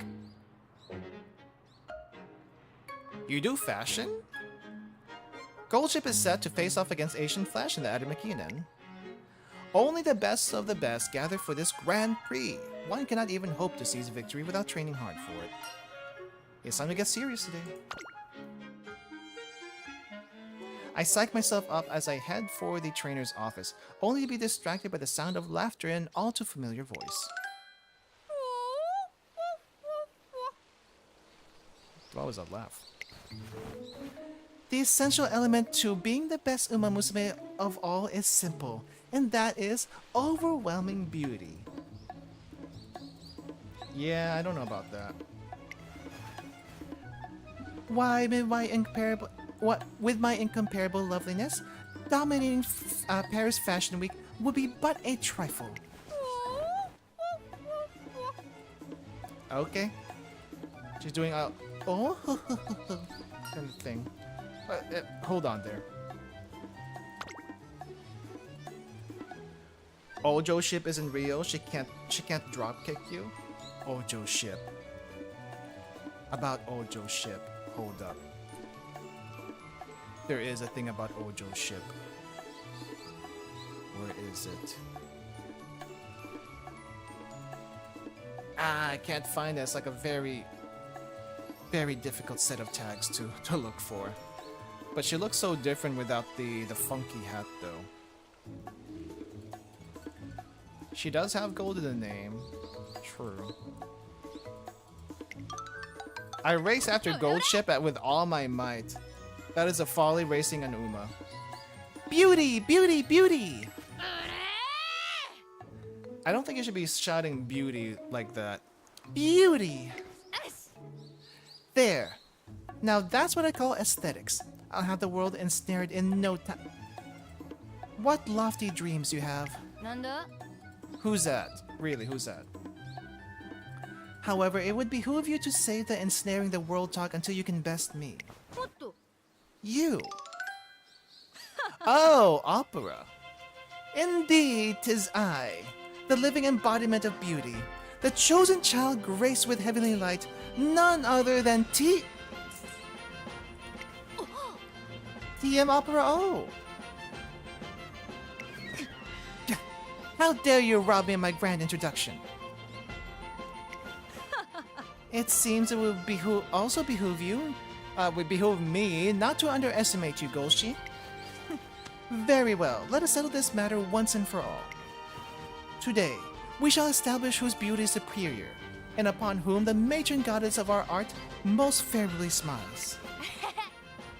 You do fashion? Goldship is set to face off against Asian Flash in the Adamakinen. Only the best of the best gather for this Grand Prix. One cannot even hope to seize victory without training hard for it. It's time to get serious today. I psych myself up as I head for the trainer's office, only to be distracted by the sound of laughter in an all too familiar voice. What was that laugh? The essential element to being the best Umamusume of all is simple, and that is overwhelming beauty. Yeah, I don't know about that. Why, with my incomparable loveliness, dominating Paris Fashion Week would be but a trifle. Okay. She's doing a oh kind of thing. Hold on there. Ojo ship isn't real. She can't drop kick you. Ojo ship. About Ojo ship. Hold up. There is a thing about Ojo ship. Where is it? I can't find it. It's like a very difficult set of tags to look for. But she looks so different without the funky hat though. She does have gold in the name. True. I race after Goldship with all my might. That is a folly racing an Uma. Beauty! Beauty! Beauty! I don't think you should be shouting beauty like that. Beauty! There. Now that's what I call aesthetics. I'll have the world ensnared in no time. What lofty dreams you have. なんだ? Who's that? Really, who's that? However, it would behoove you to save the ensnaring the world talk until you can best me. もっと. You. Oh, opera. Indeed, 'tis I, the living embodiment of beauty, the chosen child graced with heavenly light, none other than TM Opera O. How dare you rob me of my grand introduction? It seems it would also behoove you, would behoove me not to underestimate you, Golshi. Very well, let us settle this matter once and for all. Today, we shall establish whose beauty is superior, and upon whom the matron goddess of our art most favorably smiles.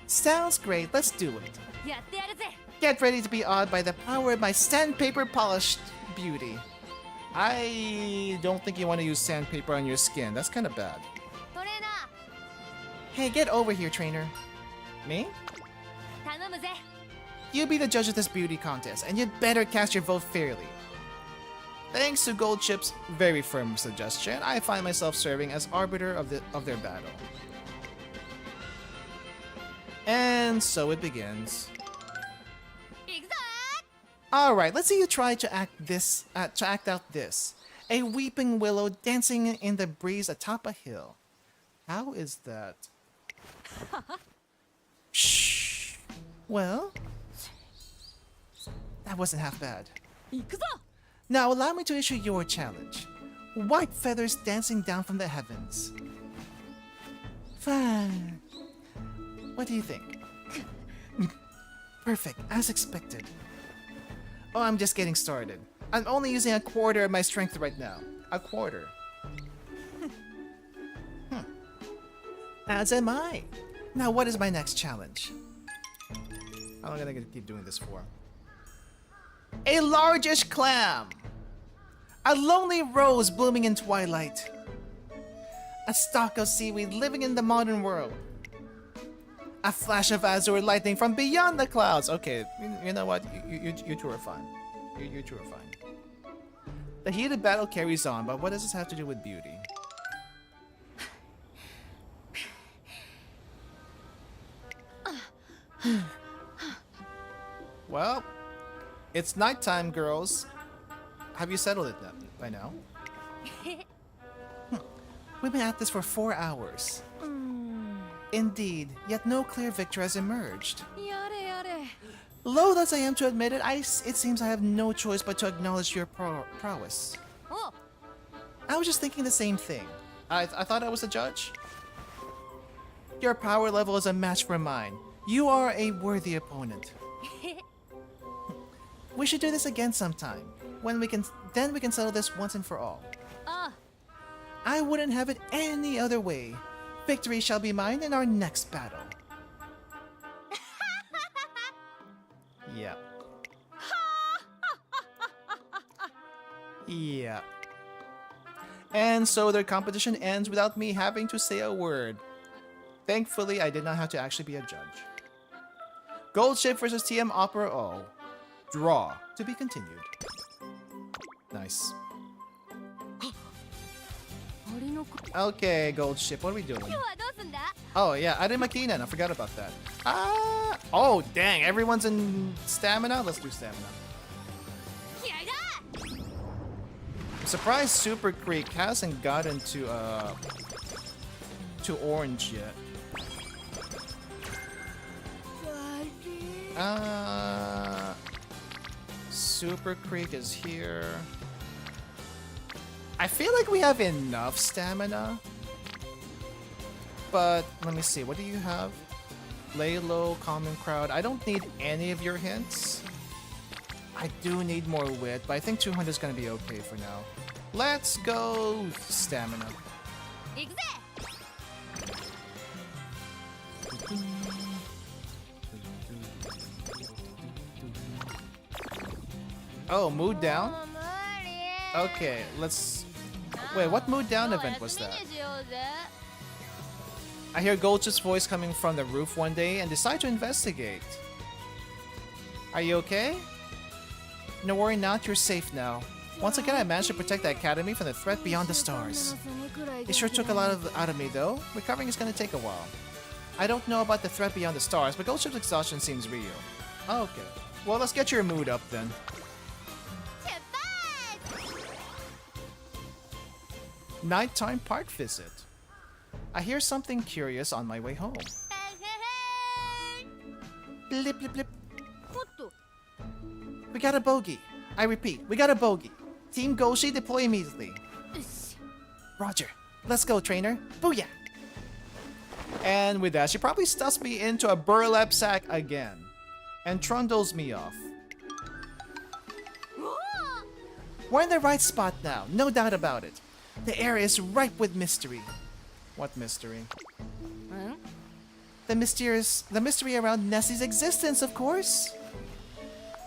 Sounds great, let's do it. やってやるぜ. Get ready to be awed by the power of my sandpaper polished beauty. I don't think you want to use sandpaper on your skin. That's kind of bad. トレーナ Hey, get over here, trainer. Me? ー、頼むぜ. You be the judge of this beauty contest, and you'd better cast your vote fairly. Thanks to Goldship's very firm suggestion, I find myself serving as arbiter of their battle. And so it begins. 行くぞ. Alright, let's see you try to act out this. A weeping willow dancing in the breeze atop a hill. How is that? Shh. Well, that wasn't half bad. 行くぞ. Now allow me to issue your challenge. White feathers dancing down from the heavens. Fine. What do you think? Perfect, as expected. Oh, I'm just getting started. I'm only using a quarter of my strength right now. A quarter. As am I. Now what is my next challenge? How long am I gonna keep doing this for? A largish clam! A lonely rose blooming in twilight. A stalk of seaweed living in the modern world. A flash of azure lightning from beyond the clouds. Okay, you know what? You two are fine. You two are fine. The heated battle carries on, but what does this have to do with beauty? Well, it's nighttime, girls. Have you settled it by now? We've been at this for 4 hours. Indeed, yet no clear victor has emerged. Loath as I am to admit it, it seems I have no choice but to acknowledge your prowess. I was just thinking the same thing. I thought I was a judge. Your power level is a match for mine. You are a worthy opponent. We should do this again sometime. Then we can settle this once and for all. I wouldn't have it any other way. Victory shall be mine in our next battle. Yeah. Yeah. And so their competition ends without me having to say a word. Thankfully, I did not have to actually be a judge. Goldship versus TM Opera O. Draw. To be continued. Nice. Okay, Goldship, what are we doing? Oh yeah, Arimakinan, I forgot about that. Oh dang, everyone's in stamina? Let's do stamina. I'm surprised Super Creek hasn't gotten to orange yet. Super Creek is here. I feel like we have enough stamina. But let me see, what do you have? Lay low, common crowd. I don't need any of your hints. I do need more wit, but I think 200 is gonna be okay for now. Let's go stamina. Oh, mood down? Okay, let's... Wait, what mood down event was that? I hear Golch's voice coming from the roof one day and decide to investigate. Are you okay? No worry not, you're safe now. Once again, I managed to protect the academy from the threat beyond the stars. It sure took a lot out of me though. Recovering is gonna take a while. I don't know about the threat beyond the stars, but Goldship's exhaustion seems real. Okay. Well, let's get your mood up then. Nighttime park visit. I hear something curious on my way home. Blip, blip, blip. We got a bogey. I repeat, we got a bogey. Team Golshi, deploy immediately. Roger. Let's go, trainer. Booyah! And with that, she probably stuffs me into a burlap sack again. And trundles me off. We're in the right spot now, no doubt about it. The area is ripe with mystery. What mystery? The mystery around Nessie's existence, of course.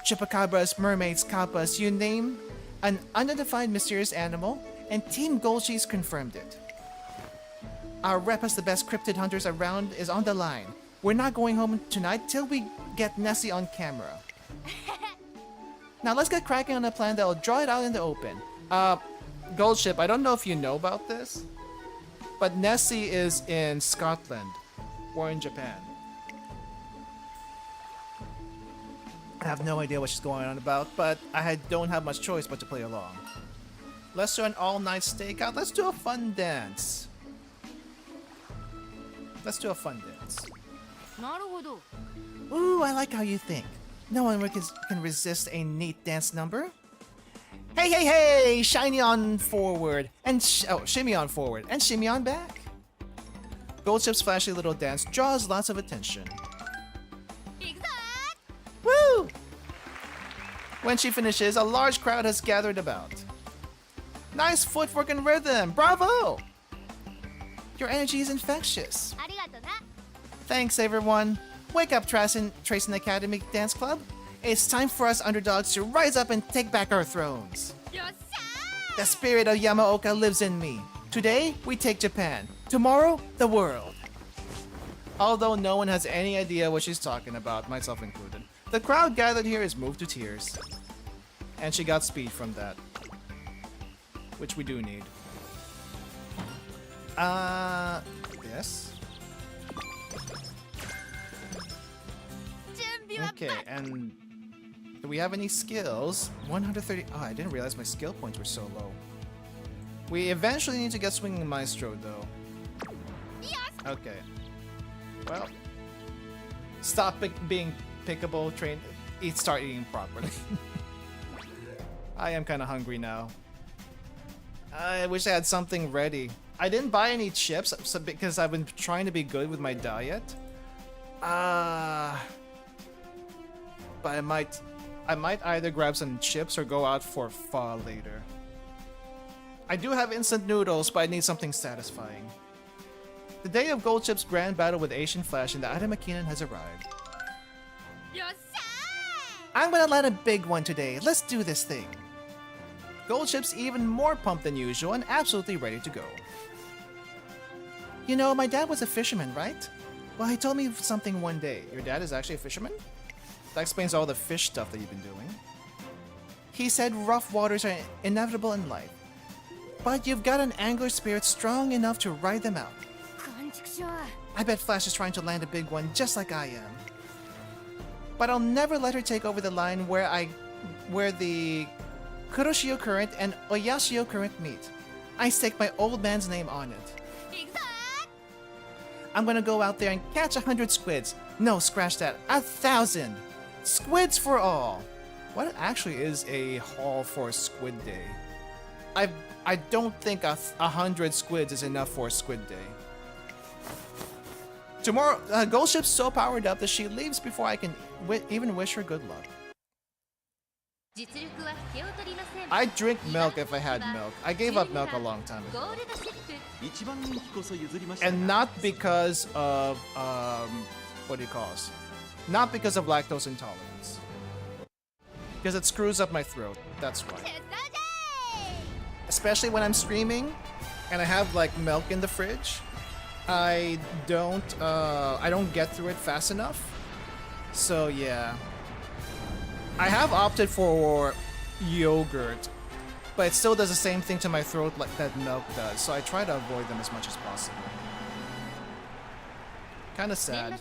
Chupacabras, mermaids, kappas, you name an unidentified mysterious animal, and Team Golshi's confirmed it. Our rep as the best cryptid hunters around is on the line. We're not going home tonight till we get Nessie on camera. Now let's get cracking on a plan that'll draw it out in the open. Goldship, I don't know if you know about this, but Nessie is in Scotland or in Japan. I have no idea what she's going on about, but I don't have much choice but to play along. Let's do an all-night stakeout. Let's do a fun dance. Let's do a fun dance. Ooh, I like how you think. No one can resist a neat dance number. Hey, hey, hey! Shiny on forward and shimmy on forward and shimmy on back. Goldship's flashy little dance draws lots of attention. Woo! When she finishes, a large crowd has gathered about. Nice footwork and rhythm! Bravo! Your energy is infectious. Thanks, everyone. Wake up, Tracing Academy Dance Club. It's time for us underdogs to rise up and take back our thrones. The spirit of Yamaoka lives in me. Today, we take Japan. Tomorrow, the world. Although no one has any idea what she's talking about, myself included. The crowd gathered here is moved to tears. And she got speed from that. Which we do need. Yes? Okay, and do we have any skills? 130. Oh, I didn't realize my skill points were so low. We eventually need to get Swinging Maestro, though. Okay. Well, stop being pickable, start eating properly. I am kind of hungry now. I wish I had something ready. I didn't buy any chips because I've been trying to be good with my diet. But I might either grab some chips or go out for pho later. I do have instant noodles, but I need something satisfying. The day of Gold Chip's grand battle with Asian Flash and the Adamakinen has arrived. I'm gonna land a big one today. Let's do this thing. Gold Chip's even more pumped than usual and absolutely ready to go. You know, my dad was a fisherman, right? Well, he told me something one day. Your dad is actually a fisherman? That explains all the fish stuff that you've been doing. He said rough waters are inevitable in life, but you've got an angler spirit strong enough to ride them out. I bet Flash is trying to land a big one just like I am. But I'll never let her take over the line where the Kuroshio Current and Oyashio Current meet. I stake my old man's name on it. I'm gonna go out there and catch 100 squids. No, scratch that. 1,000! Squids for all! What actually is a haul for Squid Day? I don't think 100 squids is enough for Squid Day. Tomorrow, Golship's so powered up that she leaves before I can even wish her good luck. I'd drink milk if I had milk. I gave up milk a long time ago. And not because of, what do you call it? Not because of lactose intolerance. Because it screws up my throat, that's why. Especially when I'm streaming and I have like milk in the fridge. I don't get through it fast enough. So yeah. I have opted for yogurt, but it still does the same thing to my throat like that milk does, so I try to avoid them as much as possible. Kinda sad.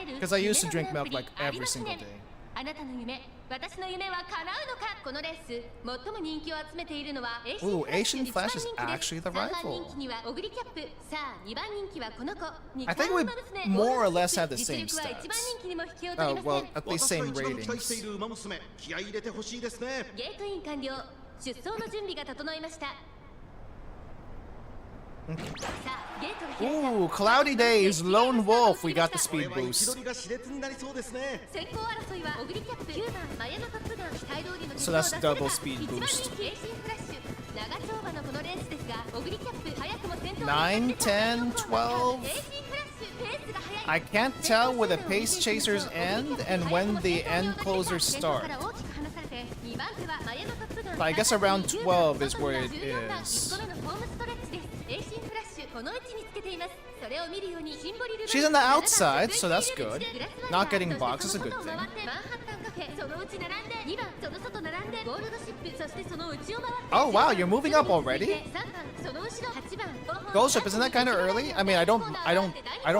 Because I used to drink milk like every single day. Ooh, Asian Flash is actually the rival. I think we more or less have the same stats. Oh, well, at least same ratings. Ooh, Cloudy Days, Lone Wolf, we got the speed boost. So that's double speed boost. 9, 10, 12. I can't tell where the pace chasers end and when the end closers start. But I guess around 12 is where it is. She's on the outside, so that's good. Not getting boxed is a good thing. Oh wow, you're moving up already? Golship, isn't that kind of early? I mean, I don't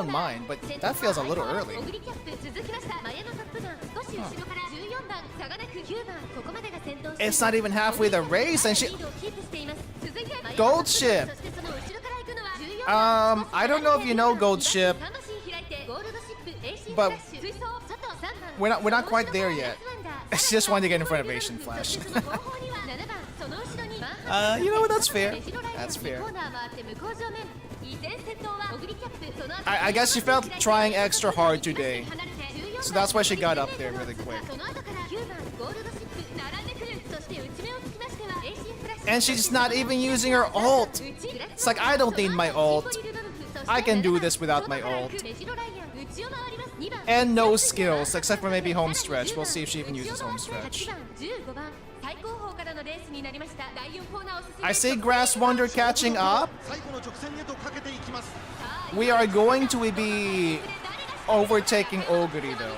mind, but that feels a little early. Huh. It's not even halfway the race, and she. Golship. I don't know if you know Golship, but we're not quite there yet. I just wanted to get in front of Asian Flash. You know what? That's fair. That's fair. I guess she felt trying extra hard today, so that's why she got up there really quick. And she's not even using her ult. It's like, I don't need my ult. I can do this without my ult. And no skills, except for maybe home stretch. We'll see if she even uses home stretch. I see Grass Wonder catching up. We are going to be overtaking Oguri though.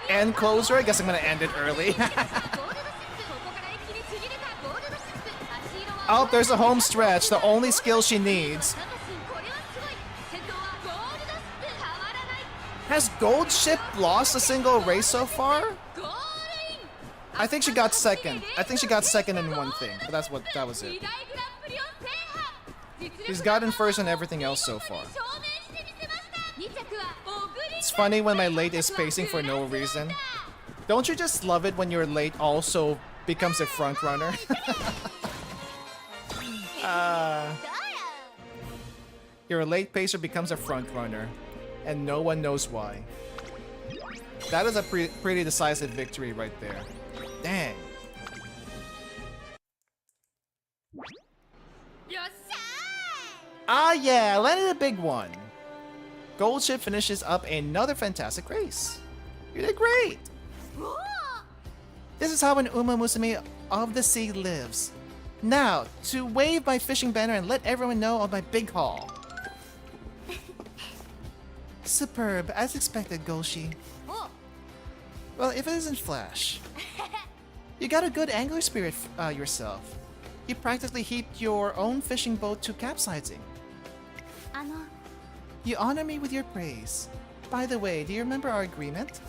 And closer, I guess I'm gonna end it early. Oh, there's a home stretch, the only skill she needs. Has Gold Ship lost a single race so far? I think she got second. I think she got second in one thing, but that was it. She's gotten first in everything else so far. It's funny when my late is spacing for no reason. Don't you just love it when your late also becomes a front runner? Your late pacer becomes a front runner, and no one knows why. That is a pretty decisive victory right there. Dang. Ah yeah, landed a big one. Gold Ship finishes up another fantastic race. You did great. This is how an Umamusume of the sea lives. Now, to wave my fishing banner and let everyone know of my big haul. Superb, as expected, Golshi. Well, if it isn't Flash. You got a good angler spirit yourself. You practically heaped your own fishing boat to capsizing. You honor me with your praise. By the way, do you remember our agreement?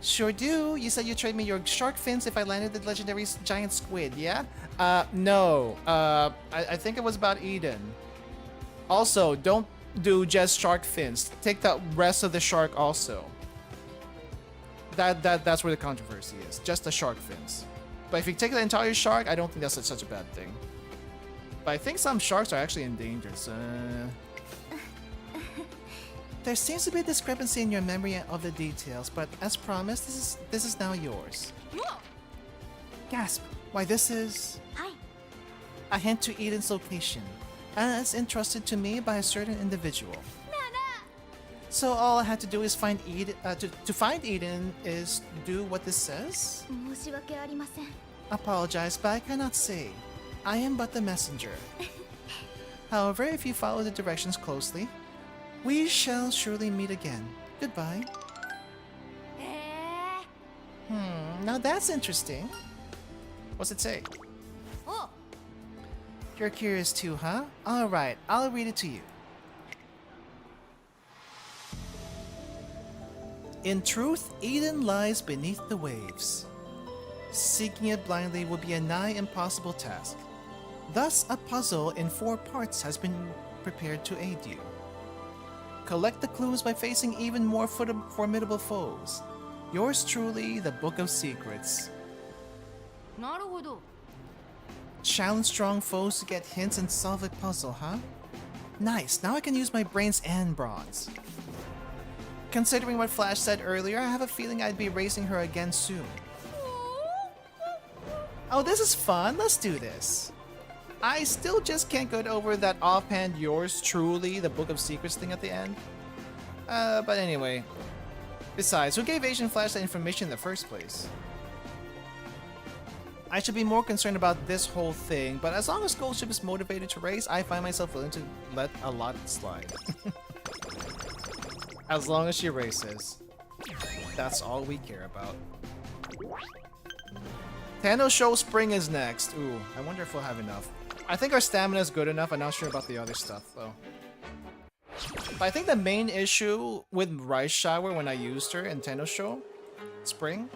Sure do. You said you'd trade me your shark fins if I landed the legendary giant squid, yeah? No. I think it was about Eden. Also, don't do just shark fins. Take the rest of the shark also. That's where the controversy is. Just the shark fins. But if you take the entire shark, I don't think that's such a bad thing. But I think some sharks are actually endangered, so... There seems to be a discrepancy in your memory of the details, but as promised, this is now yours. Gasp! Why, this is... a hint to Eden's location, as entrusted to me by a certain individual. So all I had to do is find Eden. To find Eden is do what this says? Apologize, but I cannot say. I am but the messenger. However, if you follow the directions closely, we shall surely meet again. Goodbye. Now that's interesting. What's it say? You're curious too, huh? Alright, I'll read it to you. In truth, Eden lies beneath the waves. Seeking it blindly would be a nigh impossible task. Thus, a puzzle in 4 parts has been prepared to aid you. Collect the clues by facing even more formidable foes. Yours truly, the Book of Secrets. Challenge strong foes to get hints and solve a puzzle, huh? Nice, now I can use my brains and bronze. Considering what Flash said earlier, I have a feeling I'd be racing her again soon. Oh, this is fun, let's do this. I still just can't get over that offhand yours truly, the Book of Secrets thing at the end. But anyway. Besides, who gave Asian Flash that information in the first place? I should be more concerned about this whole thing, but as long as Gold Ship is motivated to race, I find myself willing to let a lot slide. As long as she races. That's all we care about. Tano Show Spring is next. Ooh, I wonder if we'll have enough. I think our stamina is good enough. I'm not sure about the other stuff, though. But I think the main issue with Rice Shower when I used her in Tano Show Spring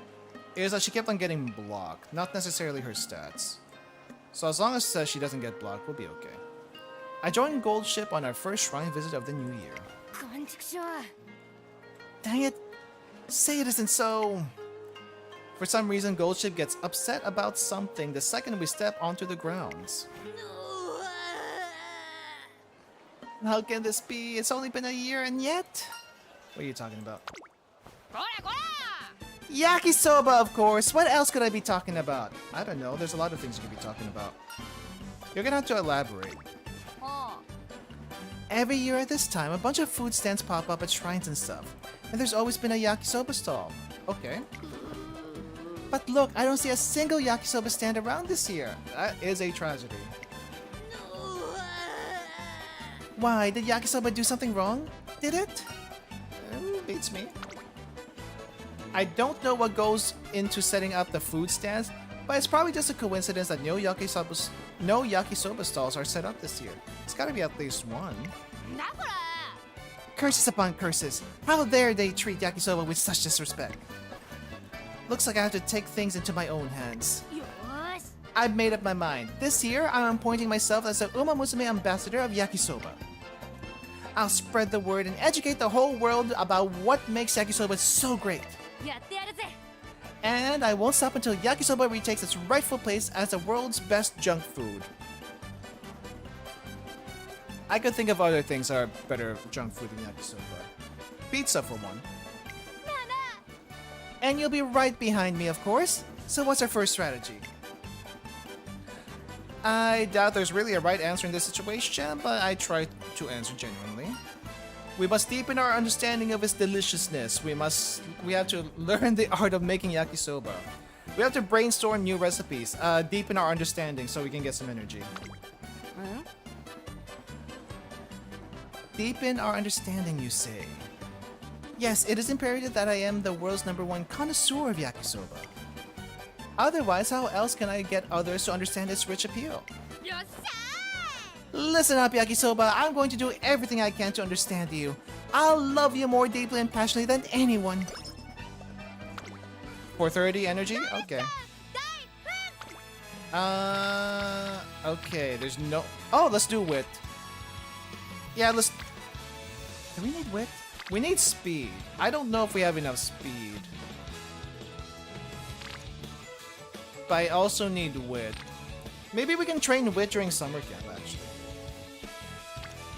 is that she kept on getting blocked, not necessarily her stats. So as long as she doesn't get blocked, we'll be okay. I joined Gold Ship on our first shrine visit of the new year. Dang it! Say it isn't so! For some reason, Gold Ship gets upset about something the second we step onto the grounds. How can this be? It's only been a year and yet? What are you talking about? Yakisoba, of course! What else could I be talking about? I don't know, there's a lot of things you could be talking about. You're gonna have to elaborate. Every year at this time, a bunch of food stands pop up at shrines and stuff. And there's always been a yakisoba stall. Okay. But look, I don't see a single yakisoba stand around this year. That is a tragedy. Why? Did yakisoba do something wrong? Did it? Beats me. I don't know what goes into setting up the food stands, but it's probably just a coincidence that no yakisoba stalls are set up this year. It's gotta be at least one. Curses upon curses. How dare they treat yakisoba with such disrespect? Looks like I have to take things into my own hands. I've made up my mind. This year, I'm appointing myself as the Umamusume ambassador of yakisoba. I'll spread the word and educate the whole world about what makes yakisoba so great. And I won't stop until yakisoba retakes its rightful place as the world's best junk food. I could think of other things that are better junk food than yakisoba. Pizza for one. And you'll be right behind me, of course. So what's our first strategy? I doubt there's really a right answer in this situation, but I try to answer genuinely. We must deepen our understanding of its deliciousness. We have to learn the art of making yakisoba. We have to brainstorm new recipes, deepen our understanding so we can get some energy. Deepen our understanding, you say? Yes, it is imperative that I am the world's #1 connoisseur of yakisoba. Otherwise, how else can I get others to understand its rich appeal? Listen up, yakisoba. I'm going to do everything I can to understand you. I'll love you more deeply and passionately than anyone. 430 energy? Okay. Okay, there's no... Oh, let's do wit. Yeah, let's... Do we need wit? We need speed. I don't know if we have enough speed. But I also need wit. Maybe we can train wit during summer camp, actually.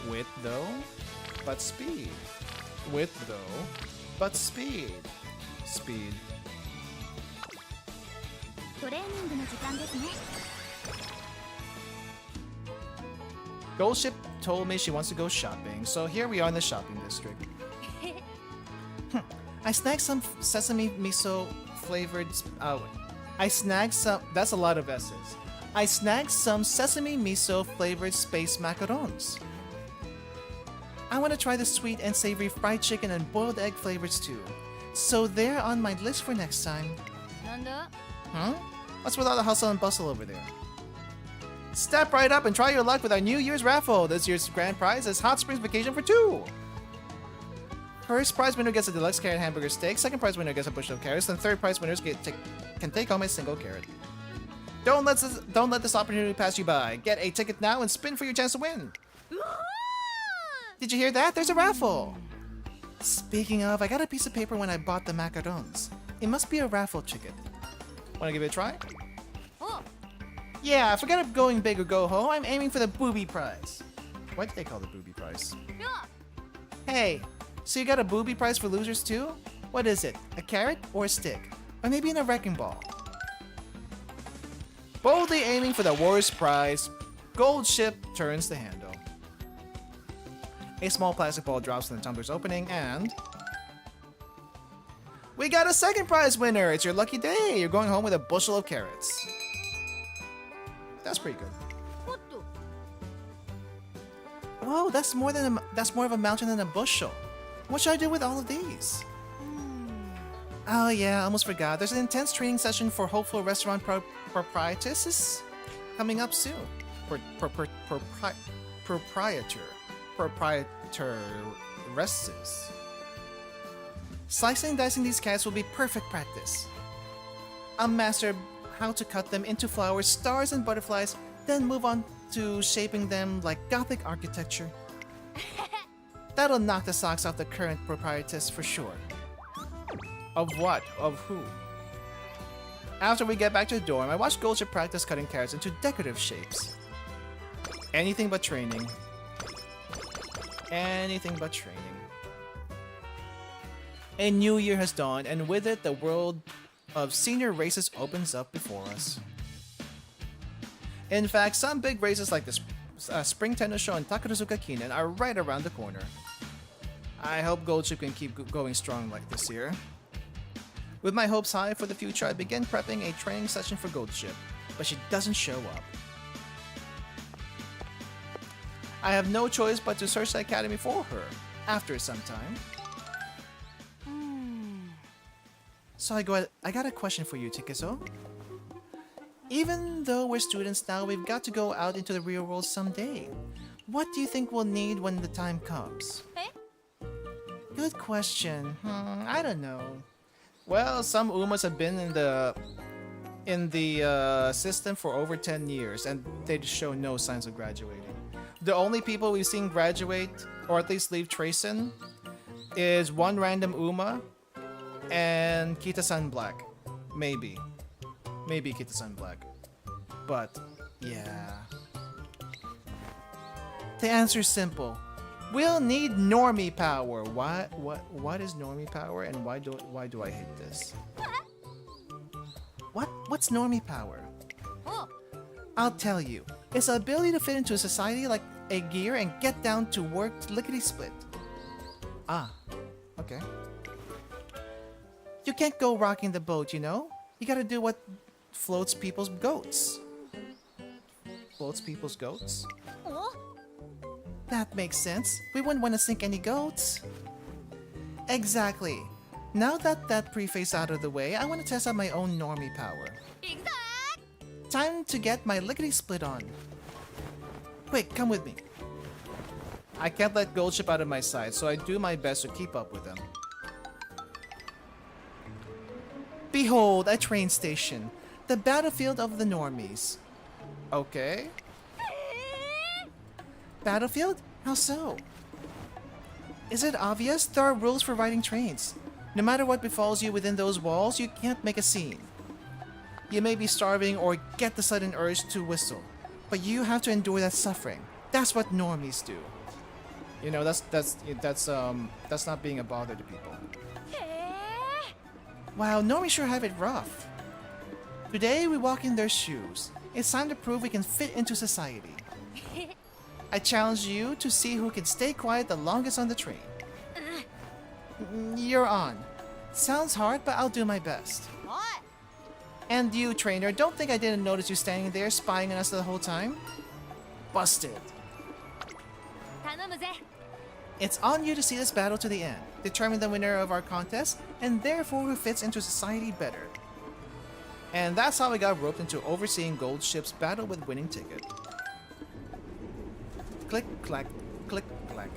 Wit, though, but speed. Wit, though, but speed. Speed. Golshi told me she wants to go shopping, so here we are in the shopping district. I snagged some sesame miso flavored. I snagged some. That's a lot of S's. I snagged some sesame miso flavored space macarons. I want to try the sweet and savory fried chicken and boiled egg flavors too. So they're on my list for next time. Huh? What's with all the hustle and bustle over there? Step right up and try your luck with our New Year's raffle. This year's grand prize is Hot Springs Vacation for 2. First prize winner gets a deluxe carrot hamburger steak. Second prize winner gets a bushel of carrots. And third prize winners can take home a single carrot. Don't let this opportunity pass you by. Get a ticket now and spin for your chance to win. Did you hear that? There's a raffle. Speaking of, I got a piece of paper when I bought the macarons. It must be a raffle ticket. Want to give it a try? Yeah, forget going big or go home. I'm aiming for the booby prize. What do they call the booby prize? Hey, so you got a booby prize for losers too? What is it? A carrot or a stick? Or maybe in a wrecking ball? Boldly aiming for the worst prize, Gold Ship turns the handle. A small plastic ball drops in the tumbler's opening and... We got a second prize winner! It's your lucky day! You're going home with a bushel of carrots. That's pretty good. Whoa, that's more of a mountain than a bushel. What should I do with all of these? Oh yeah, I almost forgot. There's an intense training session for hopeful restaurant proprietors coming up soon. Proprietoresses. Slicing and dicing these carrots will be perfect practice. I'll master how to cut them into flowers, stars, and butterflies, then move on to shaping them like Gothic architecture. That'll knock the socks off the current proprietors for sure. Of what? Of who? After we get back to the dorm, I watched Golshi practice cutting carrots into decorative shapes. Anything but training. Anything but training. A new year has dawned, and with it, the world of senior races opens up before us. In fact, some big races like the Spring Tennis Show and Takarazuka Kinen are right around the corner. I hope Golshi can keep going strong like this year. With my hopes high for the future, I begin prepping a training session for Golshi, but she doesn't show up. I have no choice but to search the academy for her, after some time. So I got a question for you, Tikezo. Even though we're students now, we've got to go out into the real world someday. What do you think we'll need when the time comes? Good question. I don't know. Well, some Umas have been in the system for over 10 years, and they just show no signs of graduating. The only people we've seen graduate, or at least leave Tracen, is one random Uma and Kita-san Black. Maybe Kita-san Black. But, yeah. The answer's simple. We'll need normie power. What is normie power, and why do I hate this? What's normie power? I'll tell you. It's the ability to fit into a society like a gear and get down to work lickety-split. Ah, okay. You can't go rocking the boat, you know? You gotta do what floats people's goats. Floats people's goats? That makes sense. We wouldn't want to sink any goats. Exactly. Now that preface out of the way, I want to test out my own normie power. Time to get my lickety-split on. Quick, come with me. I can't let Goldship out of my sight, so I do my best to keep up with him. Behold, a train station. The battlefield of the normies. Okay. Battlefield? How so? Is it obvious? There are rules for riding trains. No matter what befalls you within those walls, you can't make a scene. You may be starving or get the sudden urge to whistle, but you have to endure that suffering. That's what normies do. You know, that's not being a bother to people. Wow, normies sure have it rough. Today we walk in their shoes. It's time to prove we can fit into society. I challenge you to see who can stay quiet the longest on the train. You're on. Sounds hard, but I'll do my best. What? And you, trainer, don't think I didn't notice you standing there spying on us the whole time? Busted. It's on you to see this battle to the end, determine the winner of our contest, and therefore who fits into society better. And that's how I got roped into overseeing Goldship's battle with winning ticket. Click, clack, click, clack.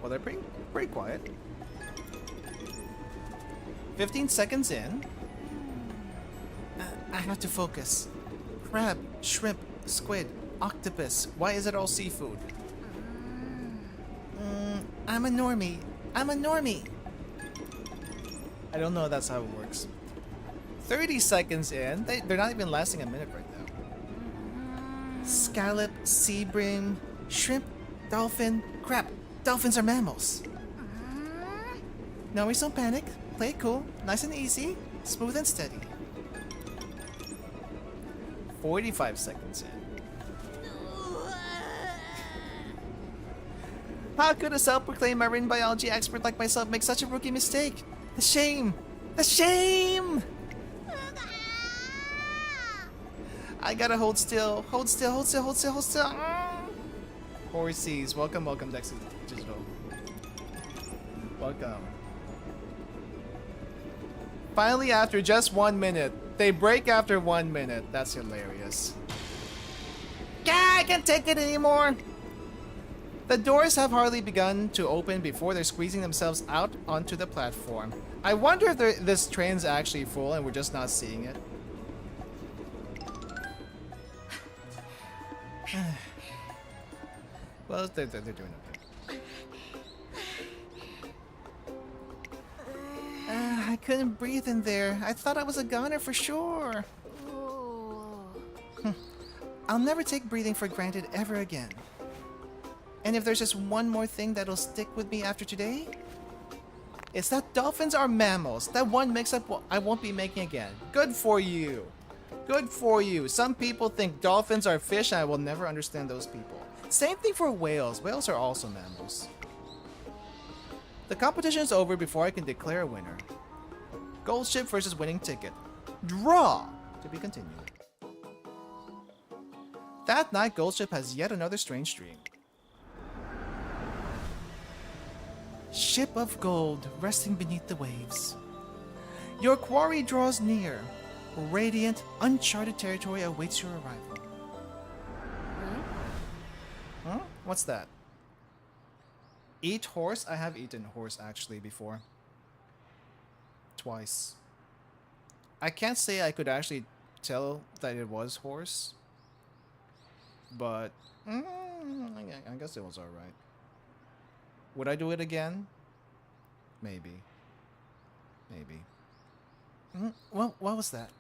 Well, they're pretty quiet. 15 seconds in. I have to focus. Crab, shrimp, squid, octopus. Why is it all seafood? I'm a normie. I'm a normie. I don't know if that's how it works. 30 seconds in. They're not even lasting a minute right now. Scallop, sea bream, shrimp, dolphin, crap. Dolphins are mammals. No, we don't panic. Play it cool, nice and easy, smooth and steady. 45 seconds in. How could a self-proclaimed marine biology expert like myself make such a rookie mistake? The shame! The shame! I gotta hold still. Hold still, hold still, hold still, hold still. Horsies, welcome, Dex Digital. Welcome. Finally, after just 1 minute. They break after 1 minute. That's hilarious. Yeah, I can't take it anymore. The doors have hardly begun to open before they're squeezing themselves out onto the platform. I wonder if this train's actually full and we're just not seeing it. Well, they're doing okay. I couldn't breathe in there. I thought I was a goner for sure. I'll never take breathing for granted ever again. And if there's just one more thing that'll stick with me after today, it's that dolphins are mammals. That one mix-up I won't be making again. Good for you. Good for you. Some people think dolphins are fish, and I will never understand those people. Same thing for whales. Whales are also mammals. The competition is over before I can declare a winner. Gold ship versus winning ticket. Draw! To be continued. That night, Gold ship has yet another strange dream. Ship of gold, resting beneath the waves. Your quarry draws near. Radiant, uncharted territory awaits your arrival. Huh? What's that? Eat horse? I have eaten horse actually before. Twice. I can't say I could actually tell that it was horse. But I guess it was alright. Would I do it again? Maybe. Maybe. Well, what was that?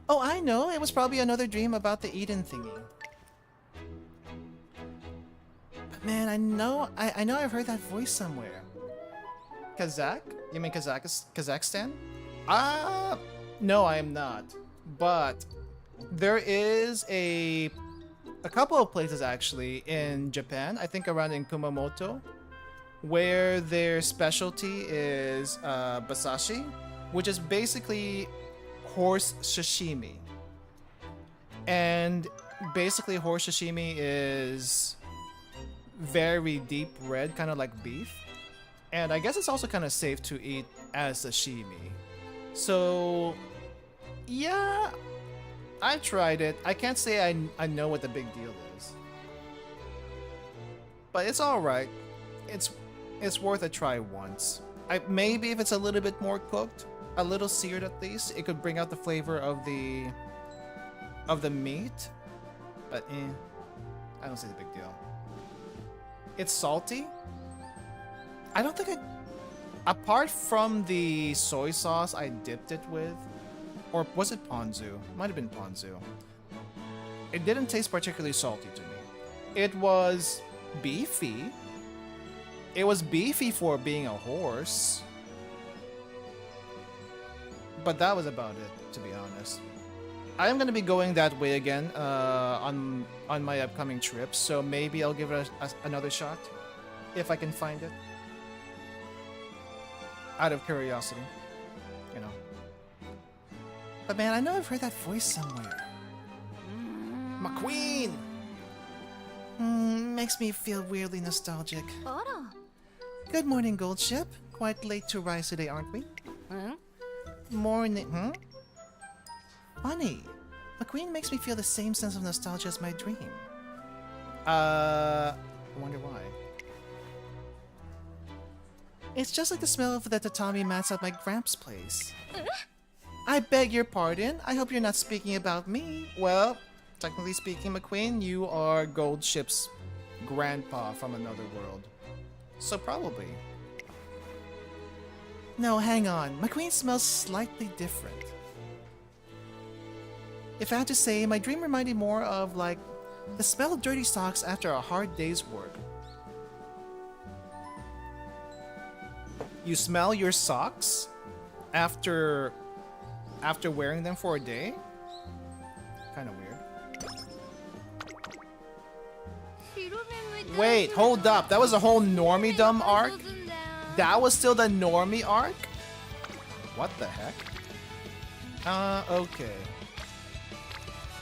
Oh, I know. It was probably another dream about the Eden thingy. But man, I know I've heard that voice somewhere. Kazakh? You mean Kazakhstan? No, I am not. But there is a couple of places actually in Japan, I think around in Kumamoto, where their specialty is basashi, which is basically horse sashimi. And basically horse sashimi is very deep red, kind of like beef. And I guess it's also kind of safe to eat as sashimi. So, yeah, I tried it. I can't say I know what the big deal is. But it's alright. It's worth a try once. Maybe if it's a little bit more cooked, a little seared at least, it could bring out the flavor of the meat. But I don't see the big deal. It's salty. I don't think apart from the soy sauce I dipped it with, or was it ponzu? Might have been ponzu. It didn't taste particularly salty to me. It was beefy. It was beefy for being a horse. But that was about it, to be honest. I am going to be going that way again on my upcoming trip, so maybe I'll give it another shot if I can find it. Out of curiosity, you know. But man, I know I've heard that voice somewhere. McQueen! Makes me feel weirdly nostalgic. Good morning, Gold Ship. Quite late to rise today, aren't we? Morning, Funny. McQueen makes me feel the same sense of nostalgia as my dream. I wonder why. It's just like the smell of the tatami mats at my Gramps' place. I beg your pardon. I hope you're not speaking about me. Well, technically speaking, McQueen, you are Gold Ship's grandpa from another world. So probably. No, hang on. McQueen smells slightly different. If I had to say, my dream reminded more of, like, the smell of dirty socks after a hard day's work. You smell your socks after wearing them for a day? Kind of weird. Wait, hold up. That was a whole normie dumb arc? That was still the normie arc? What the heck? Okay.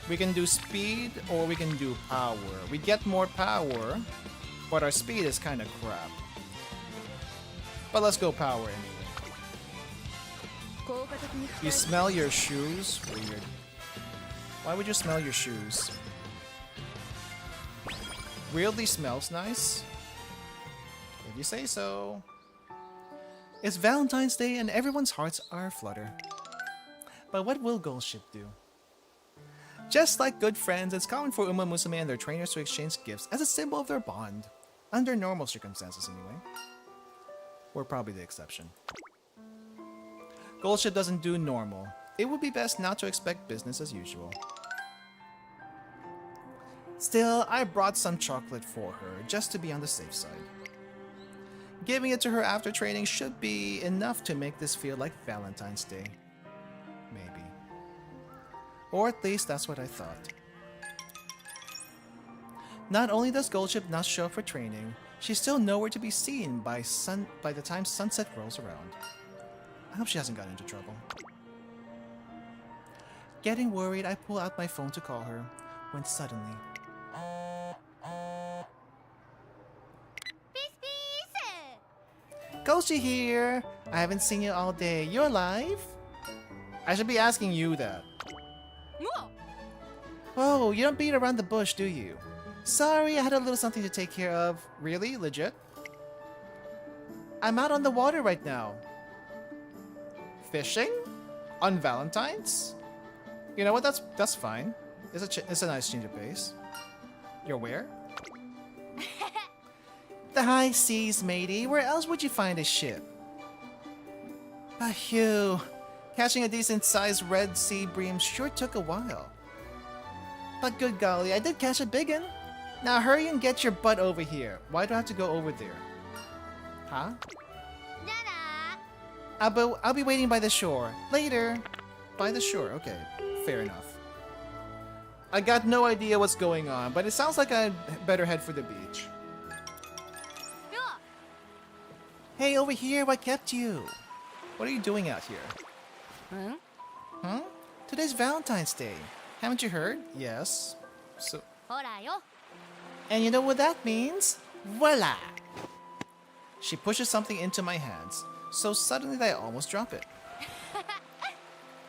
We can do speed or we can do power. We get more power, but our speed is kind of crap. But let's go power anyway. You smell your shoes? Weird. Why would you smell your shoes? Weirdly smells nice? If you say so. It's Valentine's Day and everyone's hearts are aflutter. But what will Gold Ship do? Just like good friends, it's common for Umamusume and their trainers to exchange gifts as a symbol of their bond. Under normal circumstances anyway. We're probably the exception. Gold Ship doesn't do normal. It would be best not to expect business as usual. Still, I brought some chocolate for her, just to be on the safe side. Giving it to her after training should be enough to make this feel like Valentine's Day. Maybe. Or at least that's what I thought. Not only does Goldship not show up for training, she's still nowhere to be seen by the time sunset rolls around. I hope she hasn't gotten into trouble. Getting worried, I pull out my phone to call her, when suddenly... Golshi here! I haven't seen you all day. You're alive? I should be asking you that. Oh, you don't beat around the bush, do you? Sorry, I had a little something to take care of. Really? Legit? I'm out on the water right now. Fishing? On Valentine's? You know what? That's fine. It's a nice change of pace. You're where? The high seas, matey. Where else would you find a ship? Phew. Catching a decent-sized red sea bream sure took a while. But good golly, I did catch a biggin. Now hurry and get your butt over here. Why do I have to go over there? Huh? I'll be waiting by the shore. Later. By the shore, okay. Fair enough. I got no idea what's going on, but it sounds like I'd better head for the beach. Hey, over here, what kept you? What are you doing out here? Huh? Today's Valentine's Day. Haven't you heard? Yes. So... And you know what that means? Voila! She pushes something into my hands, so suddenly I almost drop it.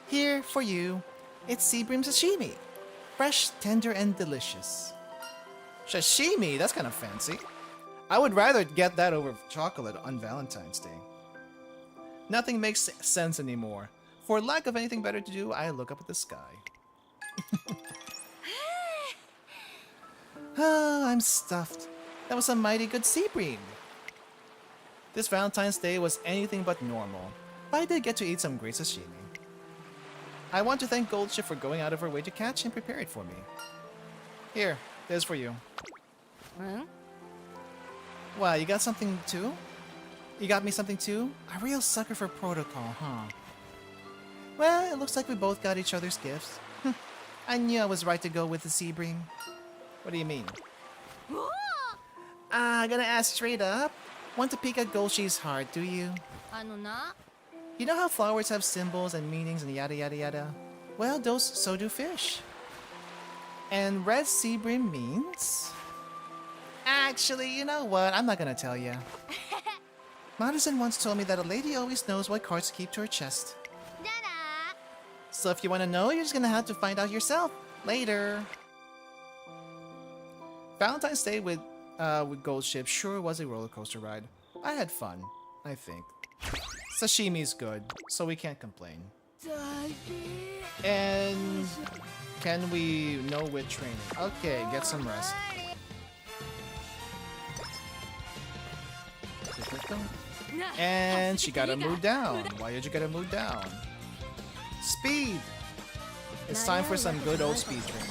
Here, for you. It's sea bream sashimi. Fresh, tender, and delicious. Sashimi? That's kind of fancy. I would rather get that over chocolate on Valentine's Day. Nothing makes sense anymore. For lack of anything better to do, I look up at the sky. Oh, I'm stuffed. That was a mighty good sea bream. This Valentine's Day was anything but normal, but I did get to eat some great sashimi. I want to thank Golshi for going out of her way to catch and prepare it for me. Here, there's for you. Wow, you got something too? You got me something too? A real sucker for protocol, huh? Well, it looks like we both got each other's gifts. I knew I was right to go with the sea bream. What do you mean? Gonna ask straight up. Want to peek at Golshi's heart, do you? You know how flowers have symbols and meanings and yada yada yada? Well, so do fish. And red sea bream means... Actually, you know what? I'm not gonna tell you. Madison once told me that a lady always knows what cards to keep to her chest. So if you want to know, you're just gonna have to find out yourself. Later. Valentine's Day with Goldship sure was a roller coaster ride. I had fun, I think. Sashimi's good, so we can't complain. And can we know with training? Okay, get some rest. And she gotta move down. Why did you gotta move down? Speed! It's time for some good old speed training.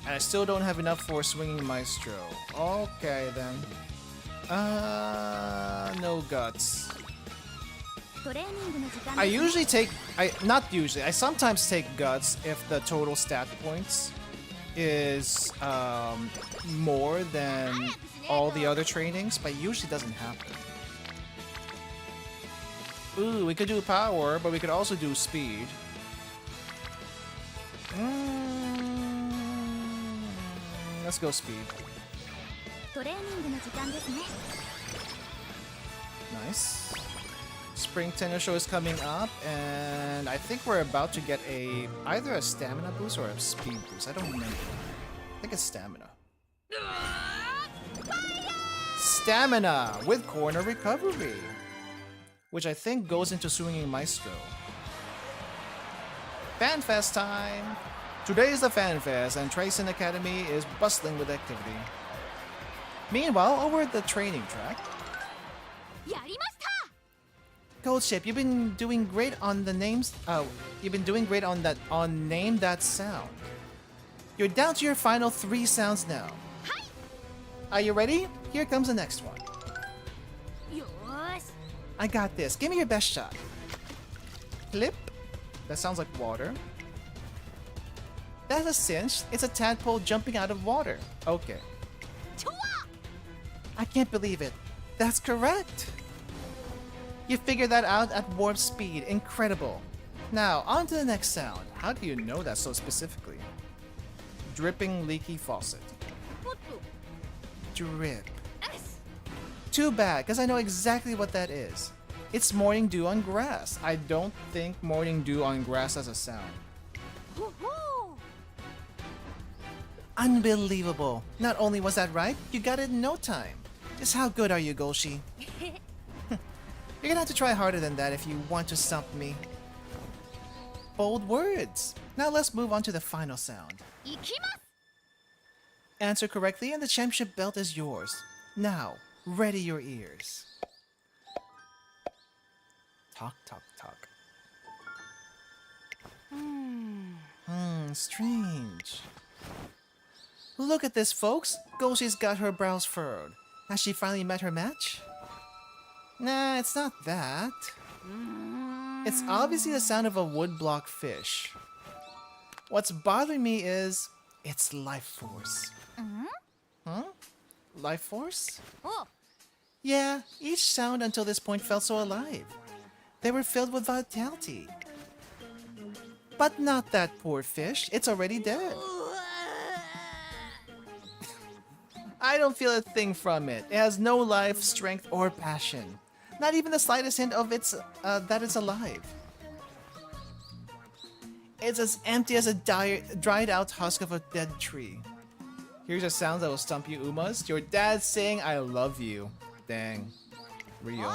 And I still don't have enough for swinging maestro. Okay then. No guts. I usually take, I sometimes take guts if the total stat points is more than all the other trainings, but it usually doesn't happen. Ooh, we could do power, but we could also do speed. Let's go speed. Nice. Spring Tennis Show is coming up, and I think we're about to get either a stamina boost or a speed boost. I don't remember. I think it's stamina. Stamina with corner recovery, which I think goes into swinging maestro. FanFest time! Today is the FanFest, and Tracing Academy is bustling with activity. Meanwhile, over at the training track, Goldship, you've been doing great on the names. You've been doing great on name that sound. You're down to your final 3 sounds now. Are you ready? Here comes the next one. I got this. Give me your best shot. Clip. That sounds like water. That's a cinch. It's a tadpole jumping out of water. Okay. I can't believe it. That's correct. You figured that out at warp speed. Incredible. Now, on to the next sound. How do you know that so specifically? Dripping leaky faucet. Drip. Too bad, because I know exactly what that is. It's morning dew on grass. I don't think morning dew on grass has a sound. Unbelievable. Not only was that right, you got it in no time. Just how good are you, Golshi? You're gonna have to try harder than that if you want to stump me. Bold words. Now let's move on to the final sound. Answer correctly and the championship belt is yours. Now, ready your ears. Talk, talk, talk. Strange. Look at this, folks. Golshi's got her brows furrowed. Has she finally met her match? Nah, it's not that. It's obviously the sound of a woodblock fish. What's bothering me is its life force. Huh? Life force? Yeah, each sound until this point felt so alive. They were filled with vitality. But not that poor fish. It's already dead. I don't feel a thing from it. It has no life, strength, or passion. Not even the slightest hint of that it's alive. It's as empty as a dried out husk of a dead tree. Here's a sound that will stump you, Umas. Your dad's saying I love you. Dang. Real.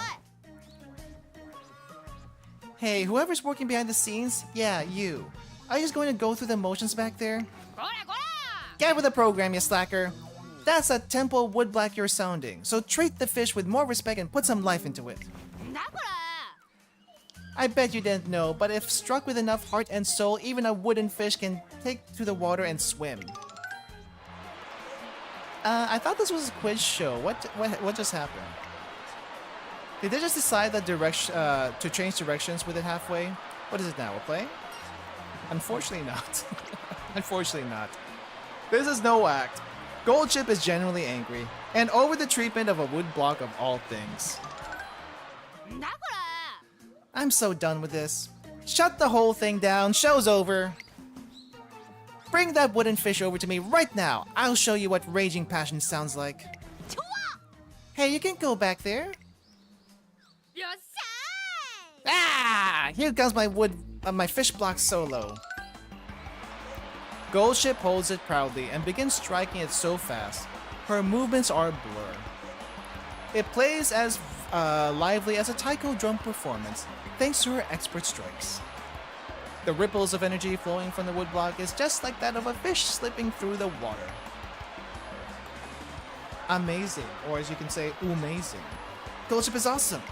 Hey, whoever's working behind the scenes, yeah, you. Are you just going to go through the motions back there? Get with the program, you slacker. That's a temple woodblock you're sounding, so treat the fish with more respect and put some life into it. I bet you didn't know, but if struck with enough heart and soul, even a wooden fish can take to the water and swim. I thought this was a quiz show. What just happened? Did they just decide that to change directions with it halfway? What is it now? We're playing? Unfortunately not. Unfortunately not. This is no act. Goldchip is genuinely angry, and over the treatment of a wood block of all things. I'm so done with this. Shut the whole thing down, show's over. Bring that wooden fish over to me right now. I'll show you what raging passion sounds like. Hey, you can go back there. Ah! Here comes my fish block solo. Goldship holds it proudly and begins striking it so fast. Her movements are a blur. It plays as lively as a taiko drum performance, thanks to her expert strikes. The ripples of energy flowing from the woodblock is just like that of a fish slipping through the water. Amazing, or as you can say, amazing. Goldship is awesome.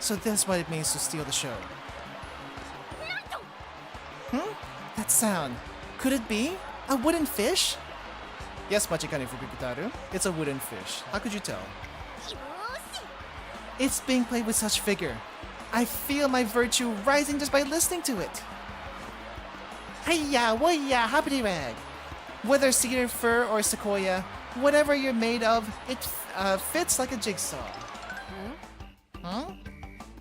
So that's what it means to steal the show. That sound. Could it be? A wooden fish? Yes, Machikani Fukukitaru. It's a wooden fish. How could you tell? It's being played with such vigor. I feel my virtue rising just by listening to it. Hiya, waya, hoppity rag. Whether cedar, fir, or sequoia, whatever you're made of, it fits like a jigsaw. Huh?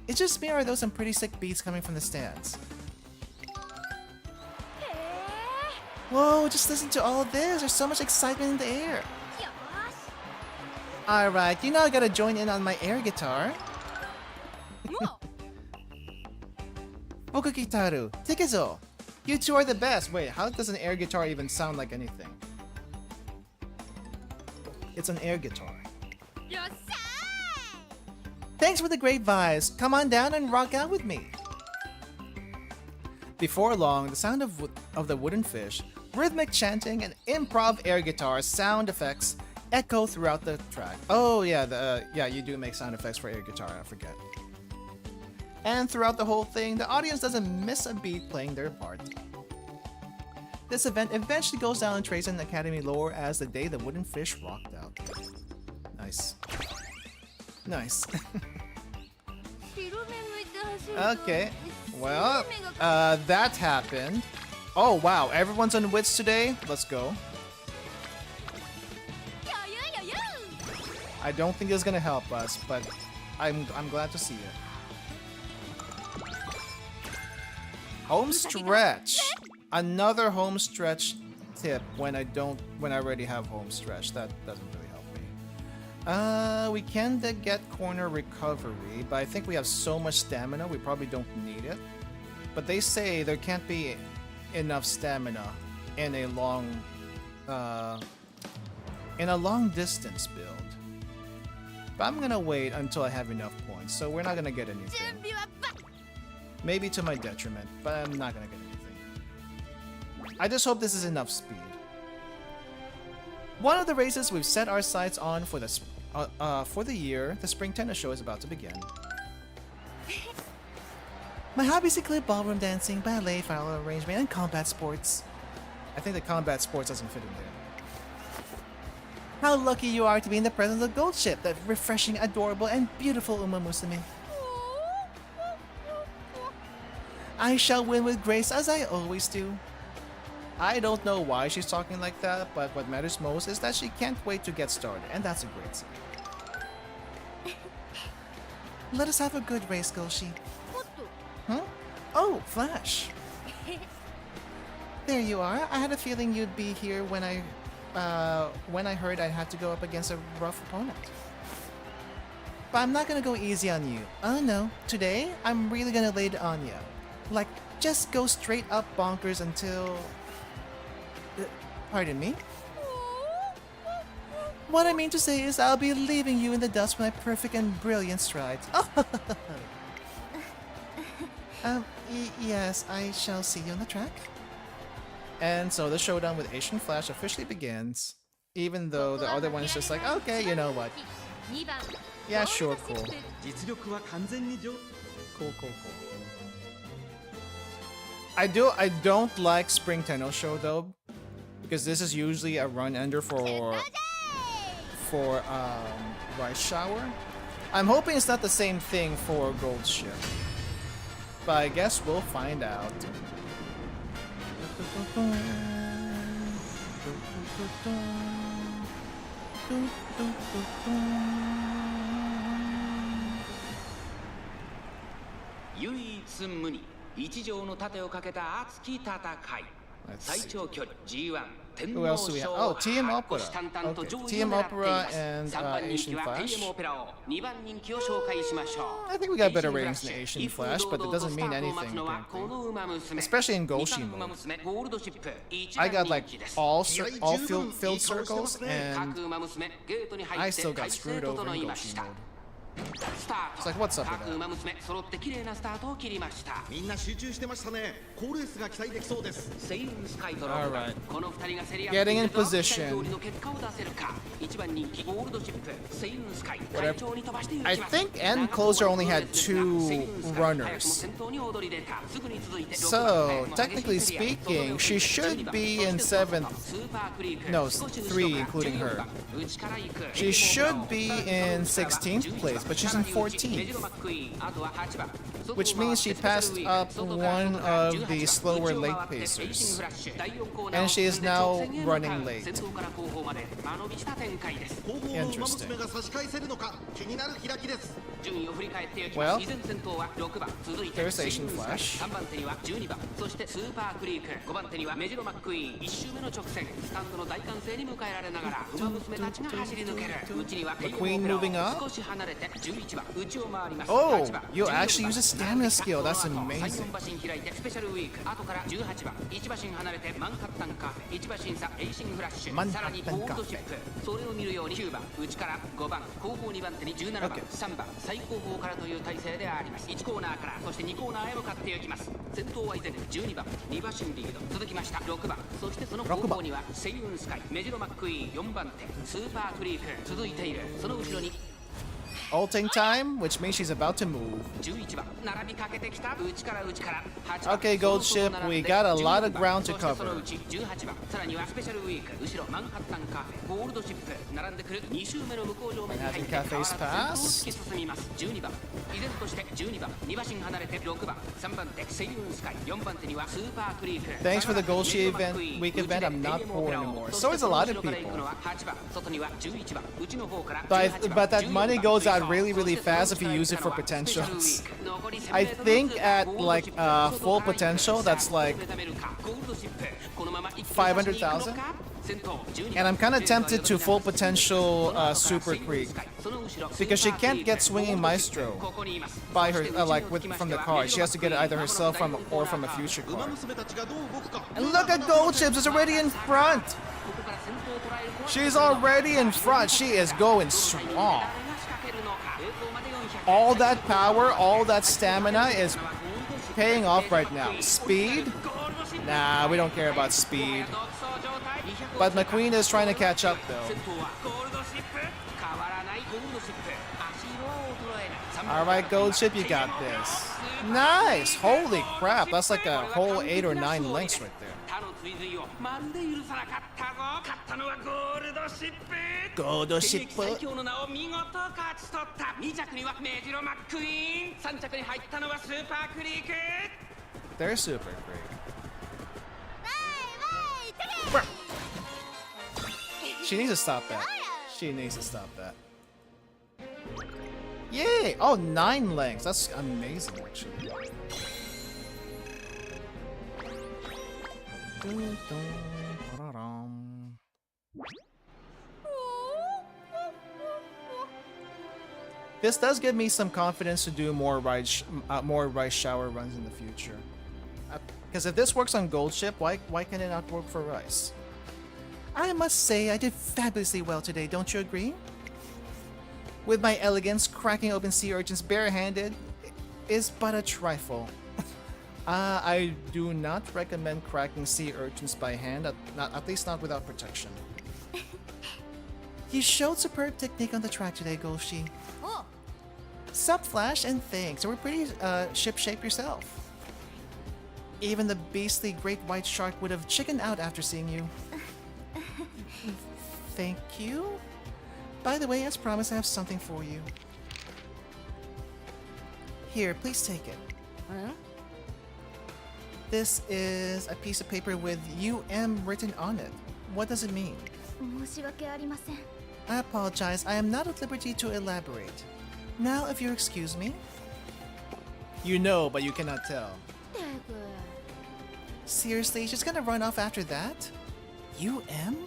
It's just me, or are those some pretty sick beats coming from the stands? Whoa, just listen to all of this. There's so much excitement in the air. Alright, you know I gotta join in on my air guitar. Fukukitaru, Tikezo. You two are the best. Wait, how does an air guitar even sound like anything? It's an air guitar. Thanks for the great vibes. Come on down and rock out with me. Before long, the sound of the wooden fish, rhythmic chanting, and improv air guitar sound effects echo throughout the track. Oh yeah, you do make sound effects for air guitar, I forget. And throughout the whole thing, the audience doesn't miss a beat playing their part. This event eventually goes down in Traisen Academy lore as the day the wooden fish rocked out. Nice. Nice. Okay, well, that happened. Oh wow, everyone's on wits today. Let's go. I don't think it's gonna help us, but I'm glad to see it. Home stretch. Another home stretch tip when I already have home stretch. That doesn't really help me. We can get corner recovery, but I think we have so much stamina we probably don't need it. But they say there can't be enough stamina in a long distance build. But I'm gonna wait until I have enough points, so we're not gonna get anything. Maybe to my detriment, but I'm not gonna get anything. I just hope this is enough speed. One of the races we've set our sights on for the year, the Spring Tennis Show, is about to begin. My hobbies include ballroom dancing, ballet, flower arrangement, and combat sports. I think the combat sports doesn't fit in there. How lucky you are to be in the presence of Golshi, that refreshing, adorable, and beautiful Umamusume. I shall win with grace as I always do. I don't know why she's talking like that, but what matters most is that she can't wait to get started, and that's a great sign. Let us have a good race, Golshi. Huh? Oh, Flash. There you are. I had a feeling you'd be here when I heard I had to go up against a rough opponent. But I'm not gonna go easy on you. Oh no, today I'm really gonna lay it on you. Like, just go straight up bonkers until... pardon me? What I mean to say is I'll be leaving you in the dust with my perfect and brilliant strides. Yes, I shall see you on the track. And so the showdown with Asian Flash officially begins, even though the other one is just like, okay, you know what? Yeah, sure, cool. Cool. I don't like Spring Tennis Show though, because this is usually a run ender for Rice Shower. I'm hoping it's not the same thing for Golshi, but I guess we'll find out. Who else do we have? Oh, Team Opera. Okay. Team Opera and Asian Flash. I think we got better ratings than Asian Flash, but that doesn't mean anything, apparently. Especially in Golshi mode. I got like all filled circles, and I still got screwed over in Golshi mode. It's like, what's up with that? Alright. Getting in position. Whatever. I think End Closer only had 2 runners. So, technically speaking, she should be in 7th. No, 3 including her. She should be in 16th place, but she's in 14th. Which means she passed up one of the slower late pacers. And she is now running late. Interesting. Well, there's Asian Flash. McQueen moving up. Oh, you actually use a stamina skill. That's amazing. Manhattan Cafe. Okay. ulting time, which means she's about to move. 11番並びかけてきた内から内から8 Okay, Gold Ship, we got a lot of ground to cover. そのうち18番さらにはスペシャルウィーク後ろマンハッタンカフェゴールドシップ並んでくる2周目の向こう上面に入って Cafe's pass. 突き進みます12番依然として12番2馬身離れて6番3番手セイウンスカイ4番手にはスーパークリーク Thanks for the Golshi event, week event. I'm not poor anymore. So is a lot of people. But that money goes out really, really fast if you use it for potentials. I think at like full potential, that's like 500,000. And I'm kind of tempted to full potential Super Creek because she can't get swinging Maestro by her from the card. She has to get it either herself from or from a future card. And look at Gold Chips, it's already in front. She's already in front. She is going strong. All that power, all that stamina is paying off right now. Speed? Nah, we don't care about speed. But McQueen is trying to catch up though. Alright, Gold Ship, you got this. Nice! Holy crap, that's like a whole 8 or 9 lengths right there. Gold Ship. They're super great. She needs to stop that. She needs to stop that. Yay! Oh, 9 lengths. That's amazing, actually. This does give me some confidence to do more rice shower runs in the future. Because if this works on Gold Ship, why can it not work for Rice? I must say I did fabulously well today, don't you agree? With my elegance, cracking open sea urchins barehanded is but a trifle. I do not recommend cracking sea urchins by hand, at least not without protection. You showed superb technique on the track today, Golshi. Oh. Sup, Flash, and thanks. You were pretty ship-shape yourself. Even the beastly great white shark would have chickened out after seeing you. Thank you. By the way, as promised, I have something for you. Here, please take it. Huh? This is a piece of paper with UM written on it. What does it mean? 申し訳ありません. I apologize. I am not at liberty to elaborate. Now, if you excuse me. You know, but you cannot tell. Seriously, she's gonna run off after that? UM?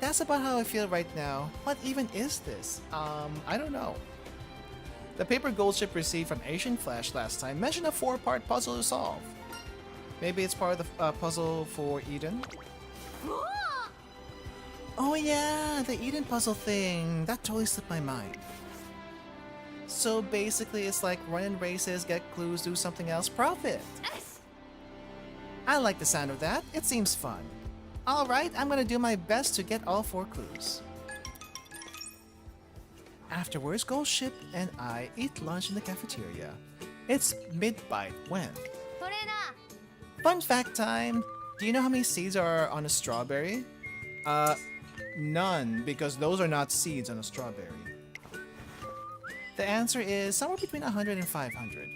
That's about how I feel right now. What even is this? I don't know. The paper Gold Ship received from Asian Flash last time mentioned a 4-part puzzle to solve. Maybe it's part of the puzzle for Eden? Oh yeah, the Eden puzzle thing. That totally slipped my mind. So basically it's like run in races, get clues, do something else, profit. I like the sound of that. It seems fun. Alright, I'm gonna do my best to get all 4 clues. Afterwards, Gold Ship and I eat lunch in the cafeteria. It's mid-bite when... Fun fact time! Do you know how many seeds are on a strawberry? None, because those are not seeds on a strawberry. The answer is somewhere between 100 and 500.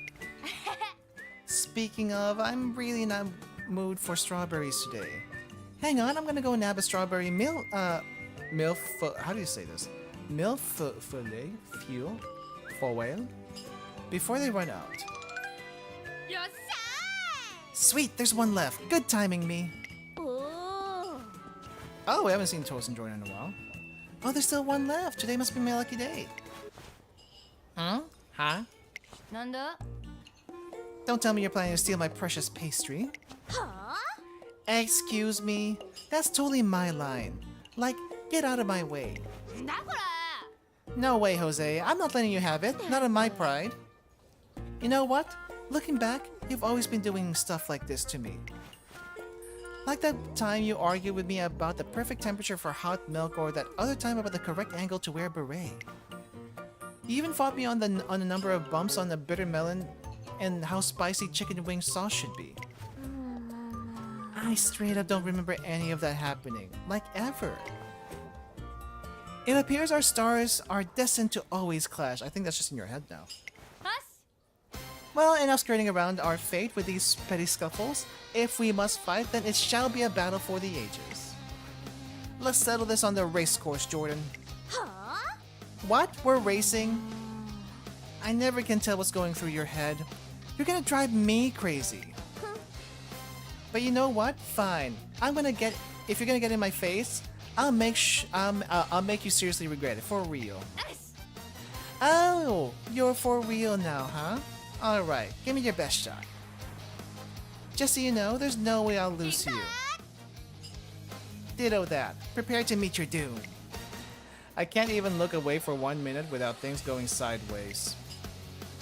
Speaking of, I'm really in a mood for strawberries today. Hang on, I'm gonna go nab a strawberry how do you say this? Foil? Before they run out. Sweet, there's one left. Good timing, me. Oh, we haven't seen Toast and Jordan in a while. Oh, there's still one left. Today must be my lucky day. Huh? Huh? なんだ? Don't tell me you're planning to steal my precious pastry. Excuse me? That's totally my line. Like, get out of my way. No way, Jose. I'm not letting you have it. Not on my pride. You know what? Looking back, you've always been doing stuff like this to me. Like that time you argued with me about the perfect temperature for hot milk, or that other time about the correct angle to wear a beret. You even fought me on a number of bumps on the bitter melon and how spicy chicken wing sauce should be. I straight up don't remember any of that happening, like ever. It appears our stars are destined to always clash. I think that's just in your head now. Well, enough skirting around our fate with these petty scuffles. If we must fight, then it shall be a battle for the ages. Let's settle this on the race course, Jordan. Huh? What? We're racing? I never can tell what's going through your head. You're gonna drive me crazy. But you know what? Fine. If you're gonna get in my face, I'll make you seriously regret it, for real. Oh, you're for real now, huh? Alright, give me your best shot. Just so you know, there's no way I'll lose to you. Ditto that. Prepare to meet your doom. I can't even look away for 1 minute without things going sideways.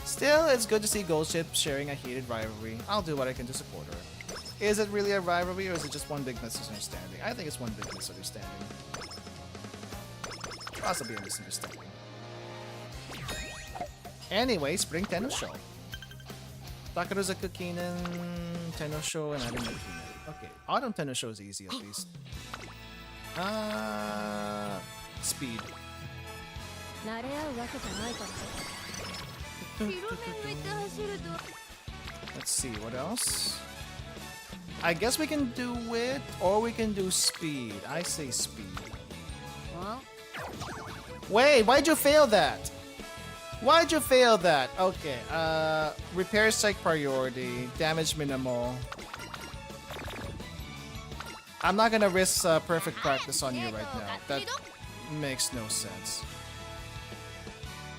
Still, it's good to see Golshi sharing a heated rivalry. I'll do what I can to support her. Is it really a rivalry or is it just one big misunderstanding? I think it's one big misunderstanding. Possibly a misunderstanding. Anyway, Spring Tenno-sho. Takaruzuka Kinen, Tenno-sho, and Autumn Kinen. Okay, Autumn Tenno-sho is easy at least. Speed. Let's see, what else? I guess we can do it, or we can do speed. I say speed. Wait, why'd you fail that? Why'd you fail that? Okay, repair strike priority, damage minimal. I'm not gonna risk perfect practice on you right now. That makes no sense.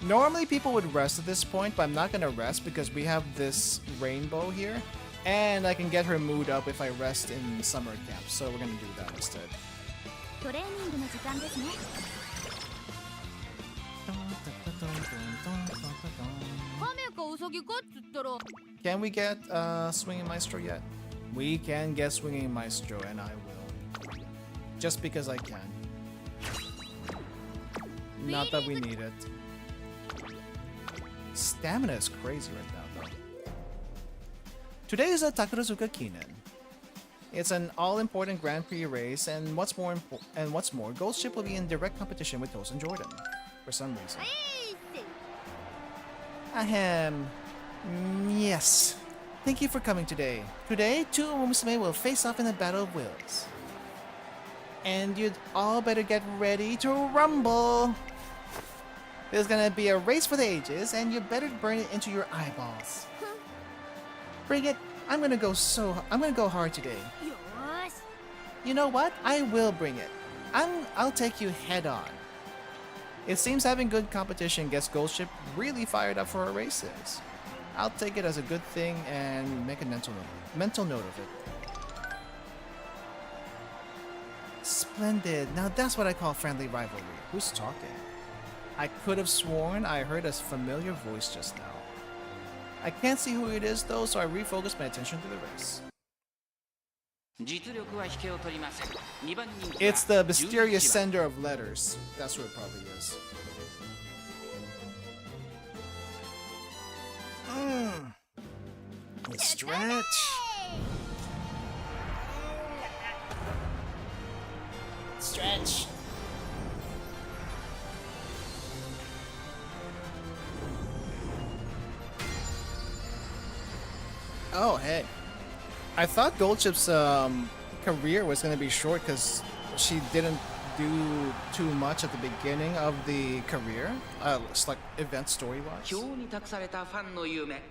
Normally people would rest at this point, but I'm not gonna rest because we have this rainbow here. And I can get her mood up if I rest in summer camp, so we're gonna do that instead. Can we get Swinging Maestro yet? We can get Swinging Maestro, and I will. Just because I can. Not that we need it. Stamina is crazy right now, though. Today is a Takaruzuka Kinen. It's an all-important Grand Prix race, and what's more, Golshi will be in direct competition with Toast and Jordan, for some reason. Ahem. Yes. Thank you for coming today. Today, two Umamusume will face off in a battle of wills. And you'd all better get ready to rumble. There's gonna be a race for the ages, and you better burn it into your eyeballs. Bring it. I'm gonna go hard today. You know what? I will bring it. I'll take you head on. It seems having good competition gets Golshi really fired up for her races. I'll take it as a good thing and make a mental note of it. Splendid. Now that's what I call friendly rivalry. Who's talking? I could have sworn I heard a familiar voice just now. I can't see who it is though, so I refocused my attention to the race. It's the mysterious sender of letters. That's what it probably is. Stretch. Stretch. Oh, hey. I thought Goldchip's career was going to be short because she didn't do too much at the beginning of the career. It's like event story-wise.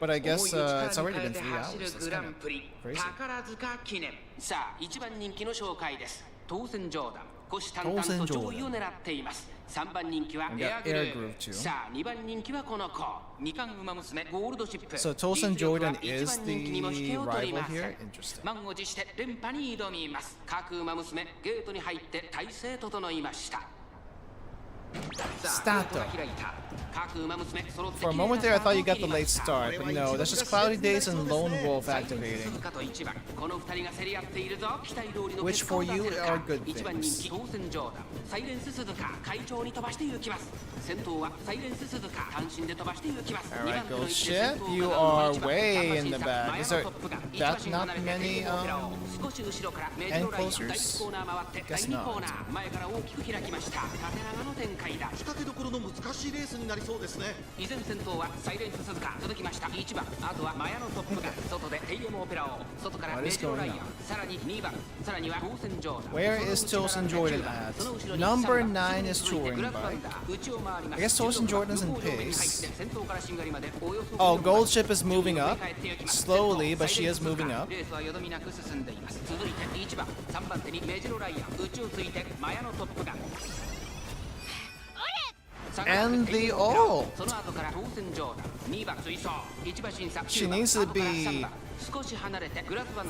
But I guess it's already been 3 hours. That's kind of crazy. 当選上段虎視眈々と上位を狙っています。3番人気はエアグルーヴ。さあ2番人気はこの子2冠ウマ娘ゴールドシップ。So Tosen Jordan is the rival here. Interesting. 満を持して連覇に挑みます。各ウマ娘ゲートに入って体勢整いました。さあ、ゲートが開いた。For a moment there, I thought you got the late start, but no, that's just Cloudy Days and Lone Wolf activating. Which for you are good things. Alright, Golshi, you are way in the back. Is there that not many end closers? Guess not. 仕掛けどころの難しいレースになりそうですね。依然先頭はサイレンス鈴鹿続きました1番、あとはマヤのトップが外でテイエムオペラを外からメジロライアン、さらに2番、さらには当選ジョーダン。 Where is Tosin Jordan at? Number 9 is touring bike. I guess Tosin Jordan's in pace. Oh, Goldship is moving up. Slowly, but she is moving up. レースはよどみなく進んでいます。続いて1番、3番手にメジロライアン、内をついてマヤのトップが。 And the ult. She needs to be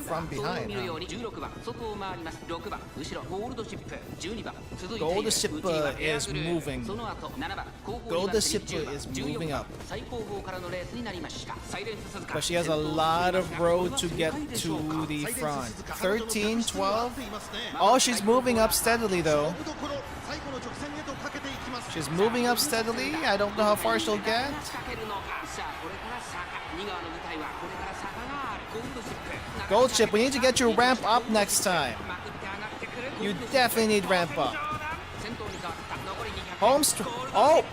from behind. Goldship is moving. Goldship is moving up. But she has a lot of road to get to the front. 13, 12. Oh, she's moving up steadily though. She's moving up steadily. I don't know how far she'll get. Goldship, we need to get you ramp up next time. You definitely need ramp up. Oh!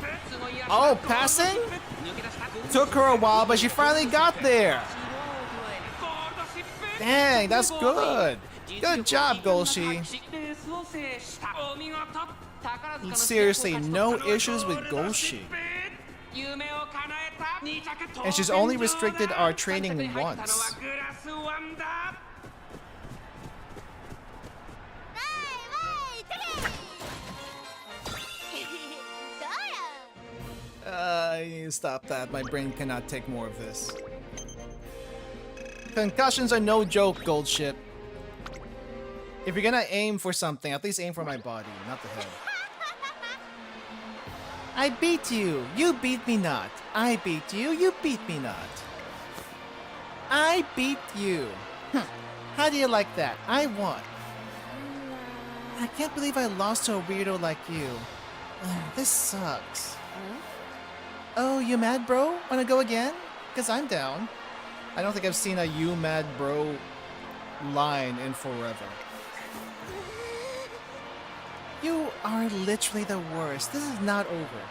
Oh, passing? Took her a while, but she finally got there. Dang, that's good. Good job, Golshi. Seriously, no issues with Golshi. And she's only restricted our training once. Stop that. My brain cannot take more of this. Concussions are no joke, Goldship. If you're gonna aim for something, at least aim for my body, not the head. I beat you. You beat me not. I beat you. You beat me not. I beat you. How do you like that? I won. I can't believe I lost to a weirdo like you. This sucks. Oh, you mad, bro? Wanna go again? Because I'm down. I don't think I've seen a you mad, bro line in forever. You are literally the worst. This is not over.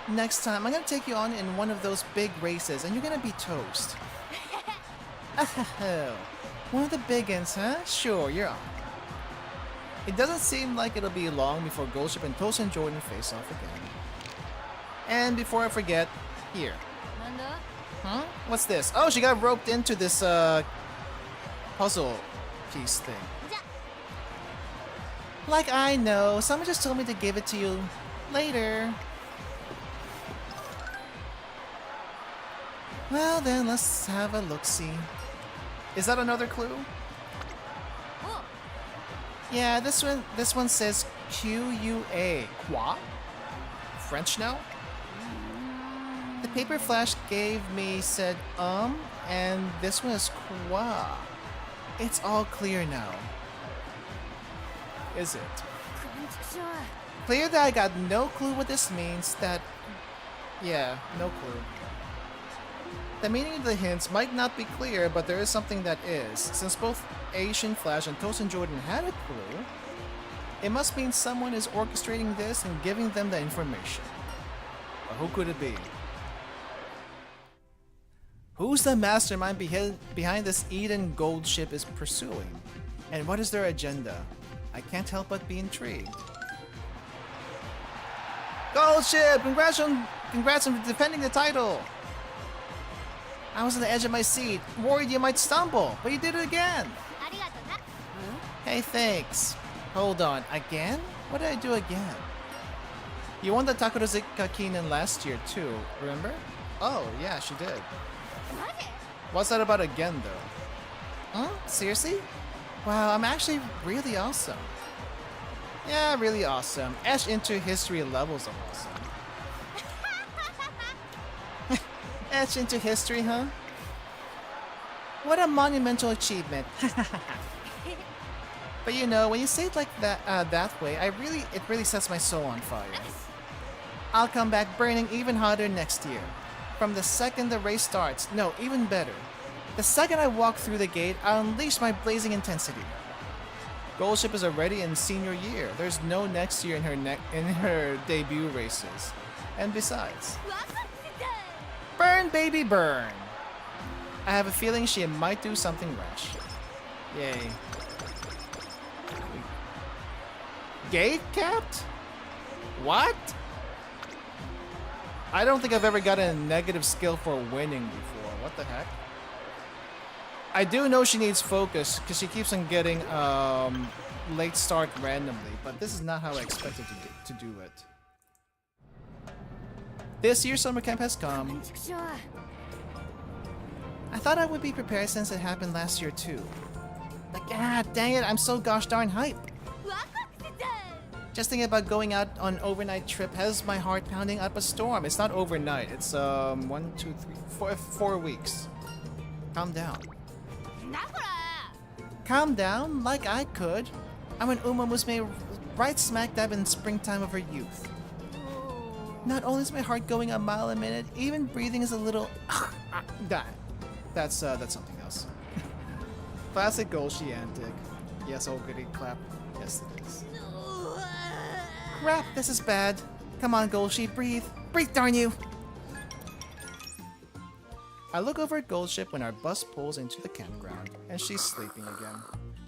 Next time, I'm gonna take you on in one of those big races, and you're gonna be toast. One of the big ones, huh? Sure, you're on. It doesn't seem like it'll be long before Golship and Tosin Jordan face off again. And before I forget, here. Huh? What's this? Oh, she got roped into this puzzle piece thing. Like I know, someone just told me to give it to you later. Well then, let's have a look-see. Is that another clue? Yeah, this one says Q-U-A. Quoi? French now? The paper flash gave me said and this one is quoi. It's all clear now. Is it? Clear that I got no clue what this means, that... Yeah, no clue. The meaning of the hints might not be clear, but there is something that is. Since both Asian Flash and Tosin Jordan had a clue, it must mean someone is orchestrating this and giving them the information. But who could it be? Who's the mastermind behind this Eden Goldship is pursuing? And what is their agenda? I can't help but be intrigued. Goldship! Congrats on defending the title! I was on the edge of my seat, worried you might stumble, but you did it again! Hey, thanks. Hold on, again? What did I do again? You won the Takurozuka Kinen last year too, remember? Oh, yeah, she did. What's that about again, though? Huh? Seriously? Wow, I'm actually really awesome. Yeah, really awesome. Etched into history levels of awesome. Etched into history, huh? What a monumental achievement. But you know, when you say it like that way, it really sets my soul on fire. I'll come back burning even hotter next year. From the second the race starts, no, even better. The second I walk through the gate, I'll unleash my blazing intensity. Golship is already in senior year. There's no next year in her debut races. And besides, burn baby burn. I have a feeling she might do something rash. Yay. Gate capped? What? I don't think I've ever gotten a negative skill for winning before. What the heck? I do know she needs focus because she keeps on getting late start randomly, but this is not how I expected to do it. This year's summer camp has come. I thought I would be prepared since it happened last year too. Like, dang it, I'm so gosh darn hype. Just thinking about going out on an overnight trip has my heart pounding up a storm. It's not overnight, it's 4 weeks. Calm down. Calm down? Like I could. I'm an Umamusume right smack dab in springtime of her youth. Not only is my heart going a mile a minute, even breathing is a little... That's something else. Classic Golshi antic. Yes, old goody clap. Yes, it is. Crap, this is bad. Come on, Golshi, breathe. Breathe, darn you! I look over at Golship when our bus pulls into the campground, and she's sleeping again.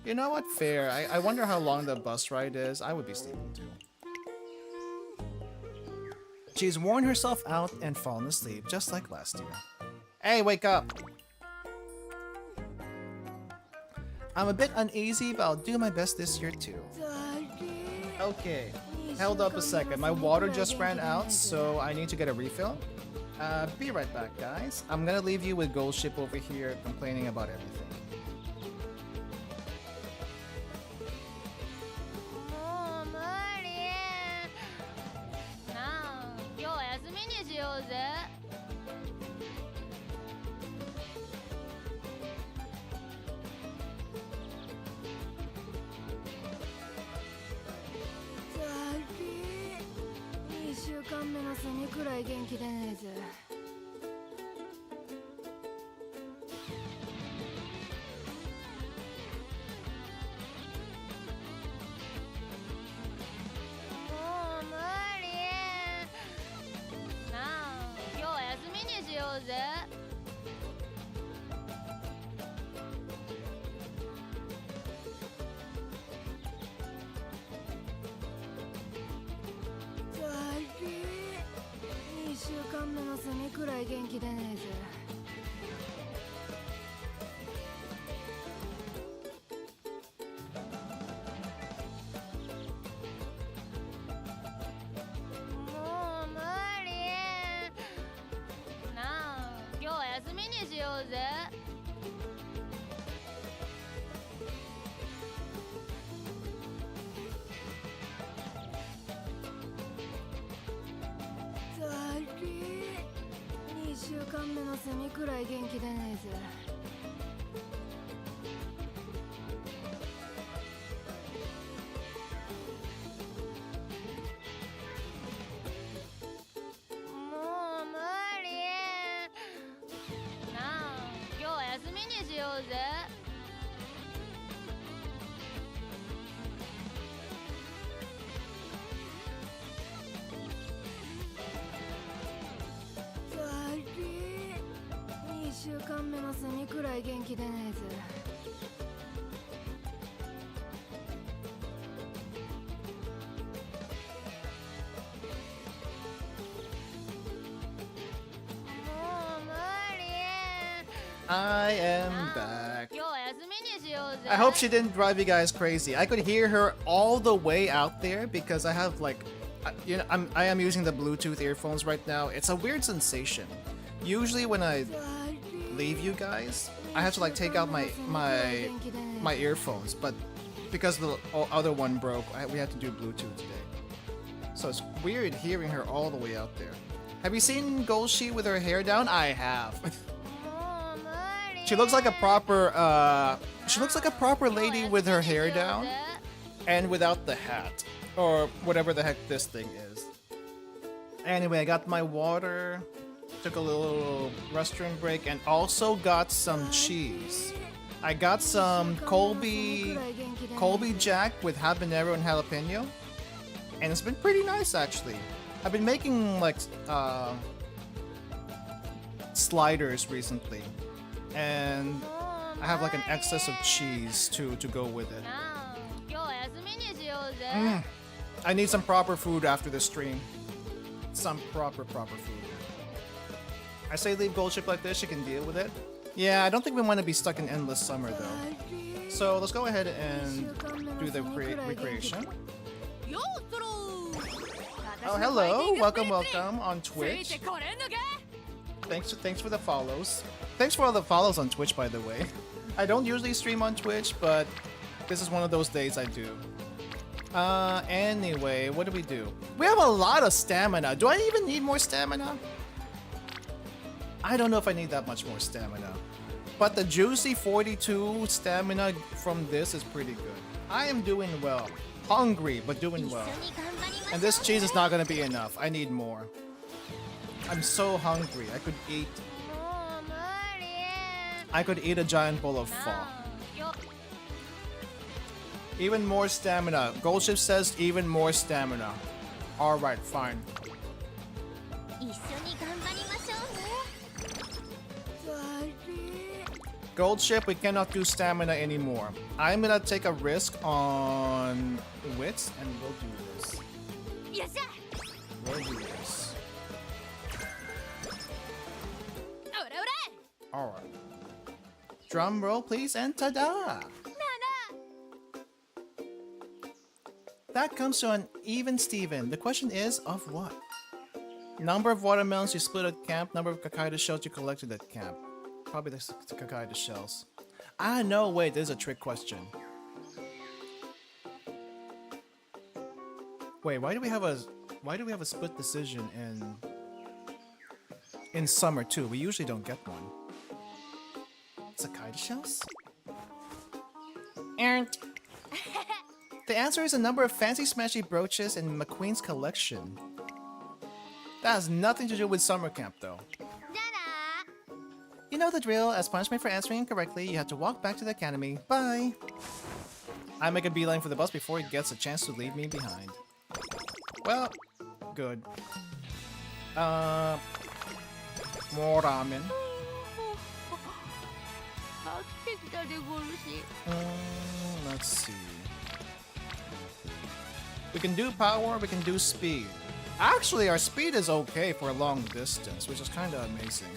You know what? Fair. I wonder how long the bus ride is. I would be sleeping too. She's worn herself out and fallen asleep, just like last year. Hey, wake up! I'm a bit uneasy, but I'll do my best this year too. Okay, held up a second. My water just ran out, so I need to get a refill. Be right back, guys. I'm gonna leave you with Golship over here complaining about everything. くらい元気出ねえぜ。もう無理。なあ、今日は休みにしようぜ。2週間目のセミくらい元気出ねえぜ。もう無理。I am back. 今日は休みにしようぜ。I hope she didn't drive you guys crazy. I could hear her all the way out there because I have like, you know, I am using the Bluetooth earphones right now. It's a weird sensation. Usually when I leave you guys, I have to like take out my earphones, but because the other one broke, we had to do Bluetooth today. So it's weird hearing her all the way out there. Have you seen Golshi with her hair down? I have. She looks like a proper lady with her hair down and without the hat or whatever the heck this thing is. Anyway, I got my water, took a little restroom break, and also got some cheese. I got some Colby Jack with habanero and jalapeno, and it's been pretty nice actually. I've been making like sliders recently, and I have like an excess of cheese to go with it. I need some proper food after the stream. Some proper food. I say leave Gold Ship like this, she can deal with it. Yeah, I don't think we want to be stuck in endless summer though. So let's go ahead and do the recreation. Oh, hello! Welcome on Twitch. Thanks for the follows. Thanks for all the follows on Twitch, by the way. I don't usually stream on Twitch, but this is one of those days I do. Anyway, what do? We have a lot of stamina. Do I even need more stamina? I don't know if I need that much more stamina. But the juicy 42 stamina from this is pretty good. I am doing well. Hungry, but doing well. And this cheese is not gonna be enough. I need more. I'm so hungry. I could eat a giant bowl of pho. Even more stamina. Goldship says even more stamina. Alright, fine. Goldship, we cannot do stamina anymore. I'm gonna take a risk on wits and we'll do this. We'll do this. Alright. Drum roll, please, and ta-da! That comes to an even Steven. The question is, of what? Number of watermelons you split at camp, number of Kakaida shells you collected at camp. Probably the Kakaida shells. Ah, no, wait, there's a trick question. Wait, why do we have a split decision in summer too? We usually don't get one. Kakaida shells? And the answer is a number of fancy smashy brooches in McQueen's collection. That has nothing to do with summer camp though. You know the drill. As punishment for answering incorrectly, you have to walk back to the academy. Bye! I make a beeline for the bus before he gets a chance to leave me behind. Well, good. More ramen. Let's see. We can do power, we can do speed. Actually, our speed is okay for a long distance, which is kind of amazing.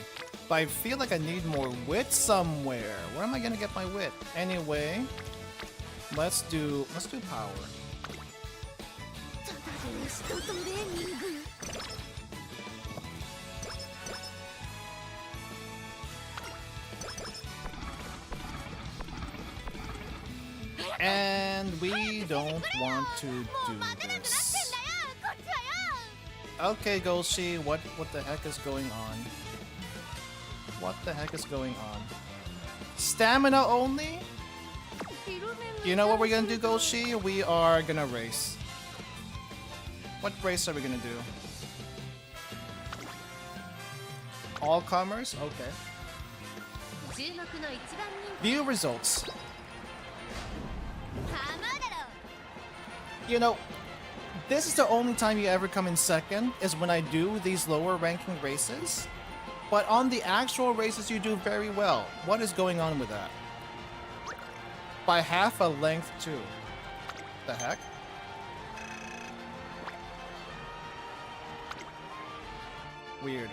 But I feel like I need more wit somewhere. Where am I gonna get my wit? Anyway, let's do power. And we don't want to do this. Okay, Golshi, what the heck is going on? What the heck is going on? Stamina only? You know what we're gonna do, Golshi? We are gonna race. What race are we gonna do? All comers? Okay. View results. You know, this is the only time you ever come in second, is when I do these lower ranking races. But on the actual races, you do very well. What is going on with that? By half a length, too. The heck? Weird.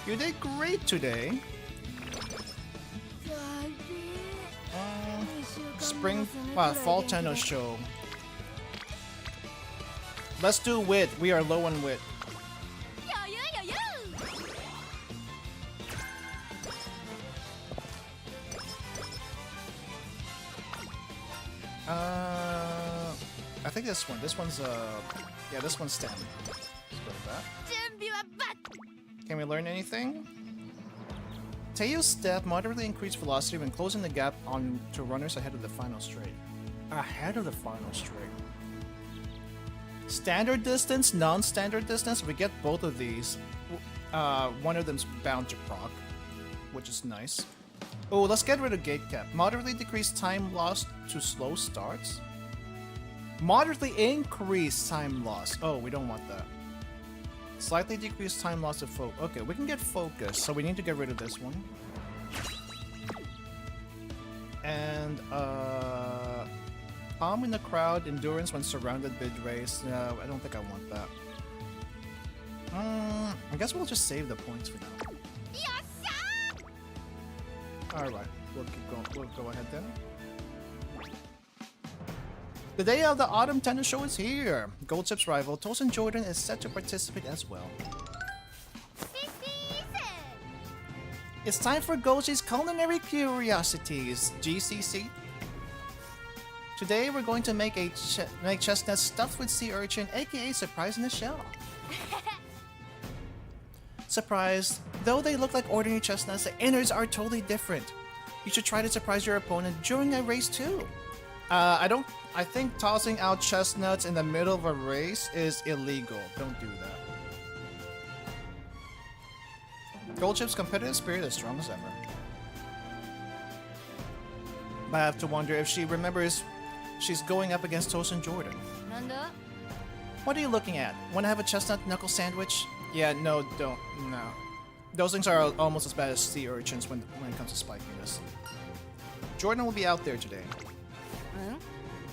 You did great today. Fall tennis show. Let's do wit. We are low on wit. I think this one. This one's yeah, this one's stamina. Let's with that. Can we learn anything? Teio's step moderately increased velocity when closing the gap on to runners ahead of the final straight. Ahead of the final straight. Standard distance, non-standard distance. If we get both of these, one of them's bound to proc, which is nice. Oh, let's get rid of gate cap. Moderately decrease time lost to slow starts. Moderately increase time loss. Oh, we don't want that. Slightly decrease time loss of focus. Okay, we can get focus, so we need to get rid of this one. And calm in the crowd, endurance when surrounded bid race. No, I don't think I want that. I guess we'll just save the points for now. Alright, we'll keep going. We'll go ahead then. The day of the Autumn Tennis Show is here. Gold Chip's rival, Tosin Jordan, is set to participate as well. It's time for Golshi's Culinary Curiosities, GCC. Today we're going to make make chestnuts stuffed with sea urchin, aka surprise in the shell. Surprise! Though they look like ordinary chestnuts, the innards are totally different. You should try to surprise your opponent during a race too. I think tossing out chestnuts in the middle of a race is illegal. Don't do that. Goldchip's competitive spirit is strong as ever. But I have to wonder if she remembers she's going up against Tosin Jordan. What are you looking at? Want to have a chestnut knuckle sandwich? Yeah, no, don't. No. Those things are almost as bad as sea urchins when it comes to spiking this. Jordan will be out there today.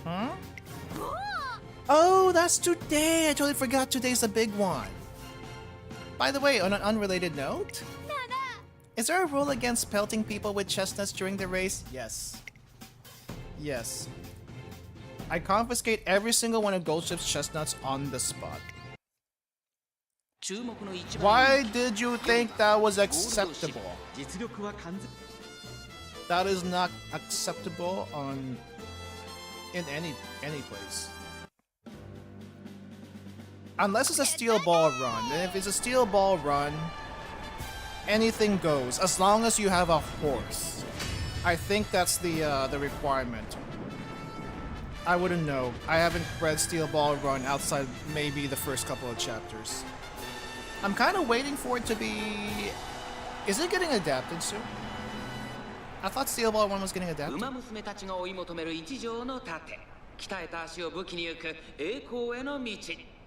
Huh? Oh, that's today! I totally forgot today's the big one. By the way, on an unrelated note, is there a rule against pelting people with chestnuts during the race? Yes. Yes. I confiscate every single one of Goldship's chestnuts on the spot. Why did you think that was acceptable? That is not acceptable in any place. Unless it's a steel ball run. And if it's a steel ball run, anything goes as long as you have a horse. I think that's the requirement. I wouldn't know. I haven't read Steel Ball Run outside maybe the first couple of chapters. I'm kind of waiting for it to be... Is it getting adapted soon? I thought Steel Ball 1 was getting adapted. Umamusume たちが追い求める一条の盾。鍛えた足を武器に行く栄光への道。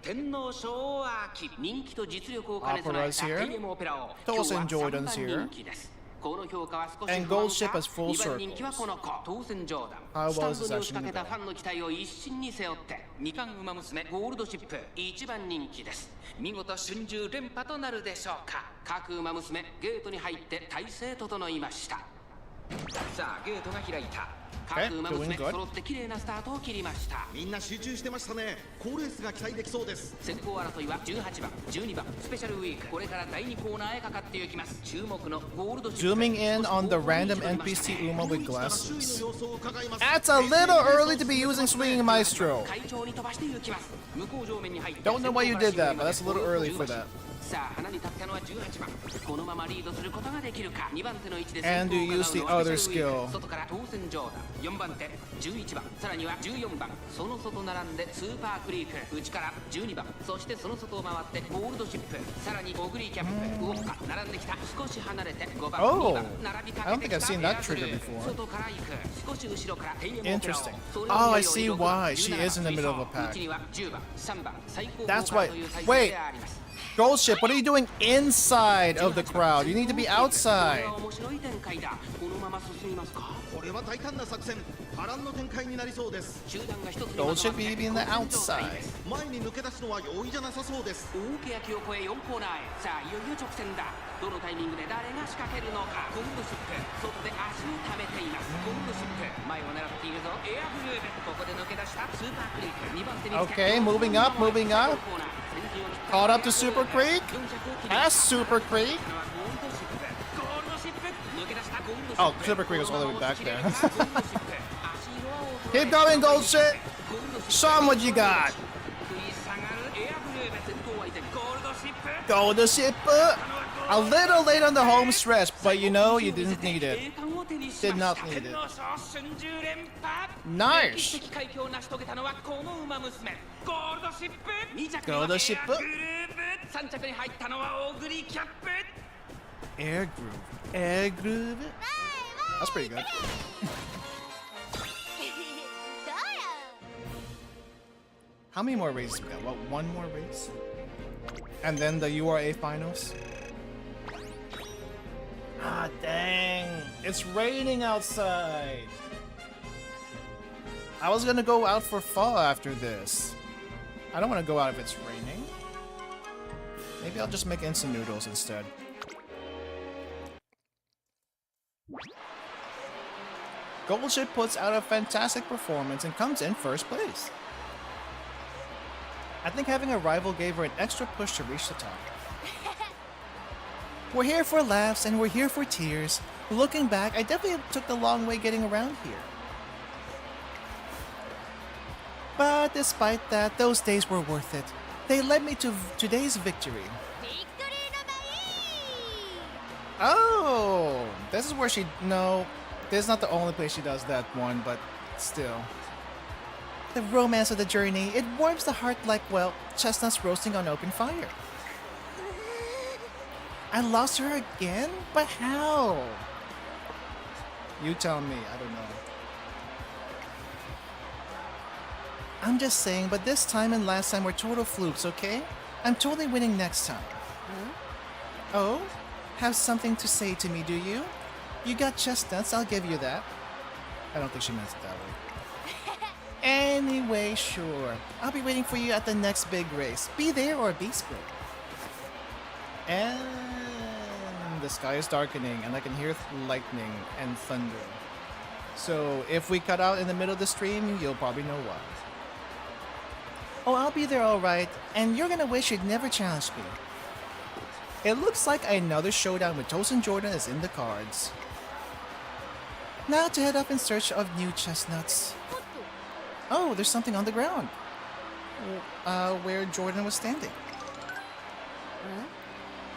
天皇賞秋。人気と実力を兼ね備えた TM オペラを。今日は3番人気です。この評価は少し不安か。2番人気はこの子、当選ジョーダン。スタンドに押しかけたファンの期待を一身に背負って、2冠馬娘ゴールドシップ1番人気です。見事春秋連覇となるでしょうか。各馬娘ゲートに入って体勢整いました。さあゲートが開いた。各馬娘揃って綺麗なスタートを切りました。みんな集中してましたね。好レースが期待できそうです。先行争いは18番、12番スペシャルウィーク。これから第2コーナーへかかっていきます。注目のゴールドシップ。 Zooming in on the random NPC Uma with glasses. That's a little early to be using Swinging Maestro. Don't know why you did that, but that's a little early for that. さあ花に立ったのは18番。このままリードすることができるか。2番手の位置で And you use the other skill. 外から当選ジョーダン。4番手11番、さらには14番。その外並んでスーパークリーク。内から12番、そしてその外を回ってゴールドシップ。さらにオグリーキャップ、ウォッカ並んできた。少し離れて5番、2番並びかけてきた。外から行く。少し後ろからInteresting. Oh, I see why. She is in the middle of a pack. That's why. Wait. Goldship, what are you doing inside of the crowd? You need to be outside. これは大胆な作戦。波乱の展開になりそうです。 Goldship be in the outside. 前に抜け出すのは容易じゃなさそうです。大欅を越え4コーナーへ。さあいよいよ直線だ。どのタイミングで誰が仕掛けるのか。ゴールドシップ外で足を溜めています。ゴールドシップ前を狙っているぞ。エアブルーベ。ここで抜け出したスーパークリーク。2番手に Okay, moving up, moving up. Caught up to Super Creek. Past Super Creek. Oh, Super Creek was all the way back there. Keep going, Goldship. Show 'em what you got. Golshi! A little late on the home stretch, but you know, you didn't need it. Did not need it. Nice! Golshi! Air groove. Air groove. That's pretty good. How many more races we got? What, one more race? And then the URA finals? Ah, dang. It's raining outside. I was gonna go out for pho after this. I don't want to go out if it's raining. Maybe I'll just make instant noodles instead. Golshi puts out a fantastic performance and comes in first place. I think having a rival gave her an extra push to reach the top. We're here for laughs and we're here for tears. Looking back, I definitely took the long way getting around here. But despite that, those days were worth it. They led me to today's victory. Oh, this is where she... No, this is not the only place she does that one, but still. The romance of the journey, it warms the heart like, well, chestnuts roasting on open fire. I lost her again? But how? You tell me, I don't know. I'm just saying, but this time and last time were total flukes, okay? I'm totally winning next time. Oh? Have something to say to me, do you? You got chestnuts, I'll give you that. I don't think she meant it that way. Anyway, sure. I'll be waiting for you at the next big race. Be there or be square. And the sky is darkening and I can hear lightning and thunder. So if we cut out in the middle of the stream, you'll probably know why. Oh, I'll be there alright, and you're gonna wish you'd never challenged me. It looks like another showdown with Tosin Jordan is in the cards. Now to head up in search of new chestnuts. Oh, there's something on the ground. Where Jordan was standing.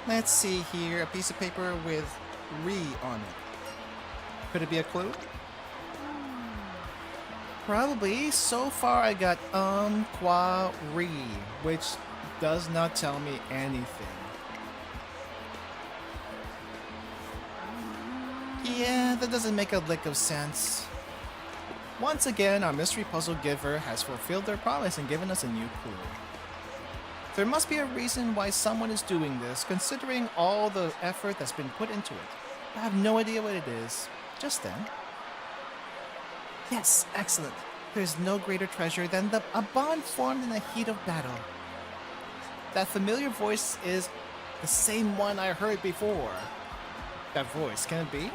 Let's see here, a piece of paper with "re" on it. Could it be a clue? Probably. So far I got qua "re," which does not tell me anything. Yeah, that doesn't make a lick of sense. Once again, our mystery puzzle giver has fulfilled their promise and given us a new clue. There must be a reason why someone is doing this, considering all the effort that's been put into it. I have no idea what it is. Just then. Yes, excellent. There's no greater treasure than a bond formed in the heat of battle. That familiar voice is the same one I heard before. That voice, can it be?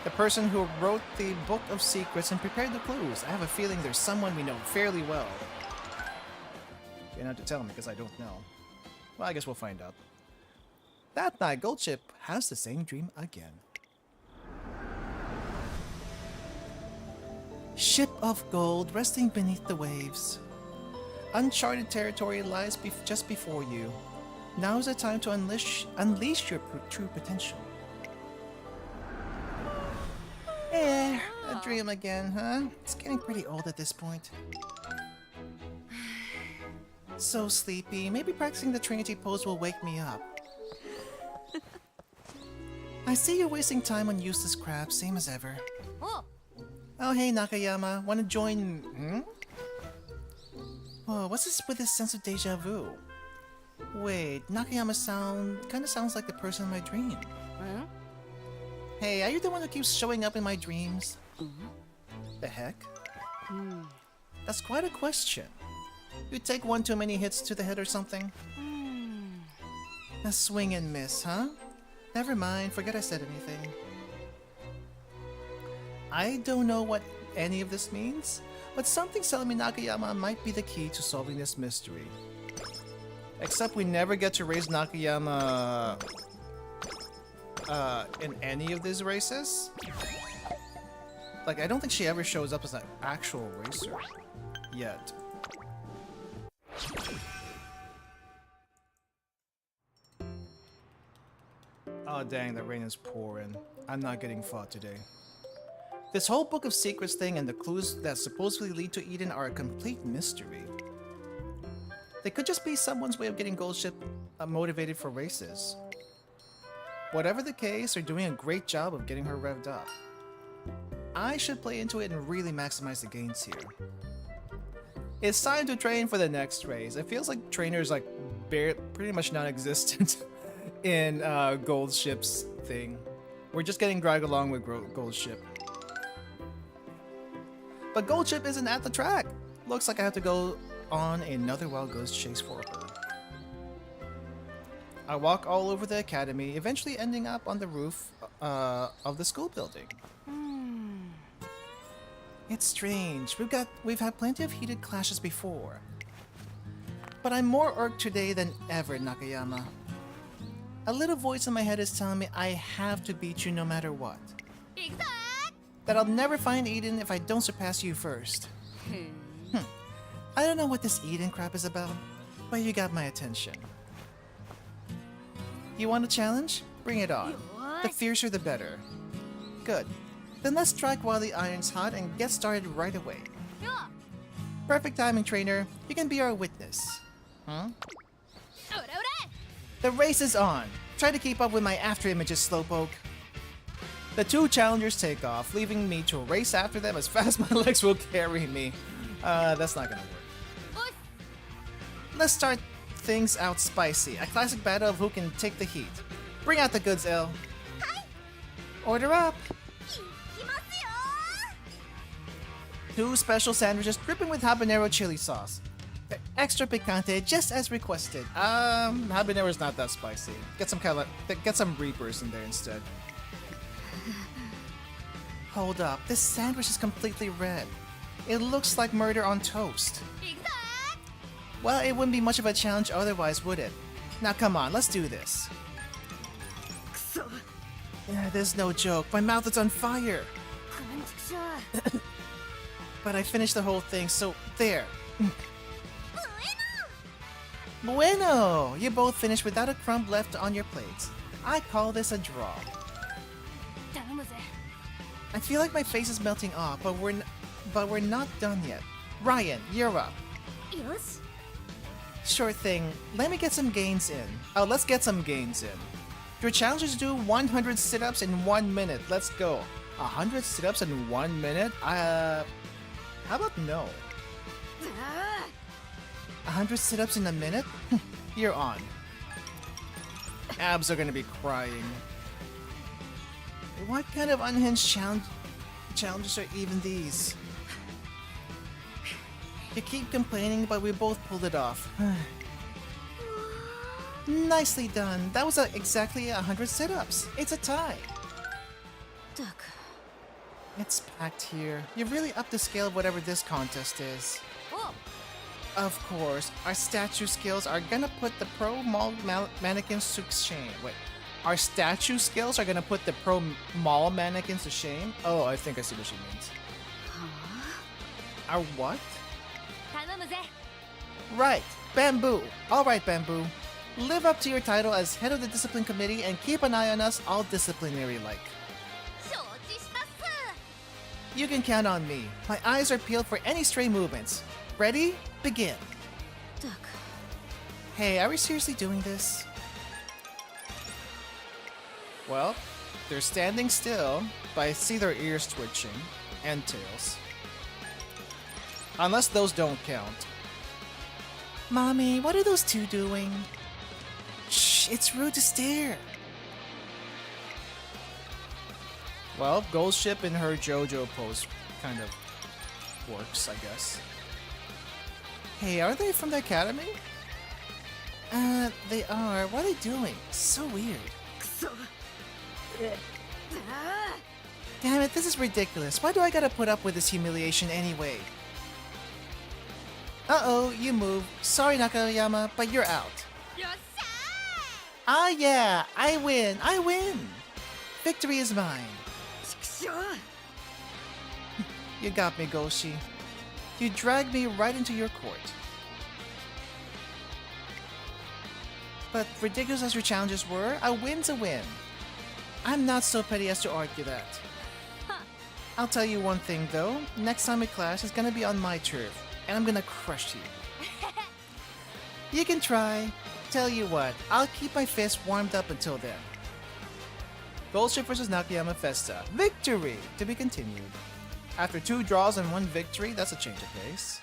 The person who wrote the Book of Secrets and prepared the clues. I have a feeling there's someone we know fairly well. You don't have to tell me because I don't know. Well, I guess we'll find out. That night, Golshi has the same dream again. Ship of gold resting beneath the waves. Uncharted territory lies just before you. Now is the time to unleash your true potential. A dream again, huh? It's getting pretty old at this point. So sleepy. Maybe practicing the Trinity pose will wake me up. I see you're wasting time on useless crap, same as ever. Oh, hey, Nakayama. Wanna join... Whoa, what's this with this sense of deja vu? Wait, Nakayama kinda sounds like the person in my dream. Hey, are you the one who keeps showing up in my dreams? The heck? That's quite a question. You take one too many hits to the head or something? A swing and miss, huh? Never mind, forget I said anything. I don't know what any of this means, but something's telling me Nakayama might be the key to solving this mystery. Except we never get to race Nakayama in any of these races. Like, I don't think she ever shows up as an actual racer yet. Oh dang, the rain is pouring. I'm not getting fought today. This whole book of secrets thing and the clues that supposedly lead to Eden are a complete mystery. They could just be someone's way of getting Golshi motivated for races. Whatever the case, they're doing a great job of getting her revved up. I should play into it and really maximize the gains here. It's time to train for the next race. It feels like trainers like pretty much non-existent in Goldship's thing. We're just getting dragged along with Goldship. But Goldship isn't at the track. Looks like I have to go on another wild goose chase for her. I walk all over the academy, eventually ending up on the roof of the school building. It's strange. We've had plenty of heated clashes before. But I'm more irked today than ever, Nakayama. A little voice in my head is telling me I have to beat you no matter what. That I'll never find Eden if I don't surpass you first. I don't know what this Eden crap is about, but you got my attention. You want a challenge? Bring it on. The fiercer the better. Good. Then let's strike while the iron's hot and get started right away. Perfect timing, trainer. You can be our witness. Huh? The race is on. Try to keep up with my after images, Slowpoke. The two challengers take off, leaving me to race after them as fast as my legs will carry me. That's not gonna work. Let's start things out spicy. A classic battle of who can take the heat. Bring out the goods, Elle. Order up. 2 special sandwiches dripping with habanero chili sauce. Extra picante, just as requested. Habanero's not that spicy. Get some Reapers in there instead. Hold up, this sandwich is completely red. It looks like murder on toast. Well, it wouldn't be much of a challenge otherwise, would it? Now come on, let's do this. Yeah, there's no joke. My mouth is on fire. But I finished the whole thing, so there. Bueno! You both finished without a crumb left on your plates. I call this a draw. I feel like my face is melting off, but we're not done yet. Ryan, you're up. Sure thing. Let me get some gains in. Oh, let's get some gains in. Your challenge is to do 100 sit-ups in 1 minute. Let's go. 100 sit-ups in 1 minute? How about no? 100 sit-ups in a minute? You're on. Abs are gonna be crying. What kind of unhinged challenges are even these? You keep complaining, but we both pulled it off. Nicely done. That was exactly 100 sit-ups. It's a tie. It's packed here. You've really upped the scale of whatever this contest is. Of course, our statue skills are gonna put the pro mall mannequins to shame. Wait, our statue skills are gonna put the pro mall mannequins to shame? Oh, I think I see what she means. Our what? Right, Bamboo. Alright, Bamboo. Live up to your title as head of the discipline committee and keep an eye on us, all disciplinary-like. You can count on me. My eyes are peeled for any stray movements. Ready? Begin. Hey, are we seriously doing this? Well, they're standing still, but I see their ears twitching, and tails. Unless those don't count. Mommy, what are those two doing? Shh, it's rude to stare. Well, Goldship in her JoJo pose kind of works, I guess. Hey, are they from the academy? They are. What are they doing? So weird. Damn it, this is ridiculous. Why do I gotta put up with this humiliation anyway? Uh-oh, you move. Sorry, Nakayama, but you're out. Ah yeah, I win! I win! Victory is mine. You got me, Golshi. You dragged me right into your court. But ridiculous as your challenges were, a win's a win. I'm not so petty as to argue that. I'll tell you one thing though, next time we clash is gonna be on my turf, and I'm gonna crush you. You can try. Tell you what, I'll keep my fist warmed up until then. Golshi vs Nakayama Festa. Victory! To be continued. After 2 draws and 1 victory, that's a change of pace.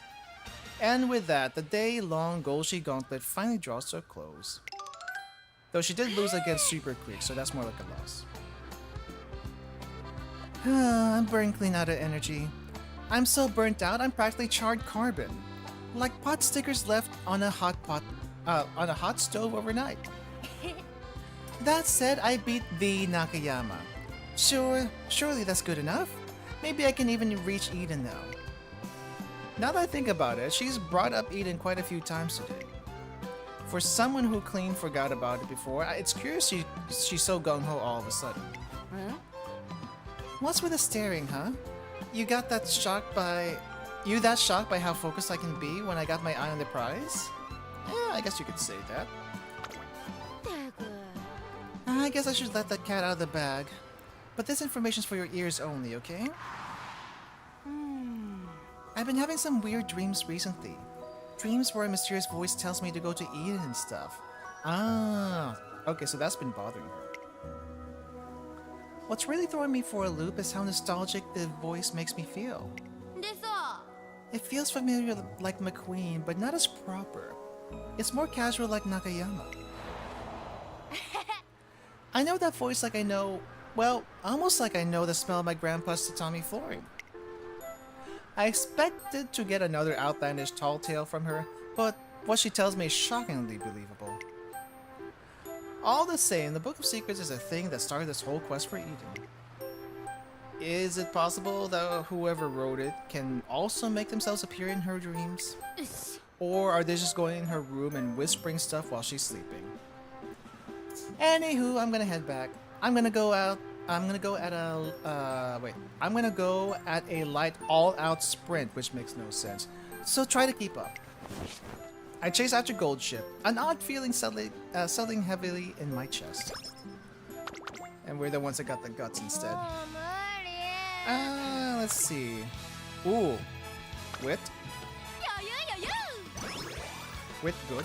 And with that, the day-long Golshi gauntlet finally draws to a close. Though she did lose against Super Creek, so that's more like a loss. I'm burning clean out of energy. I'm so burnt out, I'm practically charred carbon. Like pot stickers left on a hot stove overnight. That said, I beat the Nakayama. Surely that's good enough? Maybe I can even reach Eden now. Now that I think about it, she's brought up Eden quite a few times today. For someone who clean forgot about it before, it's curious she's so gung-ho all of a sudden. Huh? What's with the staring, huh? You that shocked by how focused I can be when I got my eye on the prize? Yeah, I guess you could say that. I guess I should let that cat out of the bag. But this information's for your ears only, okay? I've been having some weird dreams recently. Dreams where a mysterious voice tells me to go to Eden and stuff. Ah, okay, so that's been bothering her. What's really throwing me for a loop is how nostalgic the voice makes me feel. It feels familiar like McQueen, but not as proper. It's more casual like Nakayama. I know that voice like I know, well, almost like I know the smell of my grandpa's tatami flooring. I expected to get another outlandish tall tale from her, but what she tells me is shockingly believable. All the same, the Book of Secrets is a thing that started this whole quest for Eden. Is it possible that whoever wrote it can also make themselves appear in her dreams? Or are they just going in her room and whispering stuff while she's sleeping? Anywho, I'm gonna head back. I'm gonna go at a light all-out sprint, which makes no sense. So try to keep up. I chase after Gold Ship, an odd feeling settling heavily in my chest. And we're the ones that got the guts instead. Let's see. Ooh. Wit. Wit, good.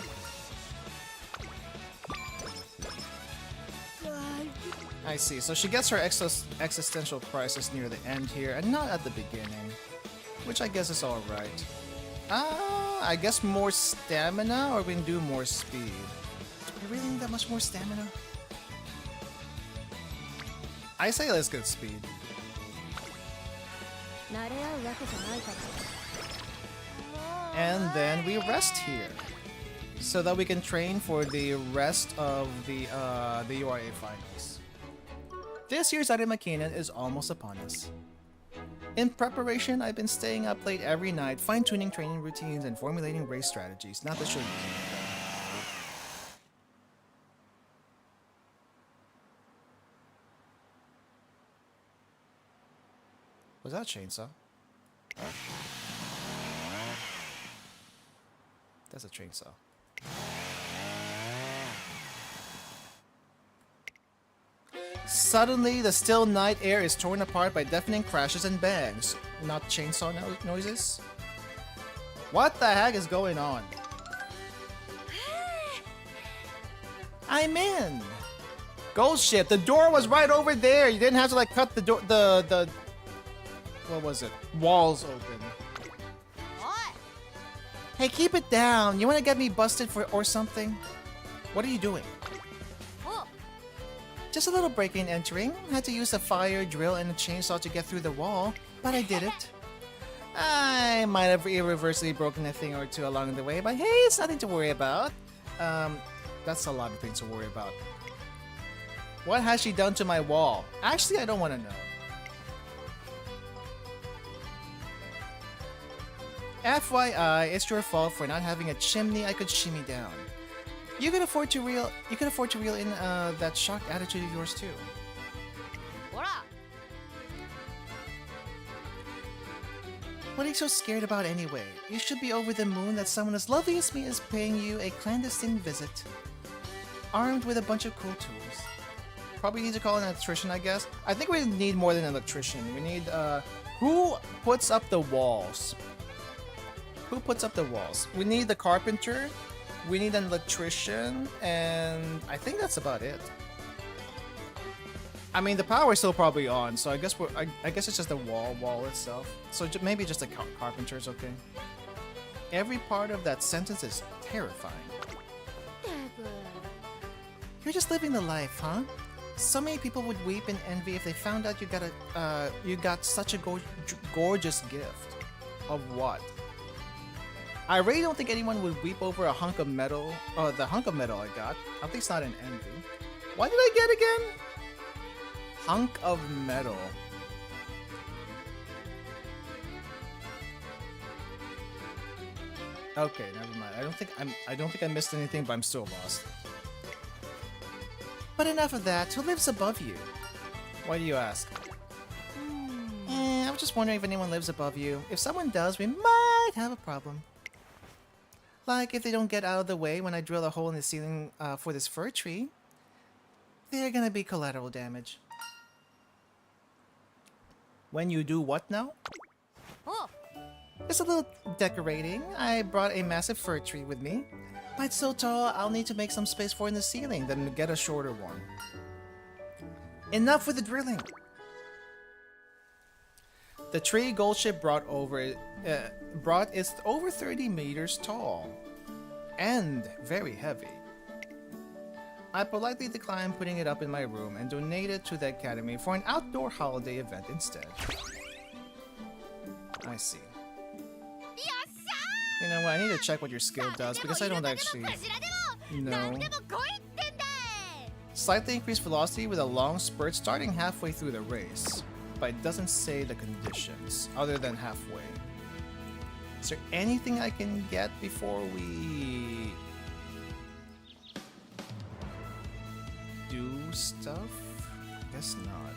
I see. So she gets her existential crisis near the end here, and not at the beginning. Which I guess is alright. I guess more stamina, or we can do more speed. Do we really need that much more stamina? I say let's get speed. And then we rest here, so that we can train for the rest of the URA finals. This year's Arimakinen is almost upon us. In preparation, I've been staying up late every night, fine-tuning training routines and formulating race strategies, not to show you anything. Was that a chainsaw? That's a chainsaw. Suddenly, the still night air is torn apart by deafening crashes and bangs. Not chainsaw noises? What the heck is going on? I'm in! Gold Ship, the door was right over there! You didn't have to like cut the door, what was it? Walls open. Hey, keep it down! You wanna get me busted for or something? What are you doing? Just a little breaking and entering. Had to use a fire drill and a chainsaw to get through the wall, but I did it. I might have irreversibly broken a thing or two along the way, but hey, it's nothing to worry about. That's a lot of things to worry about. What has she done to my wall? Actually, I don't want to know. FYI, it's your fault for not having a chimney I could shimmy down. You could afford to reel in that shocked attitude of yours too. What are you so scared about anyway? You should be over the moon that someone as lovely as me is paying you a clandestine visit, armed with a bunch of cool tools. Probably need to call an electrician, I guess. I think we need more than an electrician. We need, who puts up the walls? Who puts up the walls? We need the carpenter, we need an electrician, and I think that's about it. I mean, the power is still probably on, so I guess I guess it's just the wall itself. So maybe just the carpenter is okay. Every part of that sentence is terrifying. You're just living the life, huh? So many people would weep in envy if they found out you got such a gorgeous gift. Of what? I really don't think anyone would weep over a hunk of metal. The hunk of metal I got. At least not an envy. What did I get again? Hunk of metal. Okay, never mind. I don't think I missed anything, but I'm still lost. But enough of that. Who lives above you? Why do you ask? I was just wondering if anyone lives above you. If someone does, we might have a problem. Like if they don't get out of the way when I drill a hole in the ceiling for this fir tree. They're gonna be collateral damage. When you do what now? Just a little decorating. I brought a massive fir tree with me. But it's so tall, I'll need to make some space for it in the ceiling, then get a shorter one. Enough with the drilling! The tree Golshi brought is over 30 meters tall. And very heavy. I politely declined putting it up in my room and donated to the academy for an outdoor holiday event instead. I see. You know what, I need to check what your skill does because I don't actually know. Slightly increased velocity with a long spurt starting halfway through the race. But it doesn't say the conditions, other than halfway. Is there anything I can get before we do stuff? Guess not.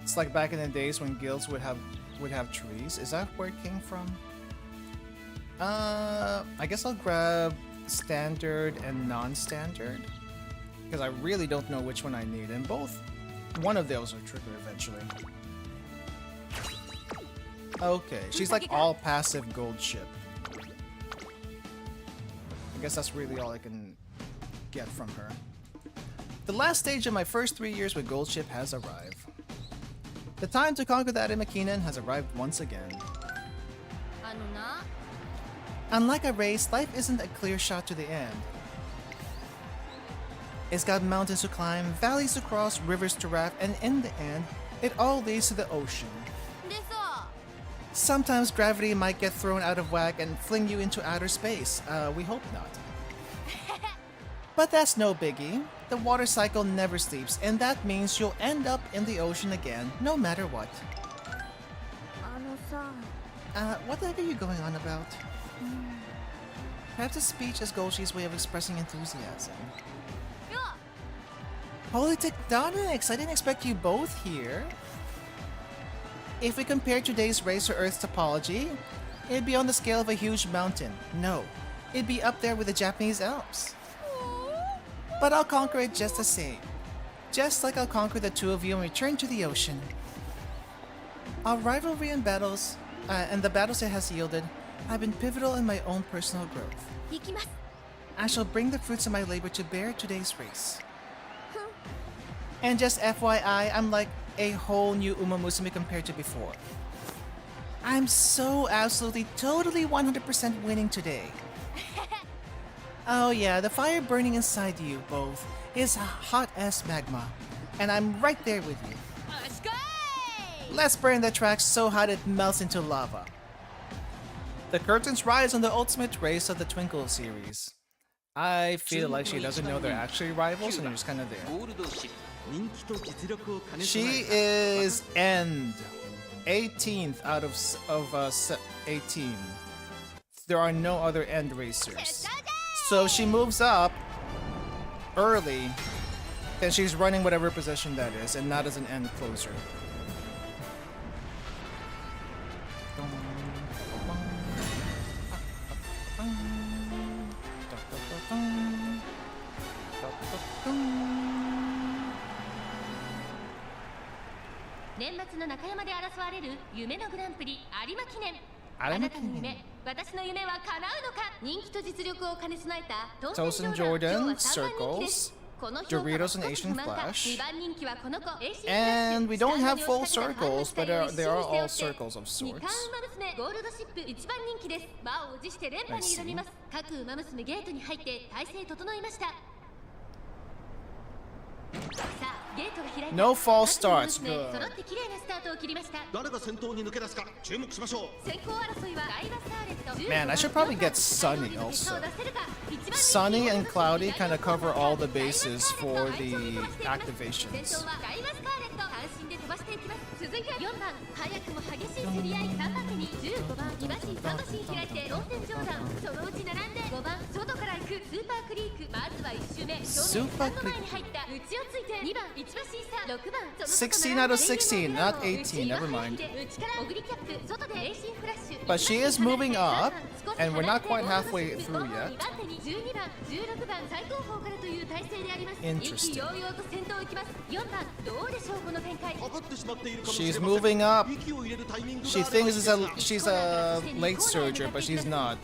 It's like back in the days when guilds would have trees. Is that where it came from? I guess I'll grab standard and non-standard because I really don't know which one I need, and one of those will trigger eventually. Okay, she's like all passive gold ship. I guess that's really all I can get from her. The last stage of my first 3 years with Gold Ship has arrived. The time to conquer the Adamakinen has arrived once again. Unlike a race, life isn't a clear shot to the end. It's got mountains to climb, valleys to cross, rivers to raft, and in the end, it all leads to the ocean. Sometimes gravity might get thrown out of whack and fling you into outer space. We hope not. But that's no biggie. The water cycle never sleeps, and that means you'll end up in the ocean again, no matter what. What the heck are you going on about? Perhaps a speech is Golshi's way of expressing enthusiasm. Holy tectonics! I didn't expect you both here. If we compare today's race to Earth's topology, it'd be on the scale of a huge mountain. No, it'd be up there with the Japanese Alps. But I'll conquer it just the same. Just like I'll conquer the two of you and return to the ocean. Our rivalry and battles, and the battles it has yielded, have been pivotal in my own personal growth. I shall bring the fruits of my labor to bear today's race. And just FYI, I'm like a whole new Umamusume compared to before. I'm so absolutely totally 100% winning today. Oh yeah, the fire burning inside you both is hot as magma, and I'm right there with you. Let's burn the tracks so hot it melts into lava. The curtains rise on the ultimate race of the Twinkle series. I feel like she doesn't know they're actually rivals and they're just kind of there. She is end 18th out of 18. There are no other end racers. So she moves up early, then she's running whatever position that is, and not as an end closer. 年末の中山で争われる夢のグランプリ有馬記念。あなたの夢、私の夢は叶うのか。人気と実力を兼ね備えた当選ジョーダン、今日は3番人気です。 Doritos and Asian Flash. And we don't have full circles, but they are all circles of sorts. I see. No false starts. Good. 誰が先頭に抜け出すか注目しましょう。 Man, I should probably get Sunny also. Sunny and Cloudy kind of cover all the bases for the activations. 続いて4番、早くも激しい競り合い。3番手に15番、2馬身3馬身開いて当選上段。そのうち並んで5番、外から行くスーパークリーク。まずは1周目、正面3の前に入った内をついて2番、1馬身差6番、 16 out of 16, not 18, never mind. But she is moving up, and we're not quite halfway through yet. Interesting. She's moving up. She thinks she's a late surger, but she's not.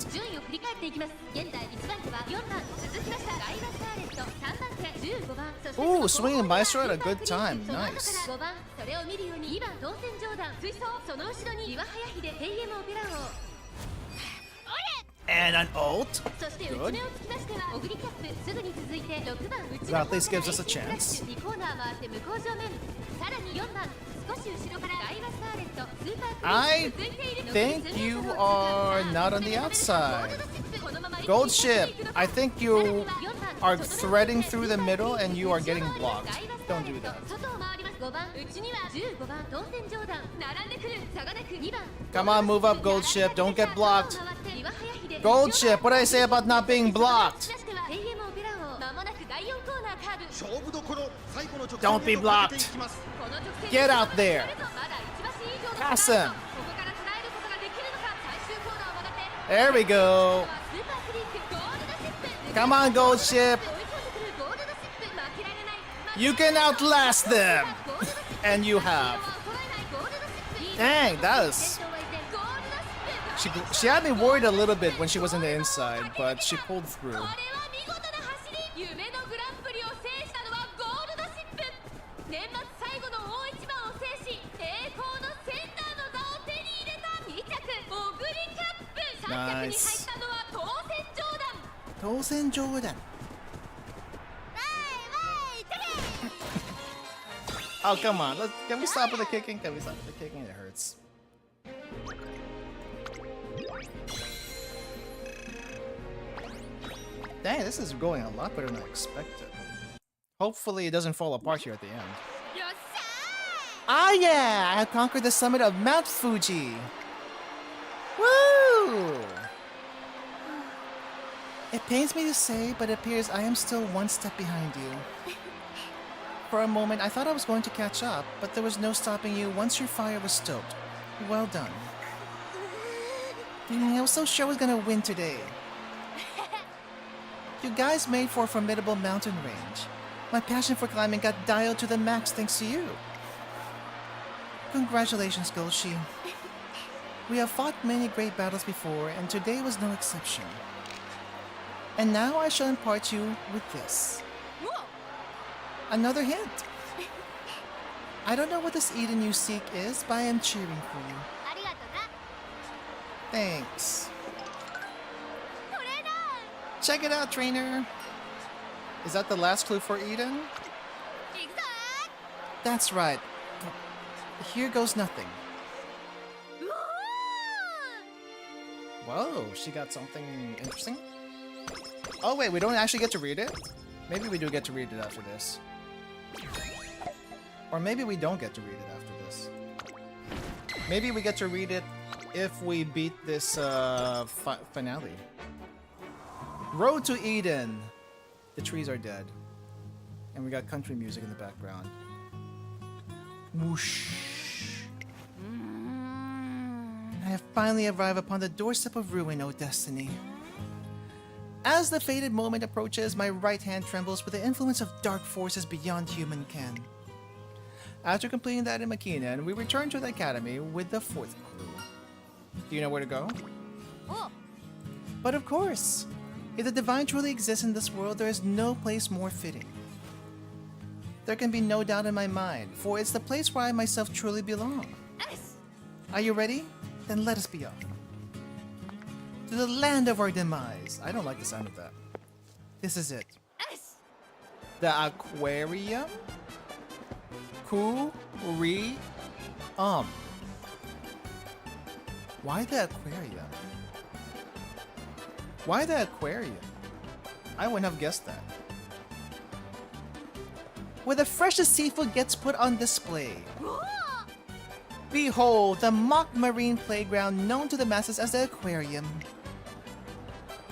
Ooh, swinging Maestro at a good time. Nice. And an ult. Good. That at least gives us a chance. I think you are not on the outside. Gold ship, I think you are threading through the middle and you are getting blocked. Don't do that. Come on, move up, gold ship. Don't get blocked. Gold ship, what did I say about not being blocked? Don't be blocked. Get out there. Pass him. There we go. Come on, gold ship. You can outlast them. And you have. Dang, that was... She had me worried a little bit when she was on the inside, but she pulled through. Nice. Tosen Jordan. Oh, come on. Can we stop with the kicking? Can we stop with the kicking? It hurts. Dang, this is going a lot better than I expected. Hopefully it doesn't fall apart here at the end. Ah yeah! I have conquered the summit of Mount Fuji! Woo! It pains me to say, but it appears I am still one step behind you. For a moment, I thought I was going to catch up, but there was no stopping you once your fire was stoked. Well done. I was so sure I was gonna win today. You guys made for a formidable mountain range. My passion for climbing got dialed to the max thanks to you. Congratulations, Golshi. We have fought many great battles before, and today was no exception. And now I shall impart you with this. Another hint. I don't know what this Eden you seek is, but I am cheering for you. Thanks. Check it out, trainer. Is that the last clue for Eden? That's right. Here goes nothing. Whoa, she got something interesting. Oh wait, we don't actually get to read it? Maybe we do get to read it after this. Or maybe we don't get to read it after this. Maybe we get to read it if we beat this finale. Road to Eden. The trees are dead. And we got country music in the background. Whoosh. I have finally arrived upon the doorstep of ruin, O destiny. As the fated moment approaches, my right hand trembles with the influence of dark forces beyond human ken. After completing that in Makina, we return to the academy with the fourth clue. Do you know where to go? But of course, if the divine truly exists in this world, there is no place more fitting. There can be no doubt in my mind, for it's the place where I myself truly belong. Are you ready? Then let us be off. To the land of our demise. I don't like the sound of that. This is it. The aquarium? Why the aquarium? Why the aquarium? I wouldn't have guessed that. Where the freshest seafood gets put on display. Behold, the mock marine playground known to the masses as the aquarium.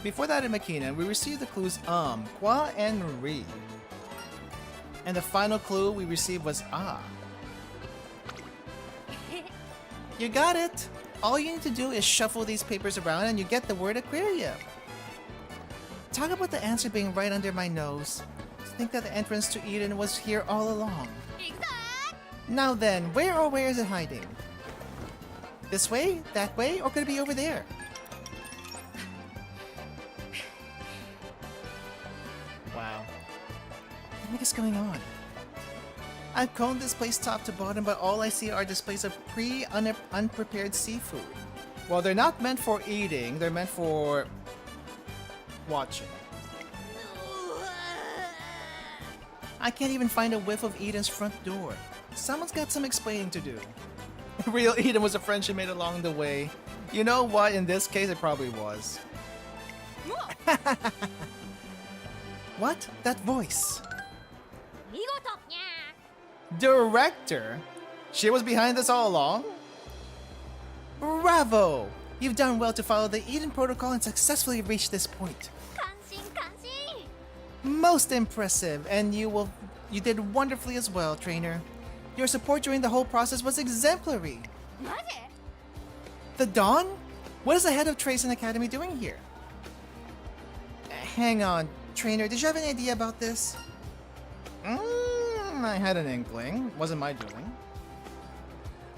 Before that in Makina, we received the clues qua, and ri. And the final clue we received was ah. You got it! All you need to do is shuffle these papers around and you get the word aquarium. Talk about the answer being right under my nose. Think that the entrance to Eden was here all along. Now then, where is it hiding? This way? That way? Or could it be over there? Wow. What the heck is going on? I've combed this place top to bottom, but all I see are displays of unprepared seafood. Well, they're not meant for eating, they're meant for watching. I can't even find a whiff of Eden's front door. Someone's got some explaining to do. Real Eden was a friend she made along the way. You know what? In this case, it probably was. What? That voice. Director? She was behind this all along? Bravo! You've done well to follow the Eden Protocol and successfully reach this point. Most impressive, and you did wonderfully as well, trainer. Your support during the whole process was exemplary. The Dawn? What is the head of Tracing Academy doing here? Hang on, trainer, did you have any idea about this? I had an inkling. Wasn't my doing.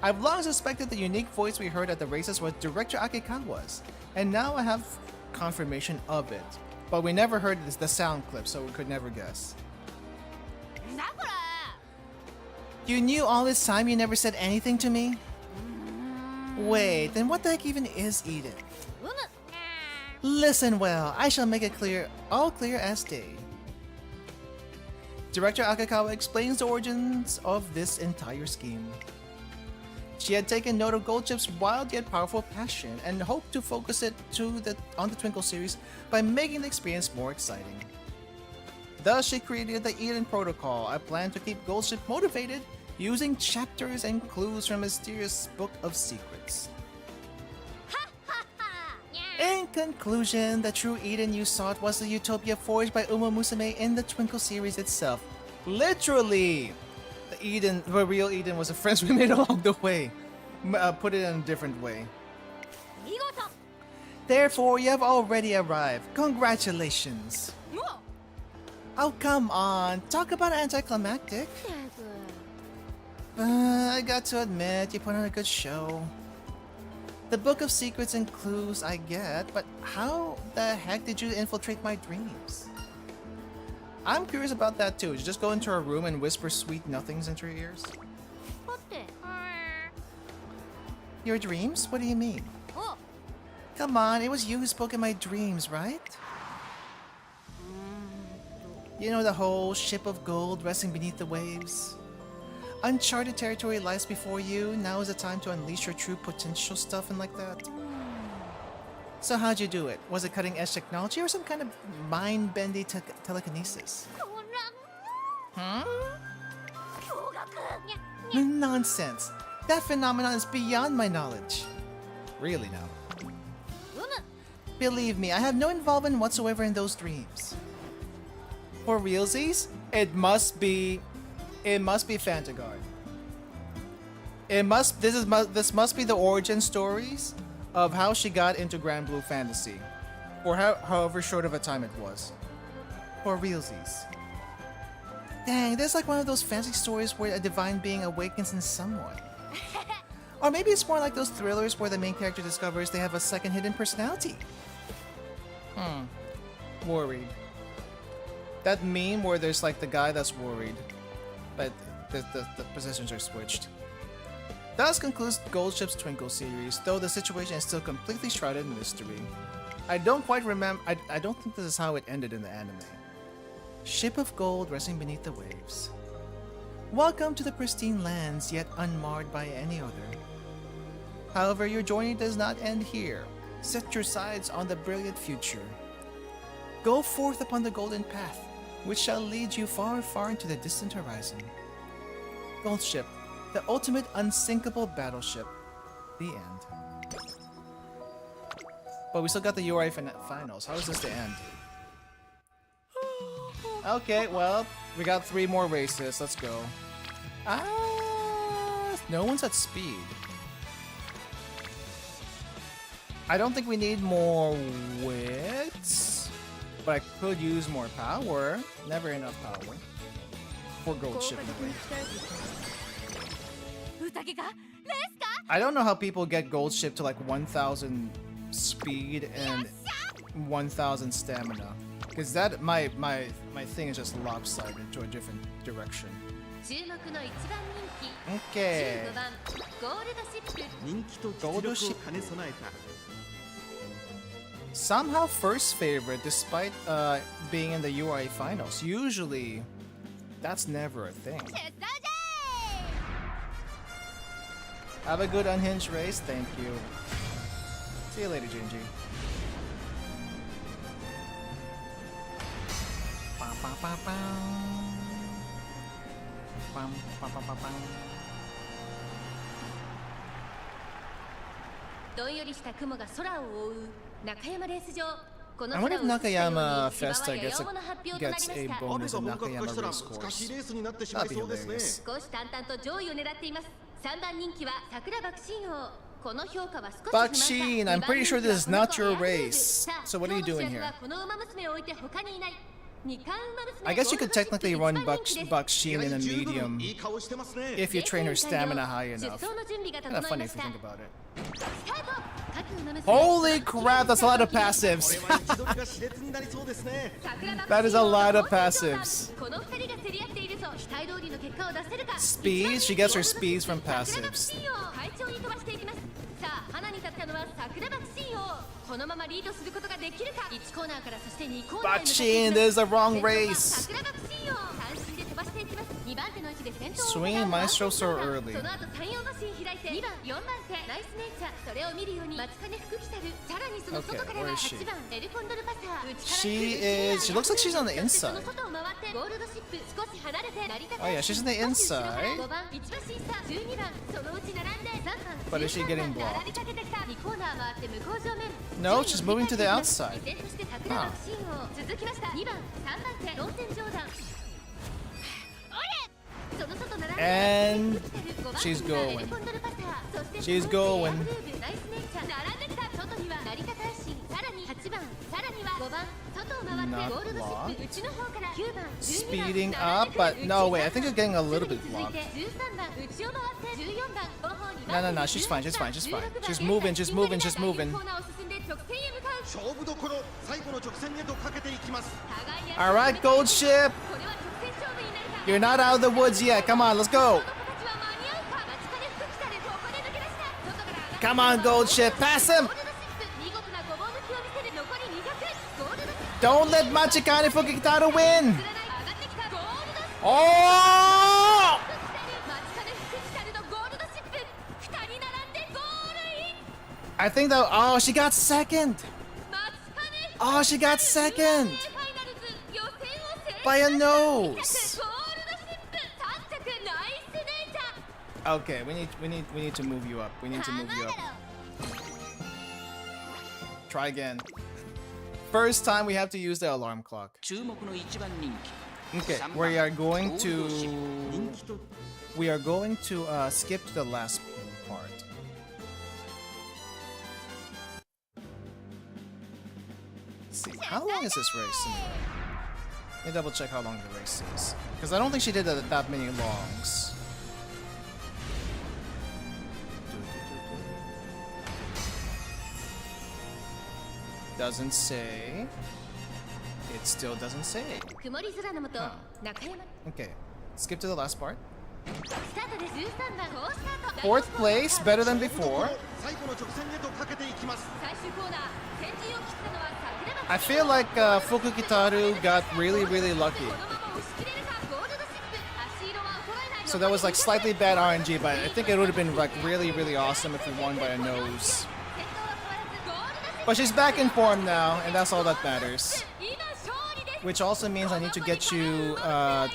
I've long suspected the unique voice we heard at the races was Director Akikawa's, and now I have confirmation of it. But we never heard the sound clip, so we could never guess. You knew all this time you never said anything to me? Wait, then what the heck even is Eden? Listen well, I shall make it clear, all clear as day. Director Akikawa explains the origins of this entire scheme. She had taken note of Goldchip's wild yet powerful passion and hoped to focus it on the Twinkle series by making the experience more exciting. Thus, she created the Eden Protocol, a plan to keep Goldship motivated using chapters and clues from a mysterious book of secrets. In conclusion, the true Eden you sought was the utopia forged by Umamusume in the Twinkle series itself. Literally! The real Eden was the friends we made along the way. Put it in a different way. Therefore, you have already arrived. Congratulations! Oh, come on. Talk about anticlimactic. I got to admit, you put on a good show. The Book of Secrets and clues I get, but how the heck did you infiltrate my dreams? I'm curious about that too. Did you just go into her room and whisper sweet nothings into her ears? Your dreams? What do you mean? Come on, it was you who spoke in my dreams, right? You know the whole ship of gold resting beneath the waves? Uncharted territory lies before you. Now is the time to unleash your true potential stuff and like that. So how'd you do it? Was it cutting-edge technology or some kind of mind-bending telekinesis? Nonsense. That phenomenon is beyond my knowledge. Really now? Believe me, I have no involvement whatsoever in those dreams. For realsies, it must be Fantagard. This must be the origin stories of how she got into Grand Blue Fantasy, or however short of a time it was. For realsies. Dang, this is like one of those fancy stories where a divine being awakens in someone. Or maybe it's more like those thrillers where the main character discovers they have a second hidden personality. Worried. That meme where there's like the guy that's worried, but the positions are switched. Thus concludes Gold Ship's Twinkle series, though the situation is still completely shrouded in mystery. I don't quite remember. I don't think this is how it ended in the anime. Ship of gold resting beneath the waves. Welcome to the pristine lands, yet unmarred by any other. However, your journey does not end here. Set your sights on the brilliant future. Go forth upon the golden path, which shall lead you far, far into the distant horizon. Gold Ship, the ultimate unsinkable battleship. The end. But we still got the URI finals. How is this the end? Okay, well, we got 3 more races. Let's go. No one's at speed. I don't think we need more wits, but I could use more power. Never enough power for Gold Ship. I don't know how people get Gold Ship to like 1,000 speed and 1,000 stamina, because that my thing is just lopsided to a different direction. Okay. Gold Ship. Somehow first favorite despite being in the UI finals. Usually that's never a thing. Have a good unhinged race, thank you. See you later, Jinji. I wonder if Nakayama Festa gets a bonus in Nakayama race course. That'd be hilarious. Bakshin, I'm pretty sure this is not your race. So what are you doing here? I guess you could technically run Bakshin in a medium if you train her stamina high enough. Kind of funny if you think about it. Holy crap, that's a lot of passives. That is a lot of passives. Speed? She gets her speeds from passives. Bakshin, this is the wrong race. Swinging Maestro so early. Okay, where is she? She looks like she's on the inside. Oh yeah, she's on the inside. But is she getting blocked? No, she's moving to the outside. Huh. And she's going. She's going. Not blocked. Speeding up, but no, wait, I think it's getting a little bit blocked. No, she's fine, she's fine, she's fine. She's moving, she's moving, she's moving. Alright, Gold Ship! You're not out of the woods yet, come on, let's go! Come on, Gold Ship, pass him! Don't let Machikane Fukitaro win! Oh! I think that. Oh, she got second! Oh, she got second! By a nose! Okay, we need to move you up. We need to move you up. Try again. First time we have to use the alarm clock. Okay, we are going to skip to the last part. Let's see, how long is this race anyway? Let me double check how long the race is. Because I don't think she did that many longs. Doesn't say. It still doesn't say. Oh. Okay, skip to the last part. 4th place, better than before. I feel like Fukukitaru got really lucky. So that was like slightly bad RNG, but I think it would have been like really awesome if we won by a nose. But she's back in form now, and that's all that matters. Which also means I need to get you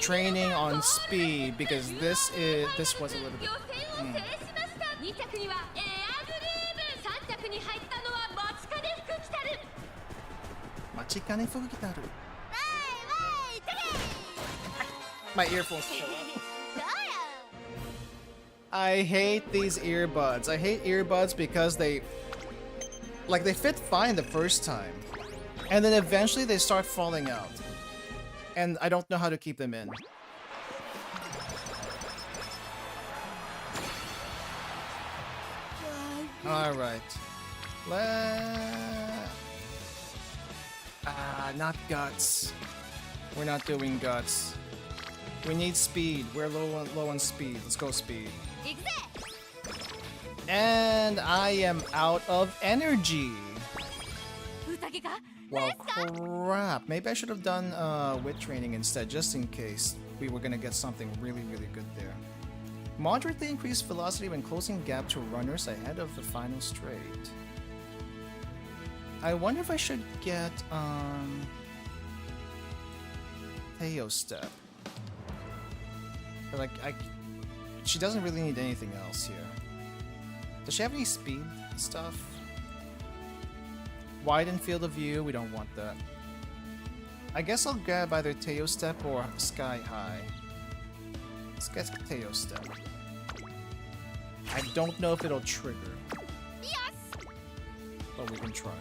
training on speed, because this was a little bit. Machikane Fukukitaru. My earphones fell out. I hate these earbuds. I hate earbuds because they fit fine the first time, and then eventually they start falling out, and I don't know how to keep them in. Alright. Not guts. We're not doing guts. We need speed. We're low on speed. Let's go speed. And I am out of energy. Well, crap. Maybe I should have done wit training instead, just in case we were gonna get something really good there. Moderately increased velocity when closing gap to runners ahead of the final straight. I wonder if I should get Teo step. But she doesn't really need anything else here. Does she have any speed stuff? Widen field of view, we don't want that. I guess I'll grab either Teo Step or Sky High. Let's get Teo Step. I don't know if it'll trigger. Yes! But we can try.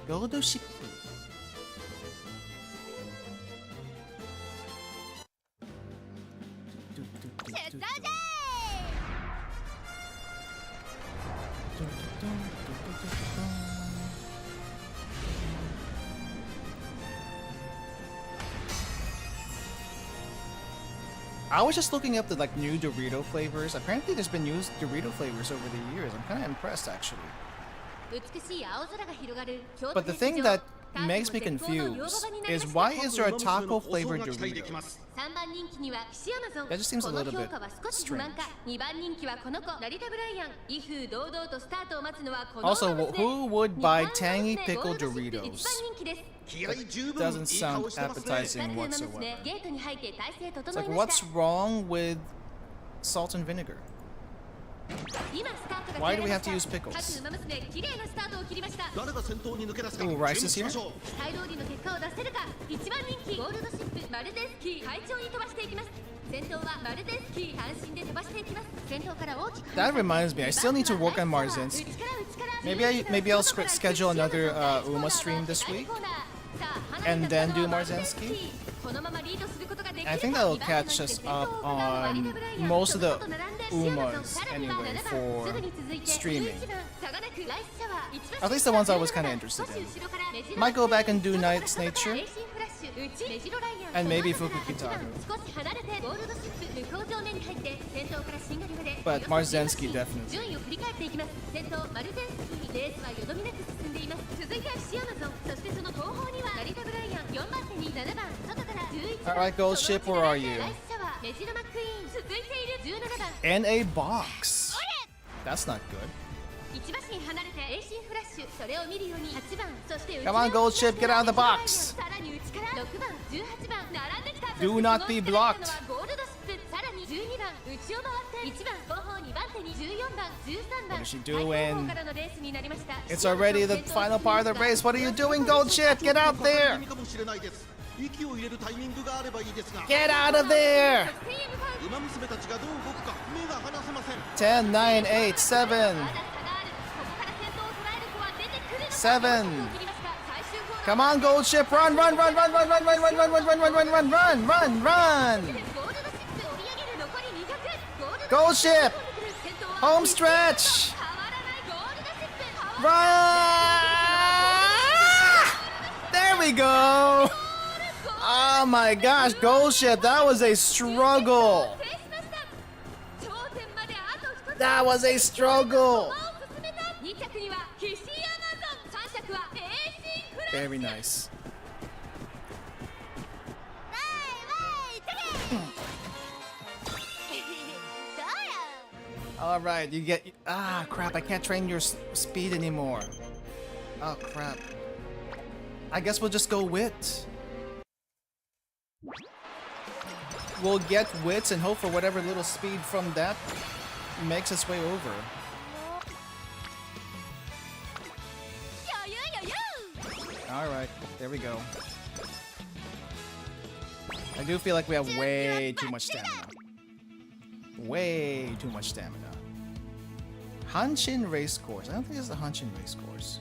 Gold Ship. I was just looking up the new Dorito flavors. Apparently there's been new Dorito flavors over the years. I'm kind of impressed actually. But the thing that makes me confused is why is there a taco flavored Dorito? That just seems a little bit strange. Also, who would buy tangy pickle Doritos? That doesn't sound appetizing whatsoever. It's like, what's wrong with salt and vinegar? Why do we have to use pickles? Ooh, rice is here? That reminds me, I still need to work on Marzensky. Maybe I'll schedule another Uma stream this week, and then do Marzensky. I think that'll catch us up on most of the Umas anyway for streaming. At least the ones I was kind of interested in. Might go back and do Night's Nature, and maybe Fukukitaru. But Marzensky definitely. Alright, Gold Ship, where are you? And a box. That's not good. Come on, Gold Ship, get out of the box. Do not be blocked. What is she doing? It's already the final part of the race. What are you doing, Gold Ship? Get out there! 息を入れるタイミングがあればいいですが Get out of there! ウマ娘たちがどう動くか目が離せません 10, 9, 8, 7. 7. Come on, Gold Ship, run, run, run, run, run, run, run, run, run, run, run, run, run, run, run, run, run! Gold Ship! Home stretch! Run! There we go! Oh my gosh, Gold Ship, that was a struggle! That was a struggle! Very nice. Alright, you get... Ah, crap, I can't train your speed anymore. Oh, crap. I guess we'll just go wit. We'll get wits and hope for whatever little speed from that makes its way over. Alright, there we go. I do feel like we have way too much stamina. Way too much stamina. Hanshin race course. I don't think it's the Hanshin race course.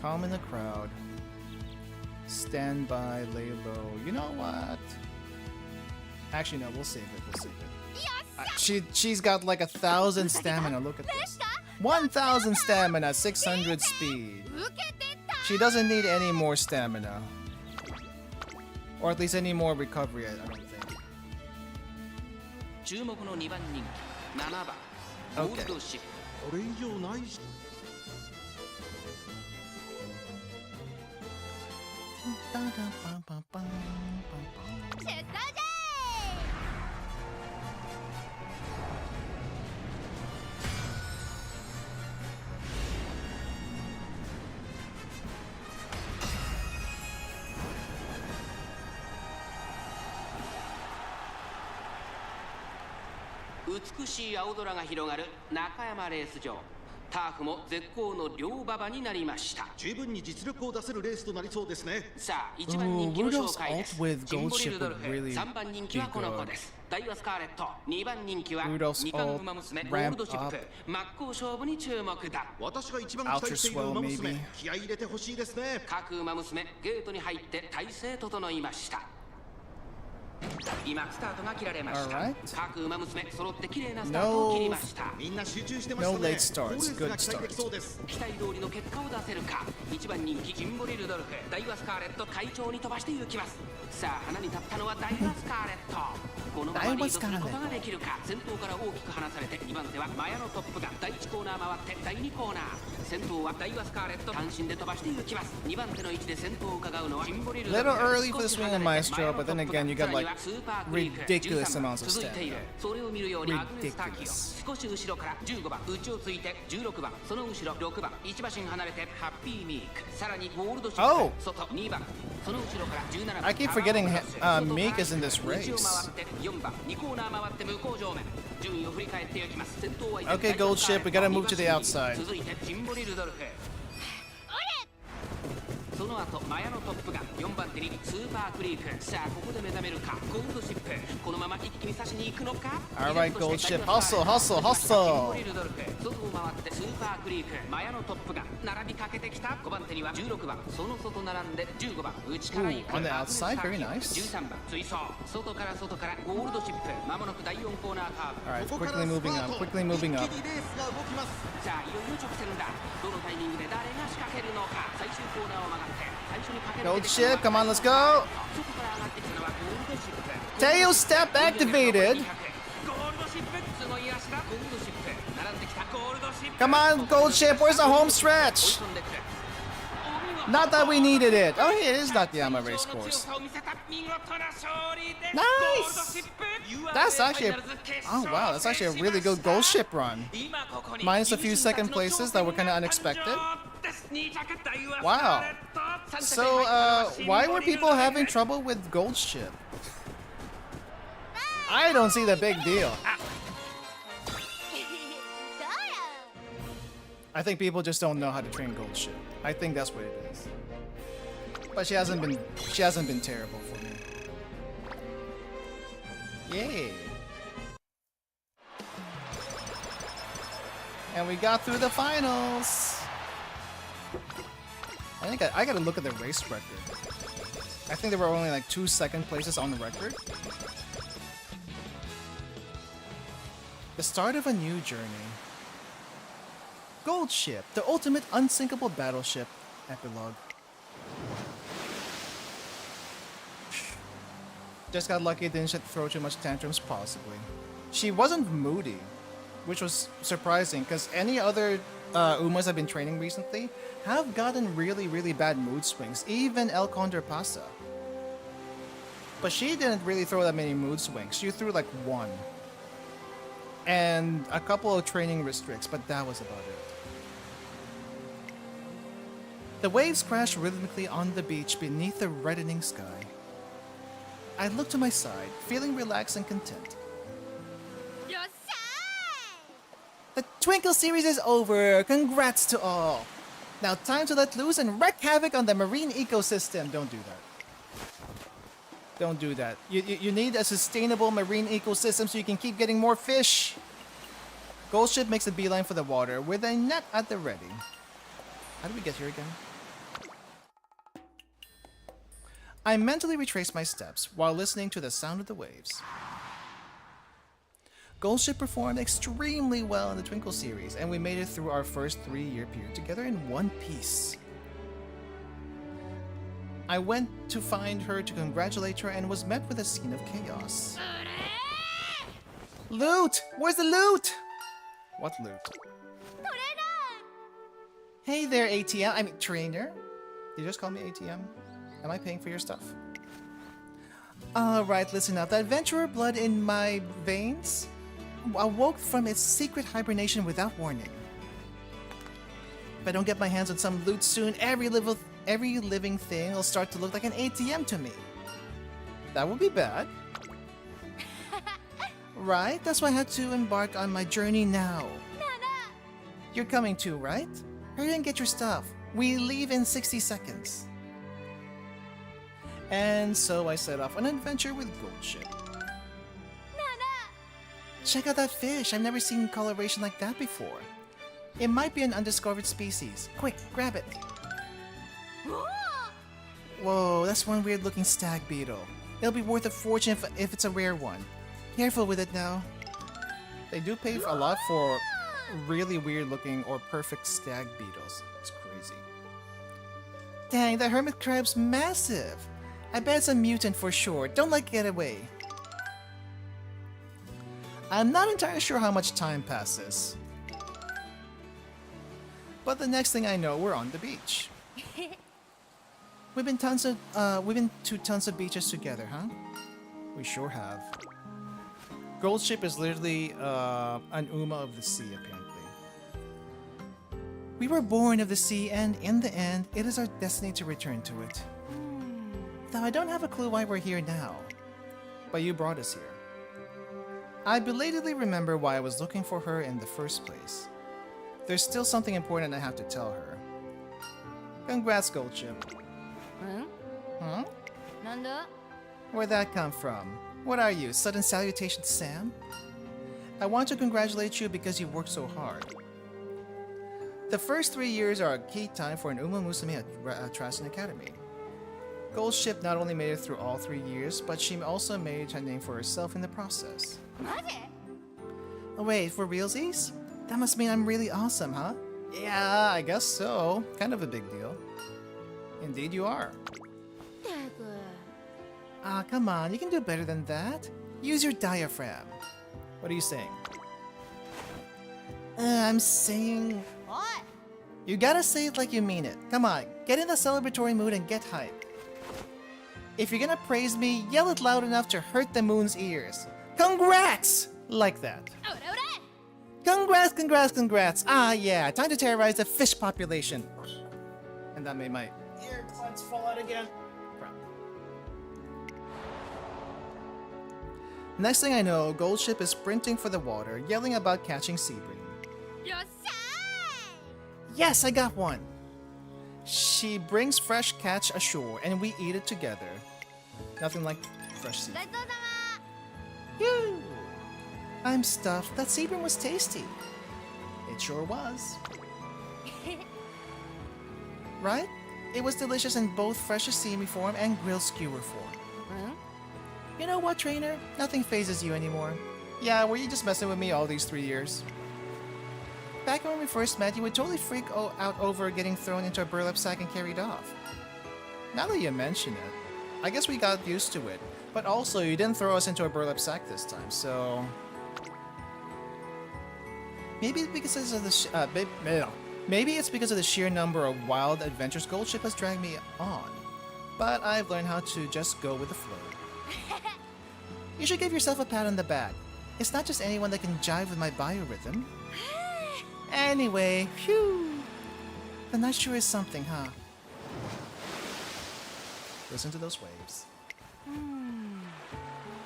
Calm in the crowd. Stand by, lay low. You know what? Actually, no, we'll save it. We'll save it. She's got like 1,000 stamina. Look at this. 1,000 stamina, 600 speed. She doesn't need any more stamina. Or at least any more recovery, I don't think. Okay. これ以上ないし 美しい青空が広がる中山レース場。ターフも絶好の両馬場になりました。十分に実力を出せるレースとなりそうですね。さあ、1番人気の紹介です。 with ジンボリ Golshi ルドル would フ、 really 3番人気はこの子です。ダイワスカーレット、2番人気は Rudolph's みかん馬娘ゴールドシッ ramp プ up.。真っ向勝負に注目だ。私が一番期待しているウマ娘、気合い入れてほしいですね。各馬娘、ゲートに入って体勢整いました。今スタートが切られました。 Alright. 各馬娘揃って綺麗なスタートを切りました。みんな集中してましたね。 No late starts. 好レース Good が期待できそうです。期待通りの結果を出せるか。1番人気ジンボリルドルフ、ダイワスカーレット会長に飛ばして行きます。さあ、花に立ったのはダイワスカーレット。このままリードすることができるか。先頭から大きく離されて2番手はマヤのトップが第1コーナー回って第2コーナー。先頭はダイワスカーレット単身で飛ばして行きます。2番手の位置で先頭を伺うのはジンボリルドルフ。 Little early for the swing of Maestro, but then again, you got like ridiculous amounts of stamina. それを見るようにアグネスターキオ。少し後ろから15番内をついて16番、その後ろ6番、1馬身離れてハッピーミーク、さらにゴールドシップ、 Oh! 外2番、その後ろから17番。 I keep forgetting Meek is in this race. 内を回って4番、2コーナー回って向こう上面。順位を振り返っていきます。先頭は Okay, Gold Ship, we gotta move to the outside. 続いてジンボリルドルフ。その後マヤのトップが4番手にスーパークリーク。さあここで目覚めるか。ゴールドシップこのまま一気に差しに行くのか。 Alright, Gold Ship, hustle, hustle, hustle. ジンボリルドルフ外を回ってスーパークリーク。マヤのトップが並びかけてきた。5番手には16番、その外並んで15番、内から行く。 Ooh, on the outside, very nice. 13番追走、外から外からゴールドシップ。まもなく第4コーナーカーブ。 Alright, quickly moving up, quickly moving up. 一気にレースが動きます。さあいよいよ直線だ。どのタイミングで誰が仕掛けるのか。最終コーナーを曲がって最初にかける。 Gold Ship, come on, let's go. 外から上がってきたのはゴールドシップ。 Tail step activated. ゴールドシップすごい足だ。ゴールドシップ並んできた。ゴールドシップ Come on, Gold Ship, where's the home stretch? 追い込んでくる。 Not that we needed it. Oh, yeah, it is Nakayama race course. Nice! That's actually oh wow, that's actually a really good Gold Ship run. Minus a few second places that were kind of unexpected. Wow. So, why were people having trouble with Gold Ship? I don't see the big deal. I think people just don't know how to train Gold Ship. I think that's what it is. But she hasn't been terrible for me. Yay! And we got through the finals! I think I gotta look at the race record. I think there were only like 2 second places on the record. The start of a new journey. Gold Ship, the ultimate unsinkable battleship. Epilogue. Just got lucky it didn't throw too much tantrums, possibly. She wasn't moody, which was surprising, because any other Umas I've been training recently have gotten really, really bad mood swings, even El Condor Pasa. But she didn't really throw that many mood swings. She threw like 1. And a couple of training restricts, but that was about it. The waves crashed rhythmically on the beach beneath the reddening sky. I looked to my side, feeling relaxed and content. The Twinkle series is over! Congrats to all! Now time to let loose and wreak havoc on the marine ecosystem. Don't do that. Don't do that. You need a sustainable marine ecosystem so you can keep getting more fish. Golshi makes a beeline for the water with a net at the ready. How did we get here again? I mentally retraced my steps while listening to the sound of the waves. Golshi performed extremely well in the Twinkle series, and we made it through our first 3-year period together in one piece. I went to find her to congratulate her and was met with a scene of chaos. Loot! Where's the loot? What loot? Hey there, ATM. I mean, trainer. Did you just call me ATM? Am I paying for your stuff? Alright, listen up. The adventurer blood in my veins awoke from its secret hibernation without warning. If I don't get my hands on some loot soon, every living thing will start to look like an ATM to me. That would be bad. Right? That's why I had to embark on my journey now. You're coming too, right? Hurry and get your stuff. We leave in 60 seconds. And so I set off on an adventure with Golshi. Check out that fish. I've never seen coloration like that before. It might be an undiscovered species. Quick, grab it. Whoa, that's one weird looking stag beetle. It'll be worth a fortune if it's a rare one. Careful with it now. They do pay a lot for really weird looking or perfect stag beetles. It's crazy. Dang, that hermit crab's massive. I bet it's a mutant for sure. Don't let it get away. I'm not entirely sure how much time passes. But the next thing I know, we're on the beach. We've been to tons of beaches together, huh? We sure have. Golshi is literally an Uma of the sea, apparently. We were born of the sea, and in the end, it is our destiny to return to it. Though I don't have a clue why we're here now. But you brought us here. I belatedly remember why I was looking for her in the first place. There's still something important I have to tell her. Congrats, Golshi. Huh? Where'd that come from? What are you, sudden salutation Sam? I want to congratulate you because you worked so hard. The first 3 years are a key time for an Umamusume at Trasen Academy. Golshi not only made it through all 3 years, but she also made a name for herself in the process. Oh wait, for realsies? That must mean I'm really awesome, huh? Yeah, I guess so. Kind of a big deal. Indeed you are. Ah, come on, you can do better than that. Use your diaphragm. What are you saying? I'm saying... What? You gotta say it like you mean it. Come on, get in the celebratory mood and get hyped. If you're gonna praise me, yell it loud enough to hurt the moon's ears. Congrats! Like that. Congrats, congrats, congrats. Ah, yeah, time to terrorize the fish population. And that made my earbuds fall out again. Crap. Next thing I know, Golshi is sprinting for the water, yelling about catching sea bream. Yes, I got one. Shh. she brings fresh catch ashore and we eat it together. Nothing like fresh seafood. Phew! I'm stuffed. That seafood was tasty. It sure was. Right? It was delicious in both fresh sashimi form and grilled skewer form. You know what, trainer? Nothing phases you anymore. Yeah, were you just messing with me all these 3 years? Back when we first met, you would totally freak out over getting thrown into a burlap sack and carried off. Now that you mention it, I guess we got used to it. But also, you didn't throw us into a burlap sack this time, so... Maybe it's because of the maybe it's because of the sheer number of wild adventures Goldship has dragged me on. But I've learned how to just go with the flow. You should give yourself a pat on the back. It's not just anyone that can jive with my biorhythm. Anyway, phew. The night sure is something, huh? Listen to those waves.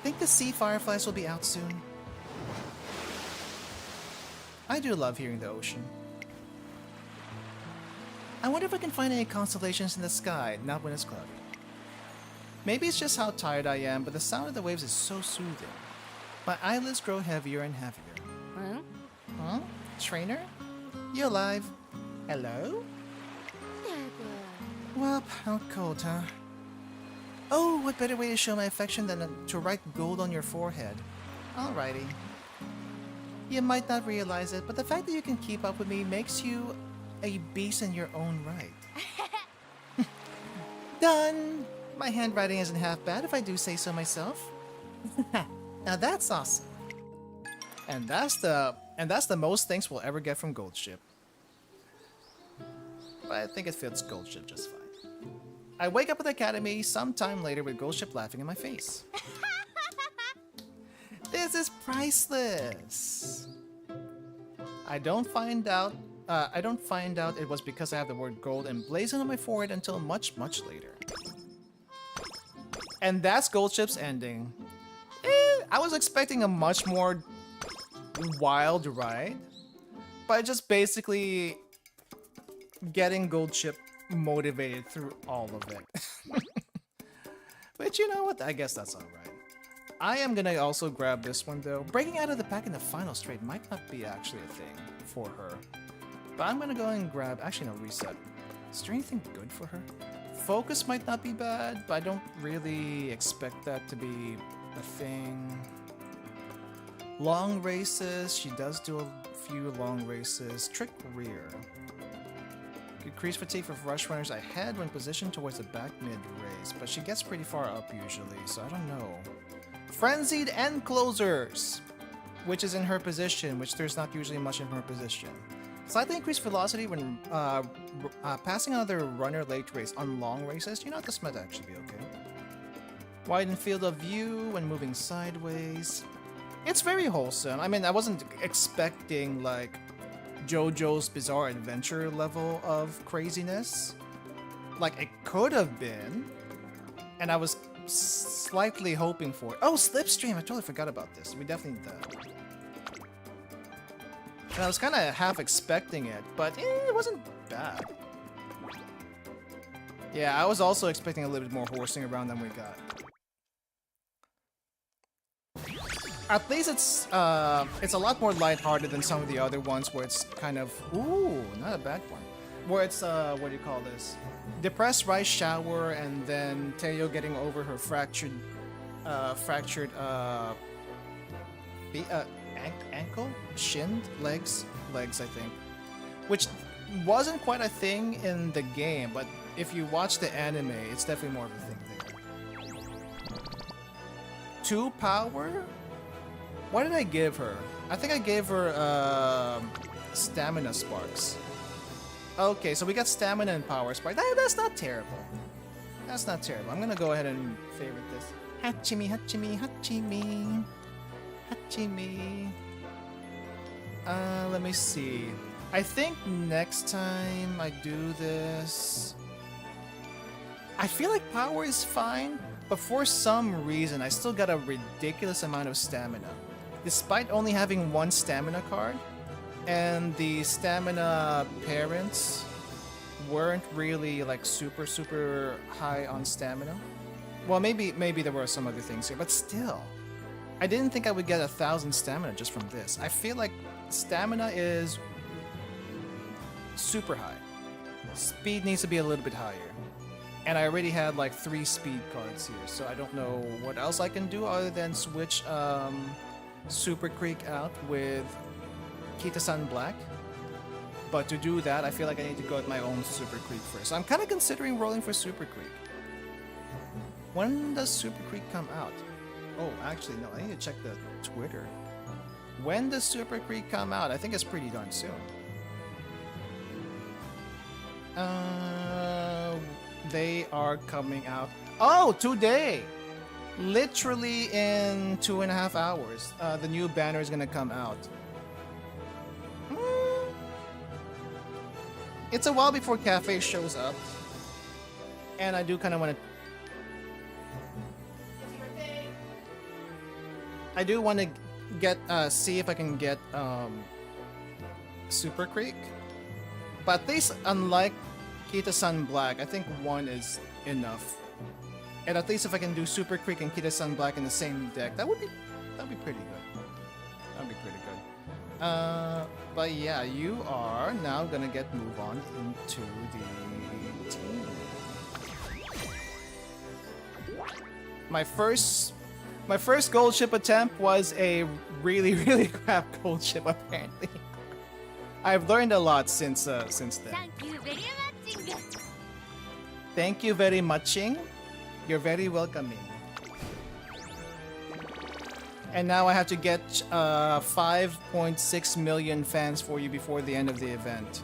Think the sea fireflies will be out soon? I do love hearing the ocean. I wonder if I can find any constellations in the sky, not when it's cloudy. Maybe it's just how tired I am, but the sound of the waves is so soothing. My eyelids grow heavier and heavier. Huh? Trainer? You alive? Hello? Well, how cold, huh? Oh, what better way to show my affection than to write gold on your forehead? Alrighty. You might not realize it, but the fact that you can keep up with me makes you a beast in your own right. Done! My handwriting isn't half bad if I do say so myself. Now that's awesome. And that's the most thanks we'll ever get from Goldship. But I think it fits Goldship just fine. I wake up at the academy sometime later with Goldship laughing in my face. This is priceless. I don't find out it was because I have the word gold emblazoned on my forehead until much, much later. And that's Goldship's ending. I was expecting a much more wild ride, but just basically getting Goldship motivated through all of it. But you know what? I guess that's alright. I am gonna also grab this one though. Breaking out of the pack in the final straight might not be actually a thing for her. But I'm gonna go and grab... Actually, no, reset. Is there anything good for her? Focus might not be bad, but I don't really expect that to be a thing. Long races. She does do a few long races. Trick rear. Increase fatigue for rush runners ahead when positioned towards the back mid-race, but she gets pretty far up usually, so I don't know. Frenzied end closers, which is in her position, which there's not usually much in her position. Slightly increased velocity when passing another runner late race on long races. You know, this might actually be okay. Widen field of view when moving sideways. It's very wholesome. I mean, I wasn't expecting like JoJo's Bizarre Adventure level of craziness. Like, it could have been, and I was slightly hoping for it. Oh, Slipstream! I totally forgot about this. We definitely need that. And I was kind of half expecting it, but it wasn't bad. Yeah, I was also expecting a little bit more horsing around than we got. At least it's a lot more lighthearted than some of the other ones where it's kind of, ooh, not a bad one. Where it's, what do you call this? Depressed rice shower and then Teo getting over her ankle? Shin? Legs, I think. Which wasn't quite a thing in the game, but if you watch the anime, it's definitely more of a thing there. 2 power? What did I give her? I think I gave her stamina sparks. Okay, so we got stamina and power sparks. That's not terrible. That's not terrible. I'm gonna go ahead and favorite this. Hachimi, Hachimi, Hachimi. Hachimi. Let me see. I think next time I do this... I feel like power is fine, but for some reason I still got a ridiculous amount of stamina. Despite only having 1 stamina card, and the stamina parents weren't really like super high on stamina. Well, maybe there were some other things here, but still, I didn't think I would get 1,000 stamina just from this. I feel like stamina is super high. Speed needs to be a little bit higher. And I already had like 3 speed cards here, so I don't know what else I can do other than switch Super Creek out with Kita-san Black. But to do that, I feel like I need to go with my own Super Creek first. So I'm kind of considering rolling for Super Creek. When does Super Creek come out? Oh, actually, no, I need to check the Twitter. When does Super Creek come out? I think it's pretty darn soon. They are coming out. Oh, today! Literally in 2.5 hours. The new banner is gonna come out. It's a while before Cafe shows up. And I do kind of want to... I do want to get, see if I can get, Super Creek. But at least, unlike Kita-san Black, I think 1 is enough. And at least if I can do Super Creek and Kita-san Black in the same deck, that'd be pretty good. That'd be pretty good. But yeah, you are now gonna move on into the team. My first gold ship attempt was a really crap gold ship, apparently. I've learned a lot since then. Thank you very muching. You're very welcoming. And now I have to get 5.6 million fans for you before the end of the event.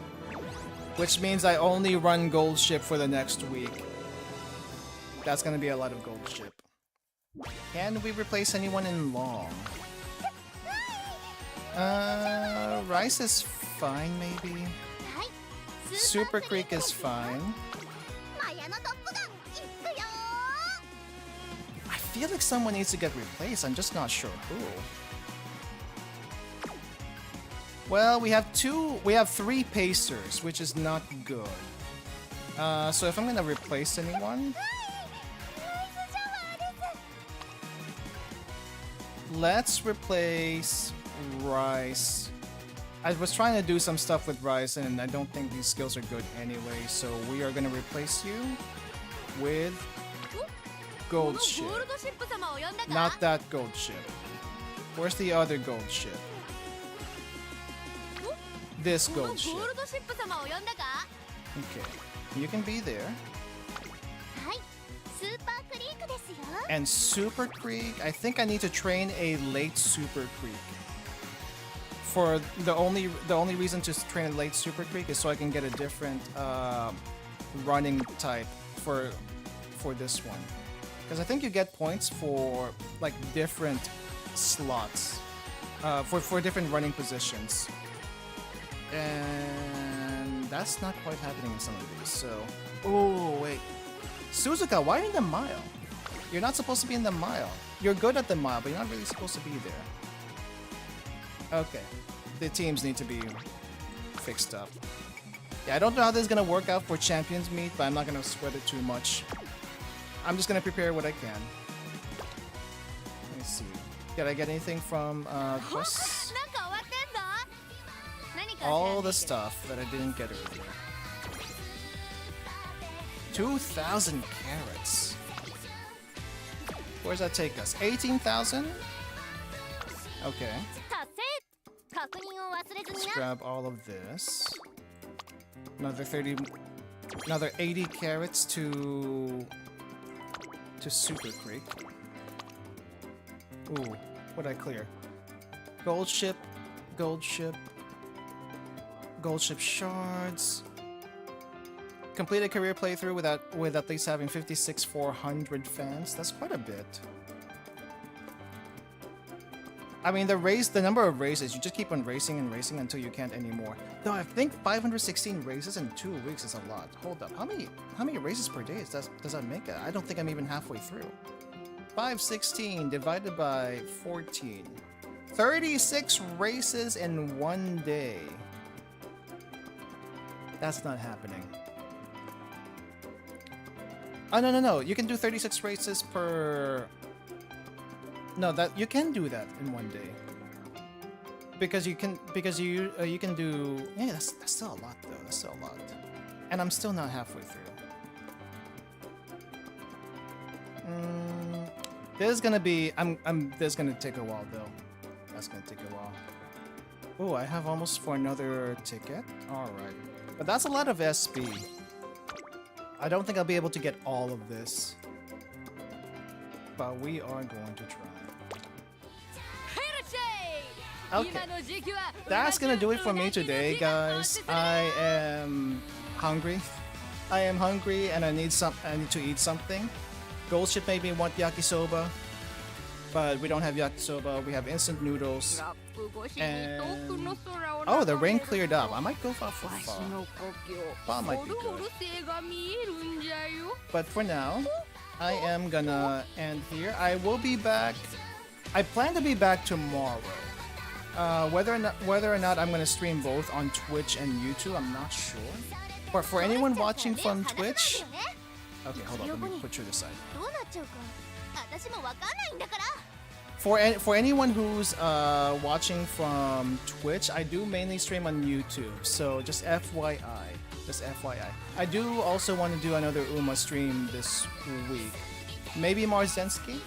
Which means I only run gold ship for the next week. That's gonna be a lot of gold ship. Can we replace anyone in long? Rice is fine, maybe. Super Creek is fine. I feel like someone needs to get replaced. I'm just not sure who. Well, we have 3 pacers, which is not good. So if I'm gonna replace anyone, let's replace Rice. I was trying to do some stuff with Rice, and I don't think these skills are good anyway, so we are gonna replace you with gold ship. Not that gold ship. Where's the other gold ship? This gold ship. Okay, you can be there. And Super Creek, I think I need to train a late Super Creek. For the only reason to train a late Super Creek is so I can get a different running type for this one. Because I think you get points for like different slots, for different running positions. And that's not quite happening in some of these, so... Oh, wait. Suzuka, why are you in the mile? You're not supposed to be in the mile. You're good at the mile, but you're not really supposed to be there. Okay. The teams need to be fixed up. Yeah, I don't know how this is going to work out for Champions Meet, but I'm not going to sweat it too much. I'm just going to prepare what I can. Let me see. Did I get anything from quests? All the stuff that I didn't get earlier. 2,000 carrots. Where does that take us? 18,000? Okay. Let's grab all of this. Another 80 carrots to Super Creek. Ooh, what'd I clear? Gold ship, gold ship, gold ship shards. Complete a career playthrough with at least having 56,400 fans. That's quite a bit. I mean, the number of races, you just keep on racing and racing until you can't anymore. Though I think 516 races in 2 weeks is a lot. Hold up, how many races per day does that make it? I don't think I'm even halfway through. 516 divided by 14. 36 races in 1 day. That's not happening. Oh, no. You can do 36 races per... No, that you can do that in one day. Because you can do... Yeah, that's still a lot, though. That's still a lot. And I'm still not halfway through. This is gonna be... This is gonna take a while, though. That's gonna take a while. Oh, I have almost for another ticket? Alright. But that's a lot of SP. I don't think I'll be able to get all of this. But we are going to try. Okay. That's gonna do it for me today, guys. I am hungry. I am hungry and I need to eat something. Golshi made me want yakisoba. But we don't have yakisoba, we have instant noodles. And... Oh, the rain cleared up. I might go for Fa. Fa might be good. But for now, I am gonna end here. I will be back. I plan to be back tomorrow. Whether or not I'm gonna stream both on Twitch and YouTube, I'm not sure. But for anyone watching from Twitch... Okay, hold on, let me put you to the side. For anyone who's watching from Twitch, I do mainly stream on YouTube, so just FYI. Just FYI. I do also want to do another Uma stream this week. Maybe Marzensky?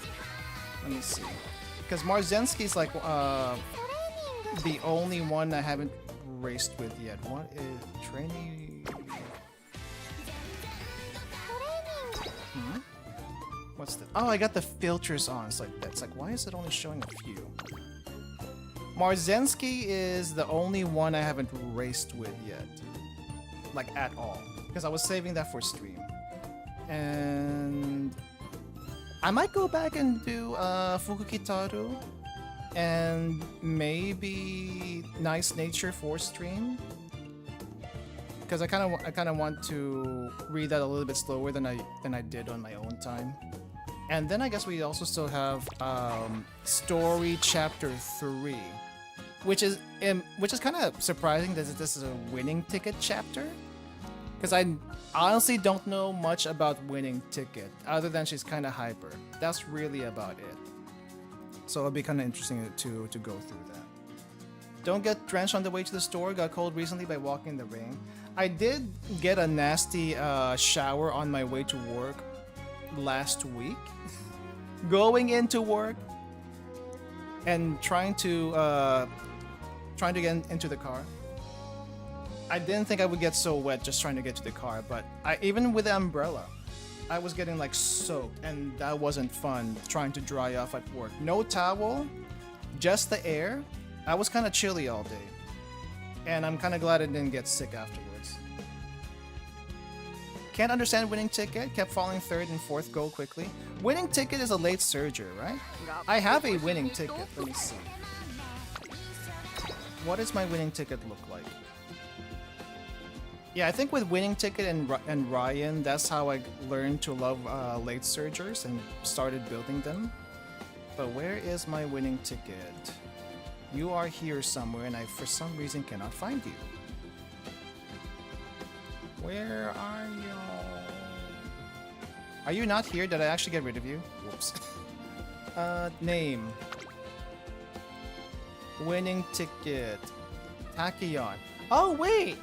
Let me see. Because Marzensky's like the only one I haven't raced with yet. What is training? What's the... Oh, I got the filters on. It's like, that's like, why is it only showing a few? Marzensky is the only one I haven't raced with yet. Like, at all. Because I was saving that for stream. And... I might go back and do Fukukitaru. And maybe Nice Nature for stream. Because I kind of want to read that a little bit slower than I did on my own time. And then I guess we also still have Story Chapter 3, which is kind of surprising that this is a winning ticket chapter. Because I honestly don't know much about Winning Ticket, other than she's kind of hyper. That's really about it. So it'll be kind of interesting to go through that. Don't get drenched on the way to the store. Got cold recently by walking in the rain. I did get a nasty shower on my way to work last week. Going into work and trying to get into the car. I didn't think I would get so wet just trying to get to the car, but even with the umbrella, I was getting like soaked, and that wasn't fun trying to dry off at work. No towel, just the air. I was kind of chilly all day, and I'm kind of glad I didn't get sick afterwards. Can't understand Winning Ticket, kept falling third and fourth goal quickly. Winning Ticket is a late surger, right? I have a Winning Ticket, let me see. What does my Winning Ticket look like? Yeah, I think with Winning Ticket and Ryan, that's how I learned to love late surgers and started building them. But where is my Winning Ticket? You are here somewhere, and I for some reason cannot find you. Where are you? Are you not here? Did I actually get rid of you? Whoops. Name. Winning Ticket. Tachyon. Oh, wait!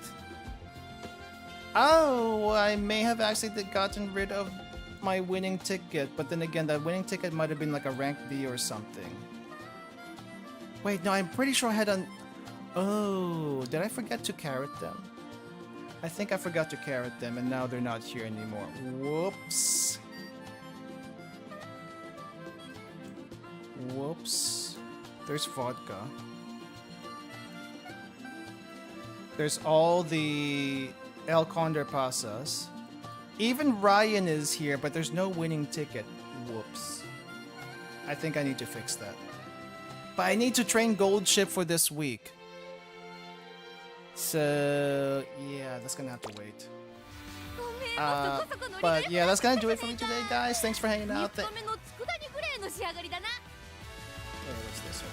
Oh, I may have actually gotten rid of my Winning Ticket, but then again, that Winning Ticket might have been like a rank B or something. Wait, no, I'm pretty sure I had an... Oh, did I forget to carrot them? I think I forgot to carrot them, and now they're not here anymore. Whoops. Whoops. There's vodka. There's all the El Condor Pasas. Even Ryan is here, but there's no Winning Ticket. Whoops. I think I need to fix that. But I need to train Gold Ship for this week. So, yeah, that's gonna have to wait. But yeah, that's gonna do it for me today, guys. Thanks for hanging out. What's this?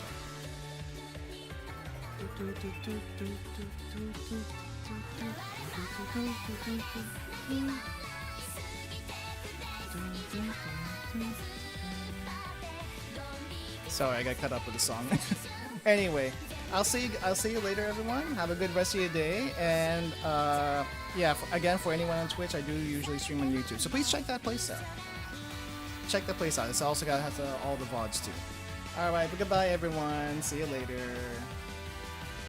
Sorry, I got cut up with the song. Anyway, I'll see you later, everyone. Have a good rest of your day, and yeah. Again, for anyone on Twitch, I do usually stream on YouTube, so please check that place out. Check that place out. It's also has all the VODs too. All right, but goodbye, everyone. See you later.